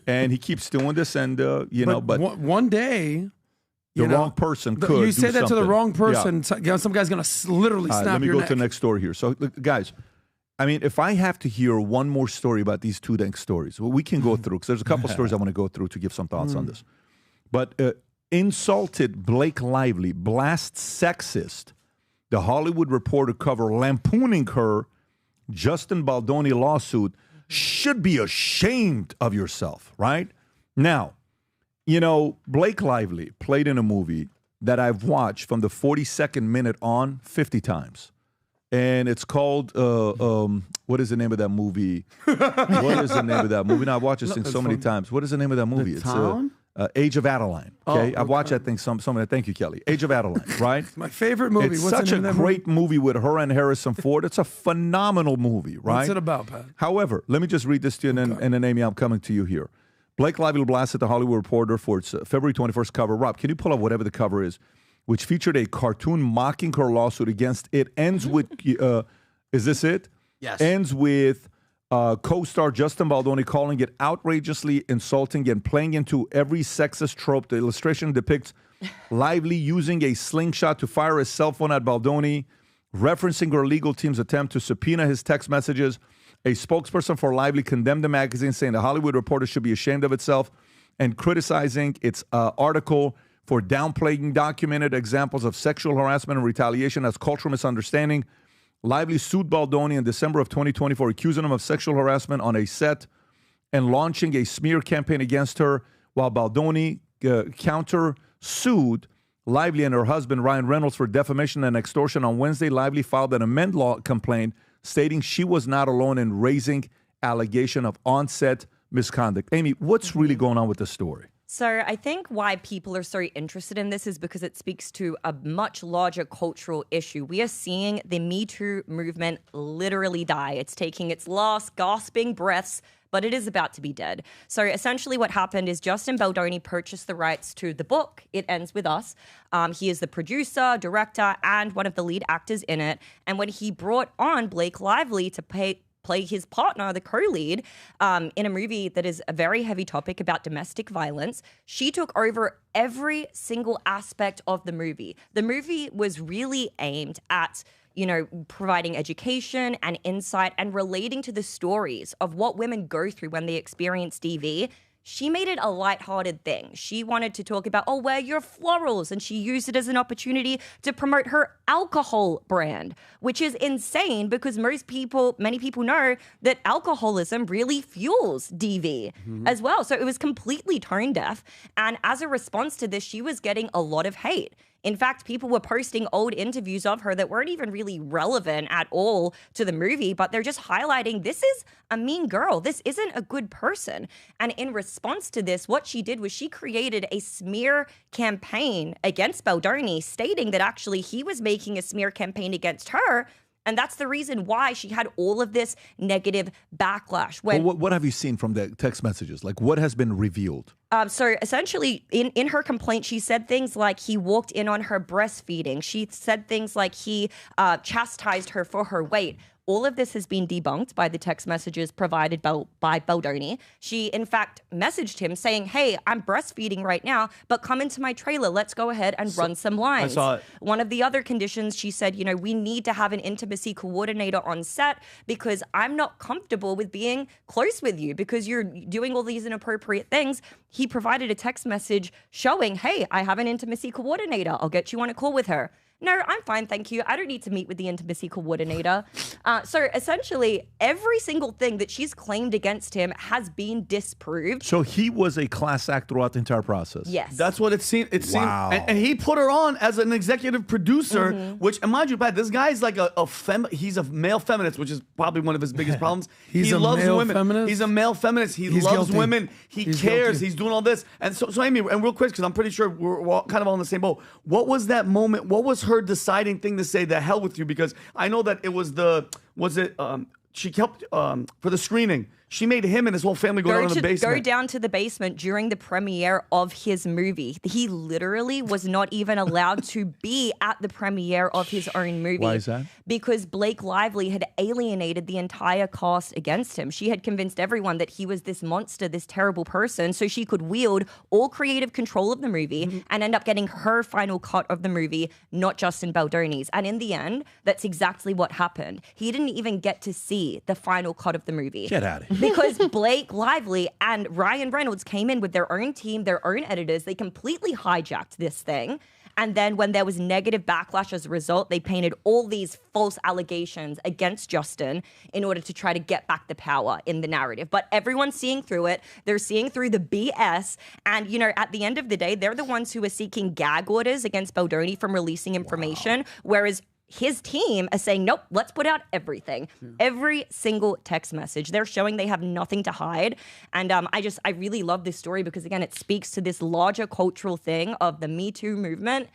and he keeps doing this, and but one day. The wrong person could. You say do that to the something. wrong person, some guy's going to literally snap your neck. Let me go to the next story here. So, look, guys, I mean, if I have to hear one more story about these two next stories, well, we can go through, because there's a couple stories I want to go through to give some thoughts on this. But insulted Blake Lively, blasts sexist. The Hollywood Reporter cover lampooning her Justin Baldoni lawsuit. Should be ashamed of yourself, right? Now, Blake Lively played in a movie that I've watched from the 42nd minute on 50 times. And it's called, what is the name of that movie? What is the name of that movie? Now, I've watched this thing so many times. What is the name of that movie? It's Age of Adeline. Okay? I've watched that thing some. Thank you, Kelly. Age of Adeline, right? My favorite movie. It's What's such the a name of that great movie with her and Harrison Ford. It's a phenomenal movie, right? What's it about, Pat? However, let me just read this to you, and then Amy, I'm coming to you here. Blake Lively blasted the Hollywood Reporter for its February 21st cover. Rob, can you pull up whatever the cover is, which featured a cartoon mocking her lawsuit against it? Ends with, is this it? Yes. Ends with co-star Justin Baldoni calling it outrageously insulting and playing into every sexist trope. The illustration depicts Lively using a slingshot to fire a cell phone at Baldoni, referencing her legal team's attempt to subpoena his text messages. A spokesperson for Lively condemned the magazine, saying the Hollywood Reporter should be ashamed of itself and criticizing its article for downplaying documented examples of sexual harassment and retaliation as cultural misunderstanding. Lively sued Baldoni in December of 2024, accusing him of sexual harassment on a set and launching a smear campaign against her, while Baldoni counter-sued Lively and her husband, Ryan Reynolds, for defamation and extortion. On Wednesday, Lively filed an amend law complaint stating she was not alone in raising allegation of on-set misconduct. Amy, what's really going on with this story? So I think why people are so interested in this is because it speaks to a much larger cultural issue. We are seeing the Me Too movement literally die. It's taking its last gasping breaths, but it is about to be dead. So essentially what happened is Justin Baldoni purchased the rights to the book, It Ends With Us. He is the producer, director, and one of the lead actors in it. And when he brought on Blake Lively to play his partner, the co-lead, in a movie that is a very heavy topic about domestic violence, she took over every single aspect of the movie. The movie was really aimed at providing education and insight and relating to the stories of what women go through when they experience DV. She made it a lighthearted thing. She wanted to talk about, wear your florals, and she used it as an opportunity to promote her alcohol brand, which is insane because many people know that alcoholism really fuels DV as well. So it was completely tone deaf. And as a response to this, she was getting a lot of hate. In fact, people were posting old interviews of her that weren't even really relevant at all to the movie, but they're just highlighting this is a mean girl. This isn't a good person. And in response to this, what she did was she created a smear campaign against Baldoni, stating that actually he was making a smear campaign against her. And that's the reason why she had all of this negative backlash. What have you seen from the text messages? Like, what has been revealed? So essentially, in her complaint, she said things like he walked in on her breastfeeding. She said things like he chastised her for her weight. All of this has been debunked by the text messages provided by Baldoni. She, in fact, messaged him saying, hey, I'm breastfeeding right now, but come into my trailer. Let's go ahead and run some lines. I saw it. One of the other conditions, she said, we need to have an intimacy coordinator on set because I'm not comfortable with being close with you because you're doing all these inappropriate things. He provided a text message showing, hey, I have an intimacy coordinator. I'll get you on a call with her. No, I'm fine, thank you. I don't need to meet with the intimacy coordinator. So essentially, every single thing that she's claimed against him has been disproved. So he was a class act throughout the entire process. Yes. That's what it seemed. Wow. And he put her on as an executive producer, which, and mind you, Pat, this guy's like he's a male feminist, which is probably one of his biggest problems. He loves women. Feminist? He's a male feminist. He's loves guilty. Women. He's cares. Guilty. He's doing all this. And so Amy, and real quick, because I'm pretty sure we're all kind of all in the same boat. What was that moment? What was her deciding thing to say, the hell with you? Because I know that it was she kept, for the screening, She made him and his whole family go down to the basement. Go down to the basement during the premiere of his movie. He literally was not even allowed to be at the premiere of his own movie. Why is that? Because Blake Lively had alienated the entire cast against him. She had convinced everyone that he was this monster, this terrible person, so she could wield all creative control of the movie and end up getting her final cut of the movie, not Justin Baldoni's. And in the end, that's exactly what happened. He didn't even get to see the final cut of the movie. Get out of here. Because Blake Lively and Ryan Reynolds came in with their own team, their own editors. They completely hijacked this thing. And then when there was negative backlash as a result, they painted all these false allegations against Justin in order to try to get back the power in the narrative. But everyone's seeing through it. They're seeing through the BS. And, you know, at the end of the day, they're the ones who are seeking gag orders against Baldoni from releasing information, whereas his team is saying, nope, let's put out everything. Every single text message. They're showing they have nothing to hide. And I really love this story because, again, it speaks to this larger cultural thing of the Me Too movement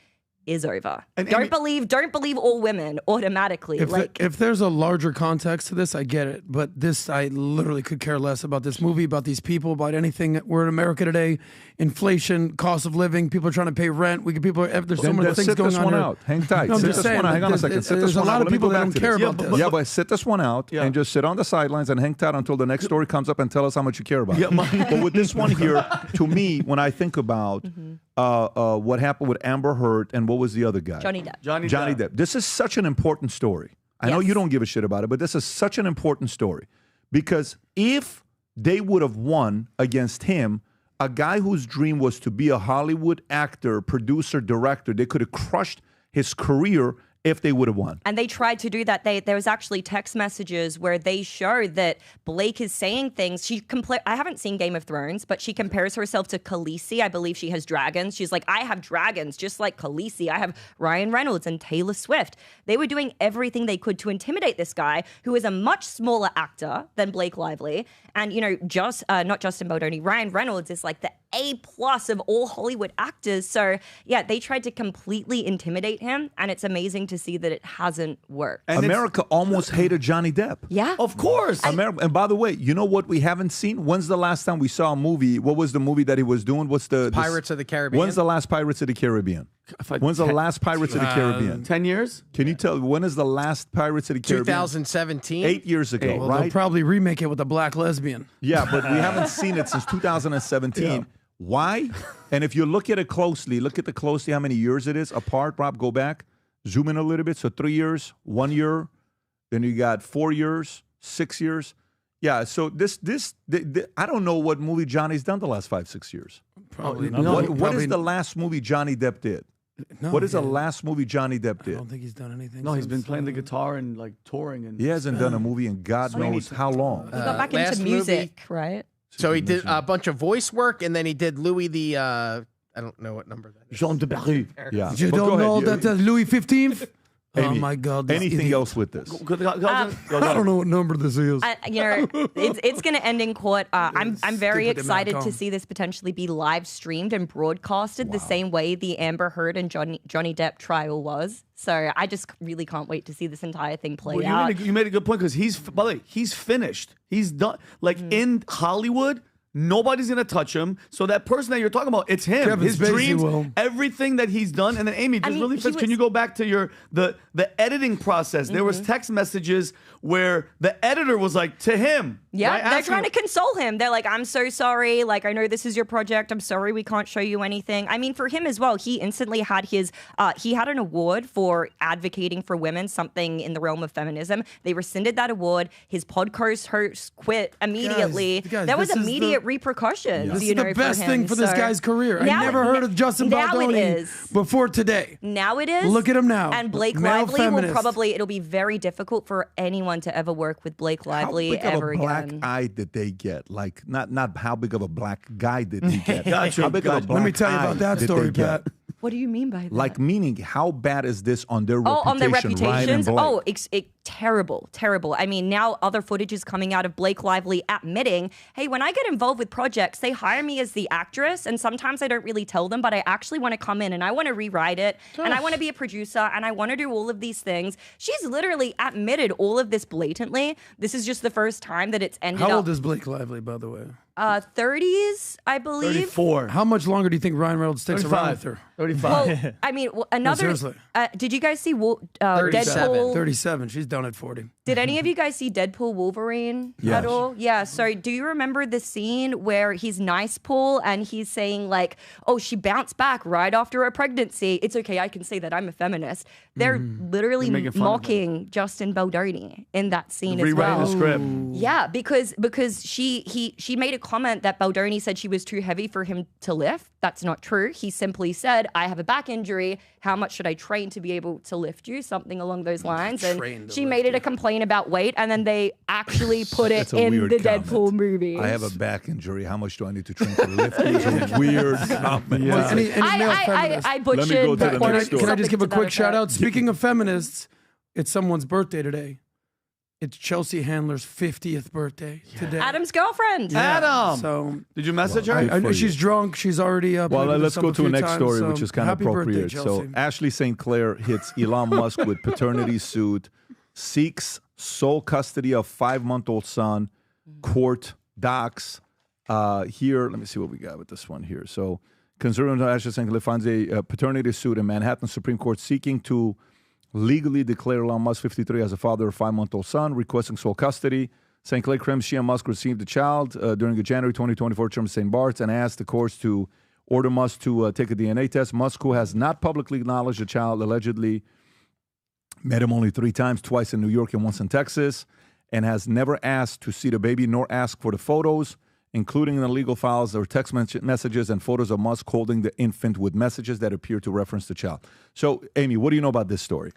is over. And don't believe all women automatically. If there's a larger context to this, I get it. But I literally could care less about this movie, about these people, about anything. We're in America today. Inflation, cost of living, people are trying to pay rent. There's so many things going on. Out. Hang tight. No, I'm just saying. Hang on a second. There's a lot of people that don't care about this. Yeah, but sit this one out and just sit on the sidelines and hang tight until the next story comes up and tell us how much you care about it. But with this one here, to me, when I think about what happened with Amber Heard and what was the other guy? Johnny Depp. Johnny Depp. This is such an important story. I know you don't give a shit about it, but this is such an important story because if they would have won against him, a guy whose dream was to be a Hollywood actor, producer, director, they could have crushed his career if they would have won. And they tried to do that. There was actually text messages where they show that Blake is saying things. I haven't seen Game of Thrones, but she compares herself to Khaleesi. I believe she has dragons. She's like, I have dragons just like Khaleesi. I have Ryan Reynolds and Taylor Swift. They were doing everything they could to intimidate this guy who is a much smaller actor than Blake Lively. And, you know, not Justin Baldoni, Ryan Reynolds is like the A+ of all Hollywood actors. So, yeah, they tried to completely intimidate him, and it's amazing to see that it hasn't worked. And America almost hated Johnny Depp. Yeah. Of course. And by the way, you know what we haven't seen? When's the last time we saw a movie? What was the movie that he was doing? Pirates of the Caribbean. When's the last Pirates of the Caribbean? When's the last Pirates of the Caribbean? 10 years? Can you tell, when is the last Pirates of the Caribbean? 2017. 8 years ago, Well, right? they'll probably remake it with a black lesbian. Yeah, but we haven't seen it since 2017. Yeah. Why? And if you look at it closely, how many years it is apart. Rob, go back. Zoom in a little bit. So 3 years, 1 year. Then you got 4 years, 6 years. Yeah, so I don't know what movie Johnny's done the last 5-6 years. Probably What is the last movie Johnny Depp did? What is the last movie Johnny Depp did? I don't think he's done anything. No, he's been playing the guitar and like touring. And he hasn't done a movie in God knows how long. He got back into music, right? So he did a bunch of voice work, and then he did Louis the, I don't know what number that is. Jean de Barry. Yeah. You don't know that Louis 15th? Oh Amy, my God! Anything else with this? I don't know what number this is. It's going to end in court. I'm very excited to see this potentially be live streamed and broadcasted the same way the Amber Heard and Johnny Depp trial was. So I just really can't wait to see this entire thing play out. You made a good point because by the way, he's finished. He's done. Like in Hollywood, nobody's gonna touch him. So that person that you're talking about, it's him. Kevin His Spacey dreams, will. everything that he's done. And then Amy, just really fast, can you go back to the editing process? There was text messages where the editor was like to him. Yeah, right, they're trying to console him. They're like, I'm so sorry. Like, I know this is your project. I'm sorry we can't show you anything. I mean, for him as well, he instantly had he had an award for advocating for women, something in the realm of feminism. They rescinded that award. His podcast host quit immediately. Guys, there was immediate repercussions. This is the best thing for this guy's career. I never heard of Justin Baldoni before today. Now it is. Look at him now. And Blake Lively it'll be very difficult for anyone to ever work with Blake Lively ever again. Eye did they get? Like, not how big of a black guy did he get? How big of a black Let me tell you about that story, Pat. What do you mean by that? Like, meaning, how bad is this on their reputation? On their reputations? Ryan and Blake? terrible, terrible. I mean, now other footage is coming out of Blake Lively admitting, hey, when I get involved with projects, they hire me as the actress, and sometimes I don't really tell them, but I actually want to come in and I want to rewrite it, and I want to be a producer, and I want to do all of these things. She's literally admitted all of this blatantly. This is just the first time that it's ended up. How old is Blake Lively, by the way? 30s, I believe. 34. How much longer do you think Ryan Reynolds sticks around with her? 35. Well, I mean, another. seriously. Did you guys see Deadpool? 37. She's done at 40. Did any of you guys see Deadpool Wolverine Yes. at all? Yeah. So do you remember the scene where he's nice Paul and he's saying like, oh, she bounced back right after her pregnancy. It's okay. I can say that I'm a feminist. They're literally They're making fun of mocking Justin Baldoni in that scene as Rewriting well. the script. Yeah, because she made a comment that Baldoni said she was too heavy for him to lift. That's not true. He simply said, I have a back injury. How much should I train to be able to lift you? Something along those lines. And she made it a complaint about weight, and then they actually put it That's a in weird the comment. Deadpool movie. I have a back injury. How much do I need to train to lift you? It's a weird comment. Yeah. Any male feminist? I butchered. Let me go to the but next story. Can I just give a something to quick that shout out? effect. Speaking of feminists, it's someone's birthday today. It's Chelsea Handler's 50th birthday today. Adam's girlfriend. Adam. So Did you message her? I know she's drunk. She's already up. Well, let's go to the next story, which is kind of appropriate. So, Chelsea. Ashley St. Clair hits Elon Musk with paternity suit, seeks sole custody of 5-month-old son, court docs. Here, let me see what we got with this one here. So, conservative Ashley St. Clair finds a paternity suit in Manhattan Supreme Court seeking to legally declare Elon Musk 53 as a father of a 5-month-old son, requesting sole custody. St. Clair claims she and Musk received the child during a January 2024 term of St. Bart's and asked the courts to order Musk to take a DNA test. Musk, who has not publicly acknowledged the child, allegedly met him only 3 times, twice in New York and once in Texas, and has never asked to see the baby nor asked for the photos, including in the legal files or text messages and photos of Musk holding the infant with messages that appear to reference the child. So, Amy, what do you know about this story?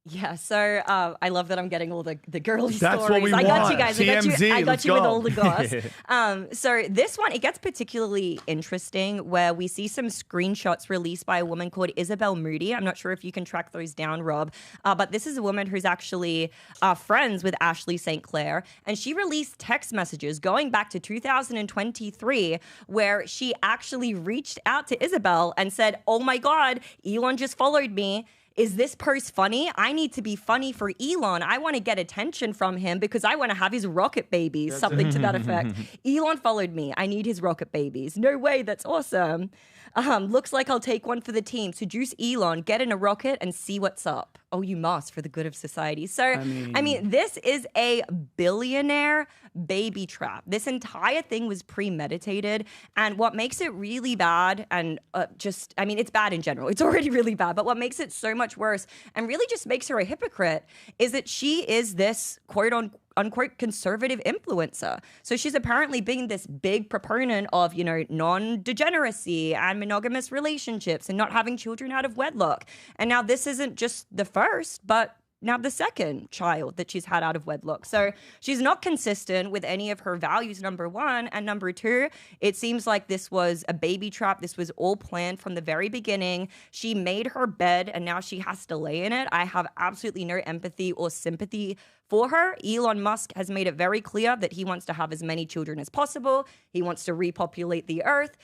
Yeah, so I love that I'm getting all the girly That's stories. what we I got want. you guys. TMZ, I got let's you with go. all the goss. So this one, it gets particularly interesting where we see some screenshots released by a woman called Isabel Moody. I'm not sure if you can track those down, Rob. But this is a woman who's actually friends with Ashley St. Clair. And she released text messages going back to 2023 where she actually reached out to Isabel and said, oh my God, Elon just followed me. Is this post funny? I need to be funny for Elon. I want to get attention from him because I want to have his rocket babies, something to that effect. Elon followed me. I need his rocket babies. No way, that's awesome. Looks like I'll take one for the team. Seduce Elon, get in a rocket and see what's up. Oh, you must for the good of society. So, I mean, this is a billionaire baby trap. This entire thing was premeditated. And what makes it really bad and it's bad in general. It's already really bad. But what makes it so much worse and really just makes her a hypocrite is that she is this quote unquote conservative influencer. So she's apparently being this big proponent of, non-degeneracy and monogamous relationships and not having children out of wedlock. And now this isn't just the first, but now the second child that she's had out of wedlock. So she's not consistent with any of her values, number one. And number two, it seems like this was a baby trap. This was all planned from the very beginning. She made her bed and now she has to lay in it. I have absolutely no empathy or sympathy for her. Elon Musk has made it very clear that he wants to have as many children as possible. He wants to repopulate the earth.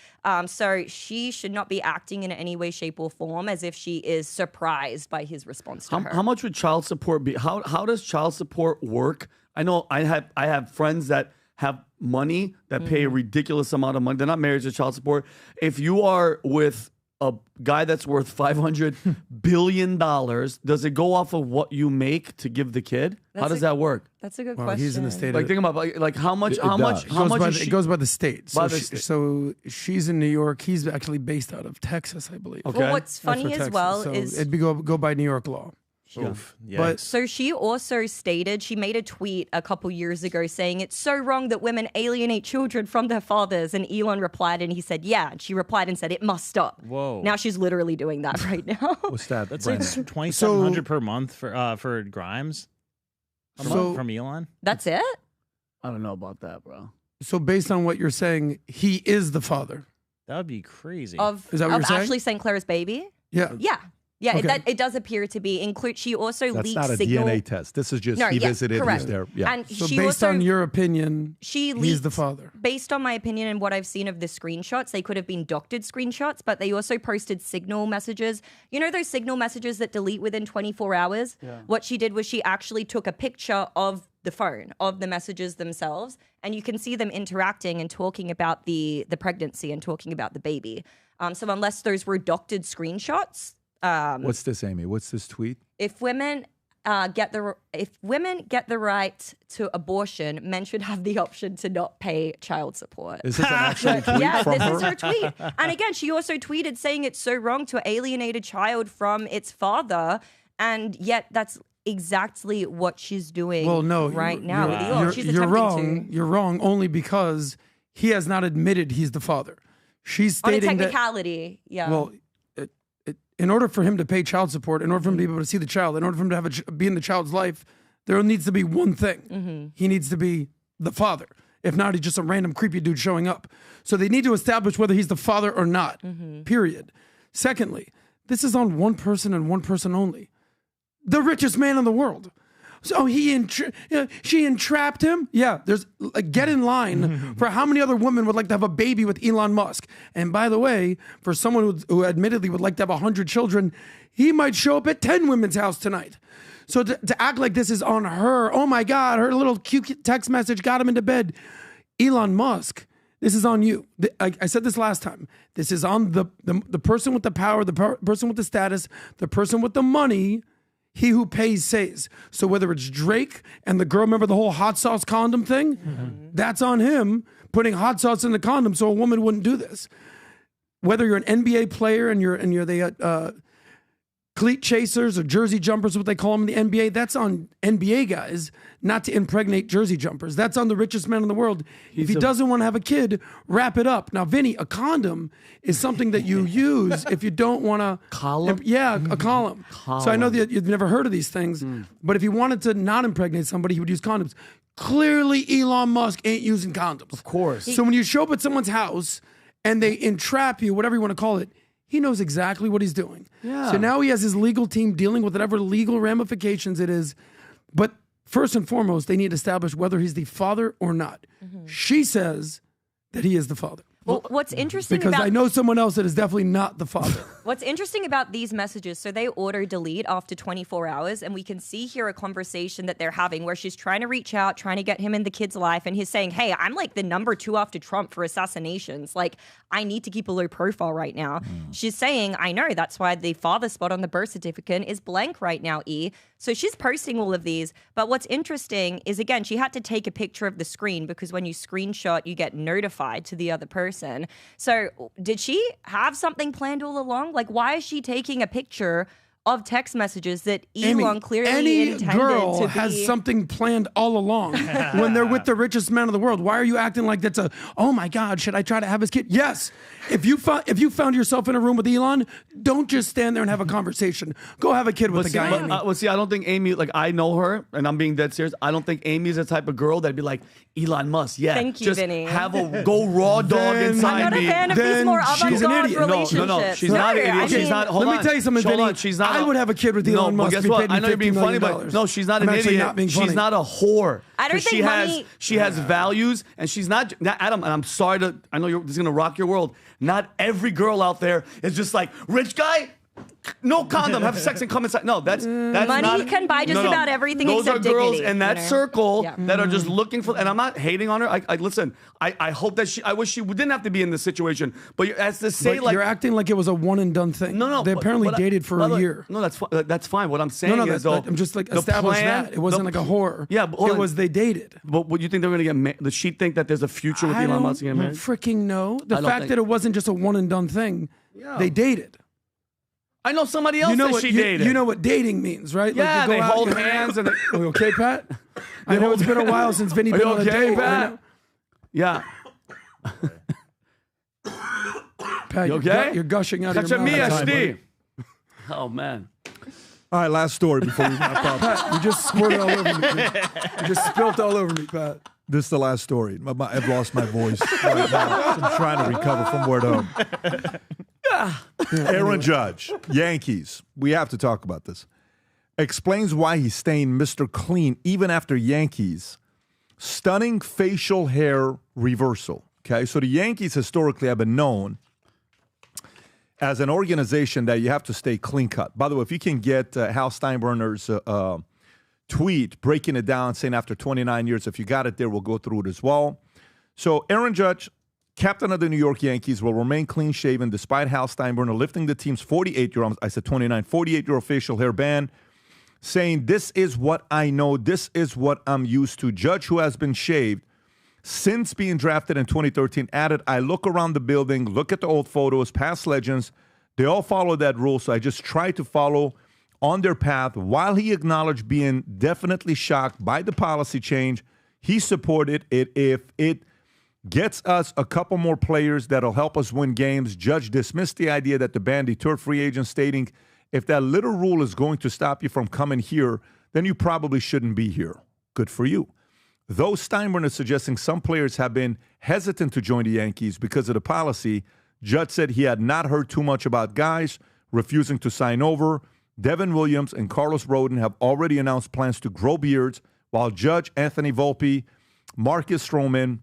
So she should not be acting in any way, shape, or form as if she is surprised by his response to her. How much would child support be? How does child support work? I know I have friends that have money that pay a ridiculous amount of money. They're not married to child support. If you are with a guy that's worth $500 billion, does it go off of what you make to give the kid? How does that work? That's a good question. He's in the state. Like, think about like how much? It goes by the state. By So, the state. so she's in New York. He's actually based out of Texas, I believe. Okay. Well, what's funny That's as Texas. well So is it'd be go by New York law. Oof. But so she also stated, she made a tweet a couple years ago saying it's so wrong that women alienate children from their fathers. And Elon replied and he said, yeah. And she replied and said, it must stop. Whoa. Now she's literally doing that right now. What's that? That's like Brandon? $2,700 per month for Grimes from Elon. That's it? I don't know about that, bro. So based on what you're saying, he is the father. That would be crazy. Of Is that what you're saying? Ashley St. Clair's baby? Yeah. Yeah. Yeah, Okay. it does appear to be. She also That's leaked not a signal. DNA test. This is just No, he yeah, visited. correct. He's there. Yeah. And So she based also, on your opinion, he's he's the father. Based on my opinion and what I've seen of the screenshots, they could have been doctored screenshots, but they also posted signal messages. You know those signal messages that delete within 24 hours? Yeah. What she did was she actually took a picture of the phone, of the messages themselves, and you can see them interacting and talking about the pregnancy and talking about the baby. So unless those were doctored screenshots, What's this, Amy? What's this tweet? if women get the right to abortion, men should have the option to not pay child support. Is this an actual tweet Yeah, from this her? is her tweet. And again, she also tweeted saying it's so wrong to alienate a child from its father, and yet that's exactly what she's doing right now with Elon. She's you're attempting wrong. to. You're wrong only because he has not admitted he's the father. She's On a stating that. technicality, yeah. Well, in order for him to pay child support, in order for him to be able to see the child, in order for him to have be in the child's life, there needs to be one thing. Mm-hmm. He needs to be the father. If not, he's just a random creepy dude showing up. So they need to establish whether he's the father or not, period. Secondly, this is on one person and one person only. The richest man in the world. So she entrapped him? Yeah, there's get in line for how many other women would like to have a baby with Elon Musk. And by the way, for someone who admittedly would like to have 100 children, he might show up at 10 women's house tonight. So to act like this is on her, oh my God, her little cute text message got him into bed. Elon Musk, this is on you. I said this last time. This is on the person with the power, the person with the status, the person with the money. He who pays says. So whether it's Drake and the girl, remember the whole hot sauce condom thing? That's on him putting hot sauce in the condom so a woman wouldn't do this. Whether you're an NBA player and you're the cleat chasers or jersey jumpers, what they call them in the NBA, that's on NBA guys not to impregnate jersey jumpers. That's on the richest man in the world. If he doesn't want to have a kid, wrap it up. Now, Vinny, a condom is something that you use if you don't want to... Column? Yeah, a column. So I know that you've never heard of these things, but if he wanted to not impregnate somebody, he would use condoms. Clearly, Elon Musk ain't using condoms. Of course. So when you show up at someone's house and they entrap you, whatever you want to call it, he knows exactly what he's doing. Yeah. So now he has his legal team dealing with whatever legal ramifications it is. But first and foremost, they need to establish whether he's the father or not. She says that he is the father. Well, what's interesting because about I know someone else that is definitely not the father. What's interesting about these messages, so they auto delete after 24 hours, and we can see here a conversation that they're having where she's trying to reach out, trying to get him in the kid's life, and he's saying, hey, I'm like the number 2 after Trump for assassinations. Like, I need to keep a low profile right now. She's saying, I know, that's why the father spot on the birth certificate is blank right now, E. So she's posting all of these. But what's interesting is, again, she had to take a picture of the screen because when you screenshot, you get notified to the other person. So did she have something planned all along? Like, why is she taking a picture of text messages that Elon Amy, clearly any intended girl to be? has something planned all along when they're with the richest man in the world. Why are you acting like that's oh my God, should I try to have his kid? Yes. If you found yourself in a room with Elon, don't just stand there and have a conversation. Go have a kid with the guy. I don't think Amy, like, I know her, and I'm being dead serious. I don't think Amy's the type of girl that'd be like, Elon Musk, yeah. Thank you, just Vinny. have a go raw dog inside I'm not me. a fan of these more she's an avant-garde idiot. relationships. No, she's not an idiot. She's not. Hold let on. me tell you something, Hold Vinny. on, she's not. I would have a kid with Elon Musk. But guess if he what? paid me I know you're being $50 funny, million. but no, she's not I'm an actually idiot. not being funny. She's not a whore. I don't think money- she has values, and she's not Adam. And I'm sorry to. I know this is gonna rock your world. Not every girl out there is just like rich guy. No condom, have sex and come inside. No, that's money not, can buy just about everything Those except are girls dignity, in that you know? circle Yeah. that are just looking for. And I'm not hating on her. I listen. I hope that I wish she didn't have to be in this situation. But as to say, But like, you're acting like it was a one and done thing. No. They apparently dated for a year. No, that's fine. What I'm saying is, though, I'm just like the establish plan- that it wasn't like a horror. Yeah, but hold it on. was they dated. But what you think they're going to get married? Does she think that there's a future with I Elon don't Musk getting married? freaking know. The I don't fact think- that it wasn't just a one and done thing. Yeah. They dated. I know somebody else that she dated. You know what dating means, right? Yeah, you go they out, hold you- hands and they, Are you okay, Pat? I know it's been a while since Vinny Are been you on a okay, date. Pat? Yeah. Pat, You okay? You're gushing out of Catch your me, mouth. SD. Oh man. All right, last story before we wrap up. Pat, you just squirted all over me. You just spilt all over me, Pat. This is the last story. I've lost my voice right now. I'm trying to recover from word home. Aaron Judge, Yankees. We have to talk about this. Explains why he's staying Mr. Clean even after Yankees. Stunning facial hair reversal. Okay, so the Yankees historically have been known as an organization that you have to stay clean cut. By the way, if you can get Hal Steinbrenner's tweet breaking it down, saying after 29 years, if you got it there, we'll go through it as well. So Aaron Judge, captain of the New York Yankees, will remain clean-shaven despite Hal Steinbrenner lifting the team's 48-year-old facial hair ban, saying, "This is what I know. This is what I'm used to." Judge, who has been shaved since being drafted in 2013, added, "I look around the building, look at the old photos, past legends. They all follow that rule, so I just try to follow on their path." While he acknowledged being definitely shocked by the policy change, he supported it if it gets us a couple more players that'll help us win games. Judge dismissed the idea that the ban deterred free agents, stating, "If that little rule is going to stop you from coming here, then you probably shouldn't be here. Good for you." Though Steinbrenner is suggesting some players have been hesitant to join the Yankees because of the policy, Judge said he had not heard too much about guys refusing to sign over. Devin Williams and Carlos Rodon have already announced plans to grow beards, while Judge, Anthony Volpe, Marcus Stroman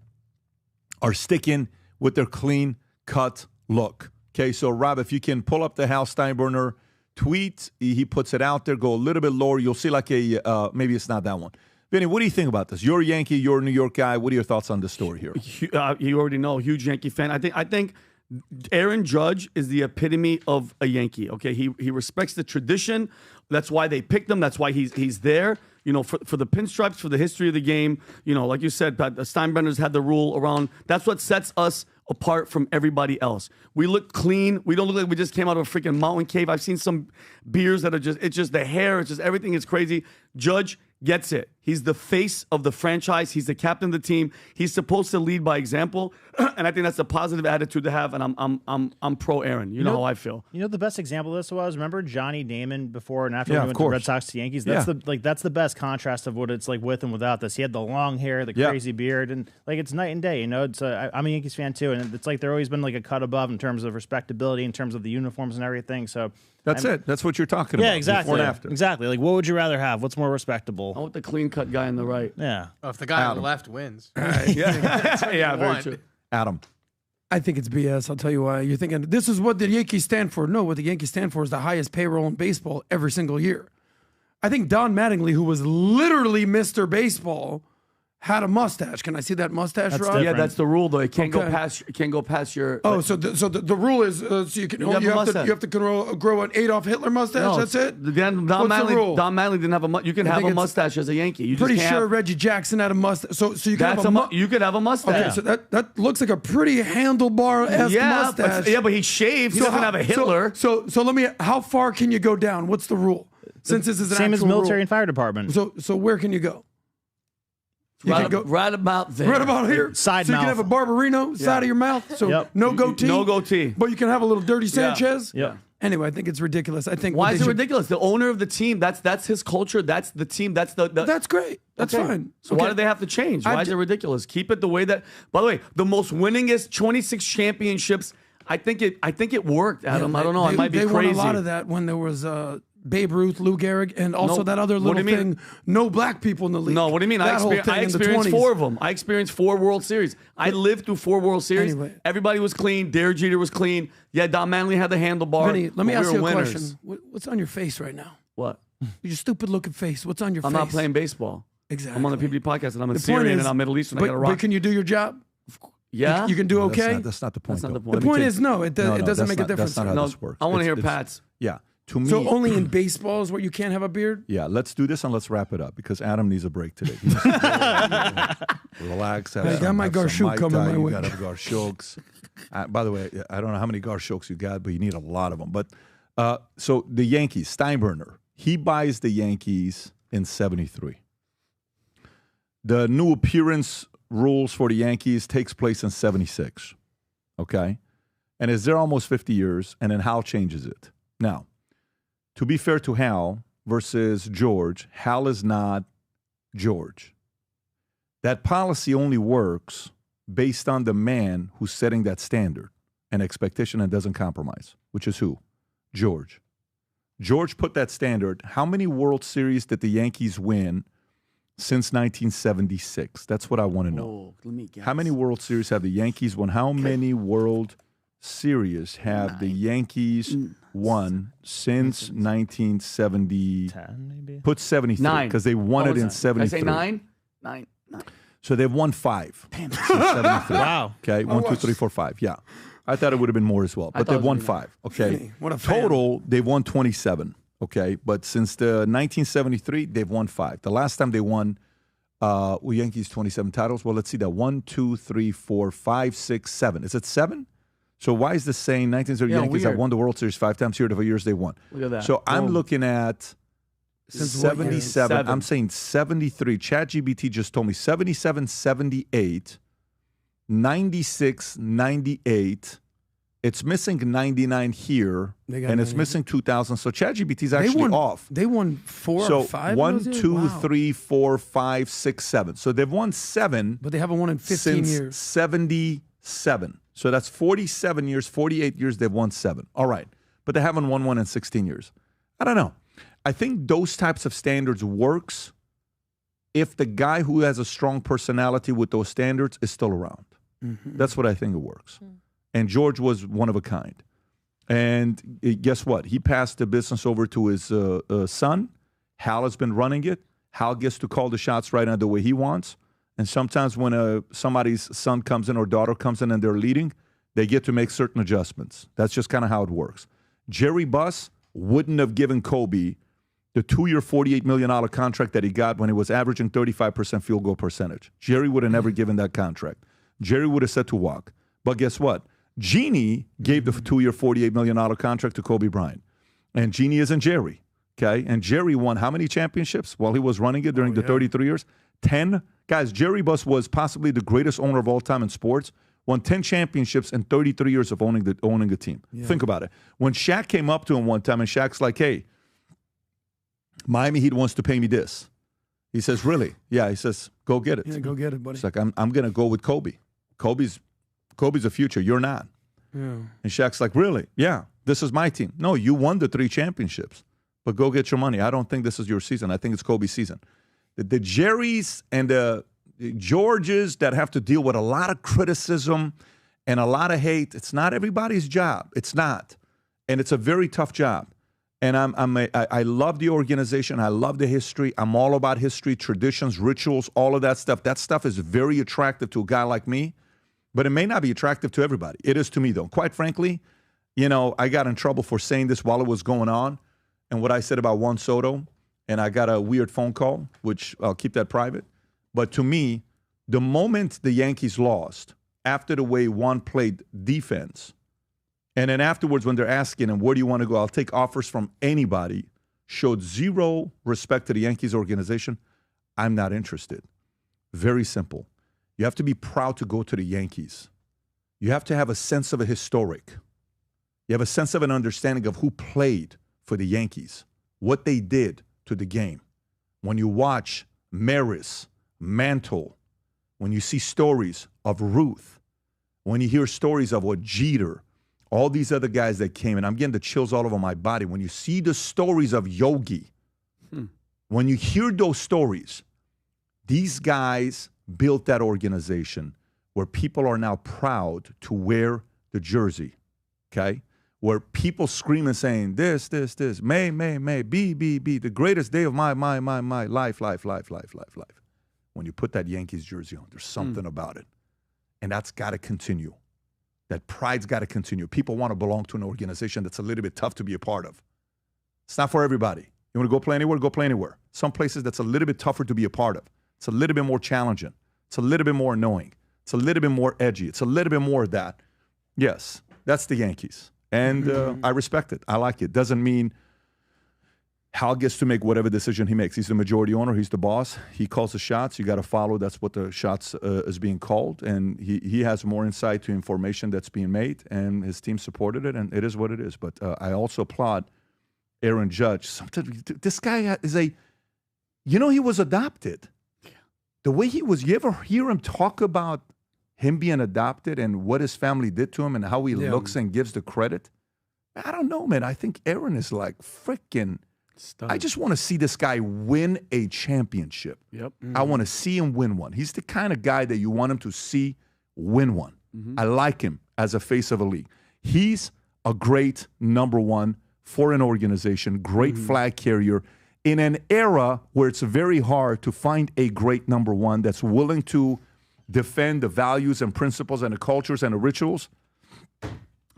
are sticking with their clean-cut look. Okay, so Rob, if you can pull up the Hal Steinbrenner tweet, he puts it out there, go a little bit lower. You'll see like a, maybe it's not that one. Vinny, what do you think about this? You're a Yankee, you're a New York guy. What are your thoughts on this story here? You already know, huge Yankee fan. I think Aaron Judge is the epitome of a Yankee. Okay, he respects the tradition. That's why they picked him. That's why he's there. You know, for the pinstripes, for the history of the game. You know, like you said, Steinbrenner's had the rule around. That's what sets us apart from everybody else. We look clean. We don't look like we just came out of a freaking mountain cave. I've seen some beers that are it's just the hair. It's just everything is crazy. Judge gets it. He's the face of the franchise. He's the captain of the team. He's supposed to lead by example, and I think that's a positive attitude to have. And I'm pro Aaron. You know how I feel. You know the best example of this was, remember Johnny Damon before and after he went course. to Red Sox to Yankees. That's that's the best contrast of what it's like with and without this. He had the long hair, the crazy beard, and like it's night and day. You know, it's I'm a Yankees fan too, and it's like they're always been like a cut above in terms of respectability, in terms of the uniforms and everything. So. That's it. That's what you're talking about. Yeah, exactly. Before and after. Exactly. Like, what would you rather have? What's more respectable? I want the clean-cut guy on the right. Yeah. Oh, if the guy on the left wins. Yeah, very true. Adam. I think it's BS. I'll tell you why. You're thinking, this is what the Yankees stand for. No, what the Yankees stand for is the highest payroll in baseball every single year. I think Don Mattingly, who was literally Mr. Baseball, had a mustache. Can I see that mustache, Rob? Different. Yeah, that's the rule, though. It can't go past. It can't go past your. Oh, so the rule is so you can you have to grow an Adolf Hitler mustache. No, that's it. Don Mattingly didn't have a. You can have a mustache as a Yankee. You pretty just sure Reggie Jackson had a mustache. So you can you could have a mustache. Okay, so that looks like a pretty handlebar-esque mustache. But he shaved. He doesn't have a Hitler. So let me. How far can you go down? What's the rule? Since this is an same as military rule. and fire department. So where can you go? Right about there. Right about here. Side so mouth. you can have a Barbarino side of your mouth. So no goatee. No goatee. But you can have a little dirty Sanchez. Yeah. Anyway, I think it's ridiculous. I think why is it ridiculous? The owner of the team, that's his culture. That's the team. That's That's great. That's fine. So why do they have to change? Why is it ridiculous? Keep it the way that. By the way, the most winningest 26 championships. I think it worked, Adam. I don't know. I might be crazy. They won a lot of that when there was Babe Ruth, Lou Gehrig, and also that other little thing. No black people in the league. No, what do you mean? I experienced 4 of them. I experienced 4 World Series. I lived through 4 World Series. Anyway. Everybody was clean. Derek Jeter was clean. Yeah, Don Mattingly had the handlebar. Vinny, let me ask you a question. What's on your face right now? What? Your stupid looking face. What's on your face? I'm not playing baseball. Exactly. I'm on the PBD podcast, and I'm in Syrian, and I'm Middle Eastern. I got to rock. But can you do your job? Yeah, you can do okay. That's not the point. That's not the point. The point is, it doesn't make a difference. That's not how this works. I want to hear Pat's. Yeah. To me, so only in baseball is where you can't have a beard? Yeah, let's do this and let's wrap it up because Adam needs a break today. Relax. I got my Garshuk coming my way. You got to have Garshuks. By the way, I don't know how many Garshuks you got, but you need a lot of them. But so the Yankees, Steinbrenner, he buys the Yankees in '73. The new appearance rules for the Yankees takes place in '76. Okay? And is there almost 50 years, and then Hal changes it. Now, to be fair to Hal versus George, Hal is not George. That policy only works based on the man who's setting that standard. and expectation and doesn't compromise, which is who? George. George put that standard. How many World Series did the Yankees win since 1976? That's what I want to know. Oh, let me guess. How many World Series have the Yankees won? How many World Series have the Yankees won since 1970? 10 maybe? Put 73 9. because they won it in Did I 73. say 9? 9. So they've won 5. Damn. Since 73. Wow. Okay, 1, 2, 3, 4, 5. Yeah. I thought it would have been more as well, but they've won 5. Okay. What a fan. Total, they've won 27. Okay, but since the 1973, they've won 5. The last time they won, Yankees 27 titles. Well, let's see that 1, 2, 3, 4, 5, 6, 7. Is it 7? So why is this saying 1930 Yankees have won the World Series 5 times? Here are the years they won. Look at that. So I'm Boom. looking at Since what year? 77. 7. I'm saying 73. ChatGPT just told me 77, 78, 96, 98. It's missing 99 here, They got and it's 99. missing 2000. So ChatGPT is actually off. They won 4 So or 5. in 1, those years? 2, Wow. 3, 4, 5, 6, 7. So they've won 7. But they haven't won in 15 since years. 77. So that's 47 years, 48 years, they've won 7. All right. But they haven't won one in 16 years. I don't know. I think those types of standards works if the guy who has a strong personality with those standards is still around. Mm-hmm. That's what I think it works. And George was one of a kind. And guess what? He passed the business over to his son. Hal has been running it. Hal gets to call the shots right now the way he wants. And sometimes when somebody's son comes in or daughter comes in and they're leading, they get to make certain adjustments. That's just kind of how it works. Jerry Buss wouldn't have given Kobe the 2-year, $48 million contract that he got when he was averaging 35% field goal percentage. Jerry would have never given that contract. Jerry would have said to walk. But guess what? Jeannie gave the 2-year, $48 million contract to Kobe Bryant. And Jeannie isn't Jerry, okay? And Jerry won how many championships while he was running it during the 33 years? 10. Guys, Jerry Buss was possibly the greatest owner of all time in sports. Won 10 championships in 33 years of owning a team. Yeah. Think about it. When Shaq came up to him one time and Shaq's like, hey, Miami Heat wants to pay me this. He says, really? Yeah, he says, go get it. Yeah, go get it, buddy. It's like, I'm going to go with Kobe. Kobe's a future. You're not. Yeah. And Shaq's like, really? Yeah, this is my team. No, you won the 3 championships, but go get your money. I don't think this is your season. I think it's Kobe's season. The Jerrys and the Georges that have to deal with a lot of criticism and a lot of hate, it's not everybody's job. It's not. And it's a very tough job. And I love the organization. I love the history. I'm all about history, traditions, rituals, all of that stuff. That stuff is very attractive to a guy like me, but it may not be attractive to everybody. It is to me, though. Quite frankly, I got in trouble for saying this while it was going on and what I said about Juan Soto, and I got a weird phone call, which I'll keep that private. But to me, the moment the Yankees lost, after the way Juan played defense, and then afterwards, when they're asking him, where do you want to go? I'll take offers from anybody. Showed zero respect to the Yankees organization. I'm not interested. Very simple. You have to be proud to go to the Yankees. You have to have a sense of a historic. You have a sense of an understanding of who played for the Yankees, what they did to the game. When you watch Maris, Mantle, when you see stories of Ruth, when you hear stories of what Jeter, all these other guys that came, and I'm getting the chills all over my body. When you see the stories of Yogi, when you hear those stories, these guys built that organization where people are now proud to wear the jersey, okay? Where people scream and saying, this, may, be, the greatest day of my life. When you put that Yankees jersey on, there's something about it. And that's got to continue. That pride's got to continue. People want to belong to an organization that's a little bit tough to be a part of. It's not for everybody. You want to go play anywhere? Go play anywhere. Some places that's a little bit tougher to be a part of. It's a little bit more challenging. It's a little bit more annoying. It's a little bit more edgy. It's a little bit more of that. Yes, that's the Yankees. And I respect it. I like it. Doesn't mean Hal gets to make whatever decision he makes. He's the majority owner. He's the boss. He calls the shots. You got to follow. That's what the shots is being called. And he has more insight to information that's being made. And his team supported it. And it is what it is. But I also applaud Aaron Judge. This guy is he was adopted. The way he was, you ever hear him talk about him being adopted and what his family did to him and how he looks and gives the credit. I don't know, man. I think Aaron is like freaking. I just want to see this guy win a championship. Yep. I want to see him win one. He's the kind of guy that you want him to see win one. I like him as a face of a league. He's a great number one for an organization, great flag carrier in an era where it's very hard to find a great number one that's willing to defend the values and principles and the cultures and the rituals.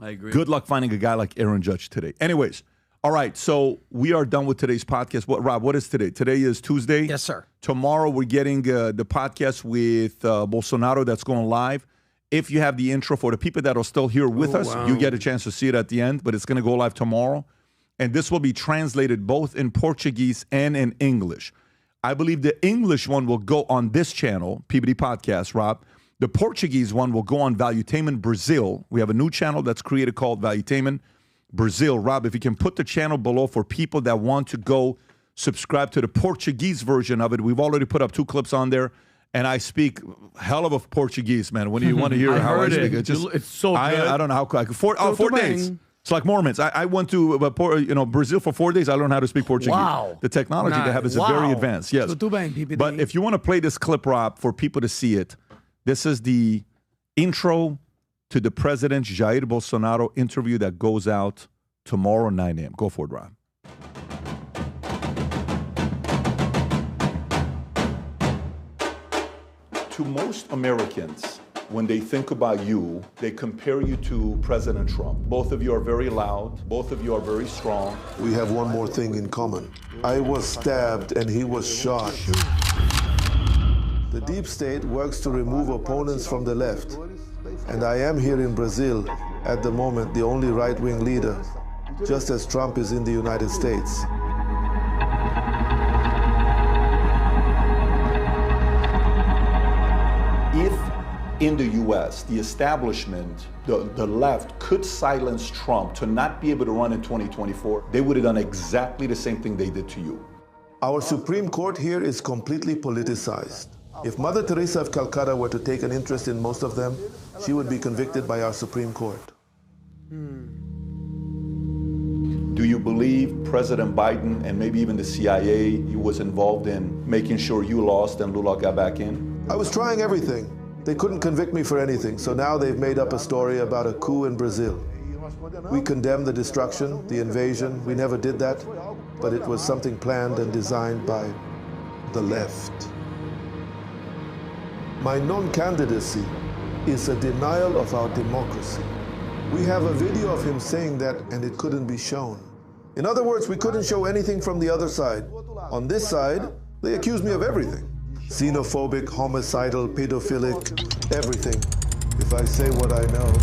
I agree. Good luck finding a guy like Aaron Judge today. Anyways, all right, so we are done with today's podcast. Rob, what is today? Today is Tuesday? Yes, sir. Tomorrow we're getting the podcast with Bolsonaro that's going live. If you have the intro for the people that are still here with us, you get a chance to see it at the end, but it's going to go live tomorrow. And this will be translated both in Portuguese and in English. I believe the English one will go on this channel, PBD Podcast, Rob. The Portuguese one will go on Valuetainment Brazil. We have a new channel that's created called Valuetainment Brazil. Rob, if you can put the channel below for people that want to go subscribe to the Portuguese version of it. We've already put up 2 clips on there, and I speak hell of a Portuguese, man. When you want to hear how I speak, it's so good. I don't know how. 4 days. It's like Mormons. I went to Brazil for 4 days. I learned how to speak Portuguese. Wow. The technology they have is very advanced. Yes. Tudo bem, PBD. But if you want to play this clip, Rob, for people to see it, this is the intro to the President Jair Bolsonaro interview that goes out tomorrow 9 a.m. Go for it, Rob. To most Americans, when they think about you, they compare you to President Trump. Both of you are very loud. Both of you are very strong. We have one more thing in common. I was stabbed and he was shot. The deep state works to remove opponents from the left. And I am here in Brazil, at the moment, the only right-wing leader, just as Trump is in the United States. If in the U.S., the establishment, the left, could silence Trump to not be able to run in 2024, they would have done exactly the same thing they did to you. Our Supreme Court here is completely politicized. If Mother Teresa of Calcutta were to take an interest in most of them, she would be convicted by our Supreme Court. Do you believe President Biden and maybe even the CIA was involved in making sure you lost and Lula got back in? I was trying everything. They couldn't convict me for anything, so now they've made up a story about a coup in Brazil. We condemn the destruction, the invasion. We never did that, but it was something planned and designed by the left. My non-candidacy is a denial of our democracy. We have a video of him saying that, and it couldn't be shown. In other words, we couldn't show anything from the other side. On this side, they accuse me of everything. Xenophobic, homicidal, pedophilic, everything. If I say what I know.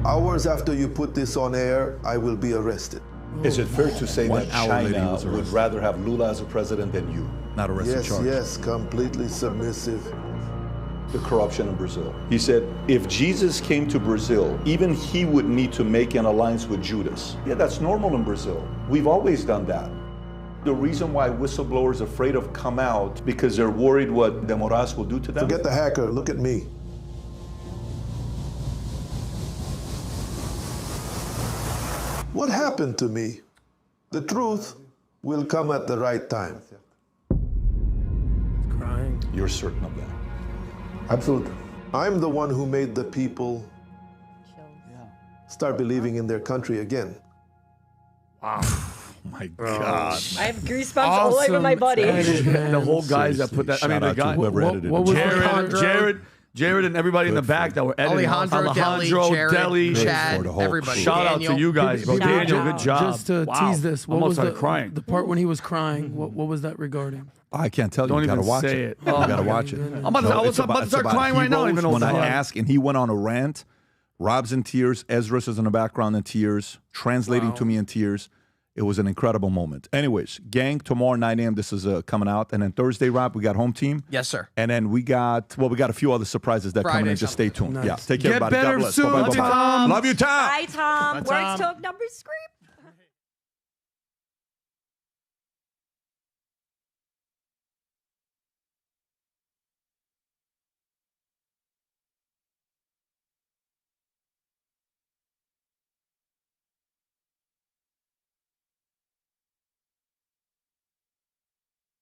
Hours after you put this on air, I will be arrested. Is it fair to say that China would rather have Lula as a president than you, not arrested charged? Yes, completely submissive. The corruption in Brazil. He said, if Jesus came to Brazil, even he would need to make an alliance with Judas. Yeah, that's normal in Brazil. We've always done that. The reason why whistleblowers are afraid of come out because they're worried what the Moraes will do to them. Forget the hacker, look at me. What happened to me? The truth will come at the right time. Crying. You're certain of that? Absolutely. I'm the one who made the people start believing in their country again. Wow. My God. I have goosebumps all over my body. The whole guys that put that. I mean, the guy. Jared and everybody in the back that were editing. Alejandro, Deli, Chad, everybody. Shout out to you guys, bro. Daniel, good job. Just to tease this, what was crying. The part when he was crying, what was that regarding? I can't tell you. Don't You even gotta watch say it. it. You gotta watch it. I was about to start crying right now. Even when I ask, and he went on a rant. Rob's in tears. Ezra's is in the background in tears, translating to me in tears. It was an incredible moment. Anyways, gang, tomorrow 9 a.m. this is coming out. And then Thursday, Rob, we got home team. Yes, sir. And then we got a few other surprises that coming in. Just stay tuned. Nice. Yeah, take care, Get everybody. better God bless. soon, Bye-bye. Tom. Love you, Tom. Bye, Tom. Bye, Tom. Words talk, numbers scream.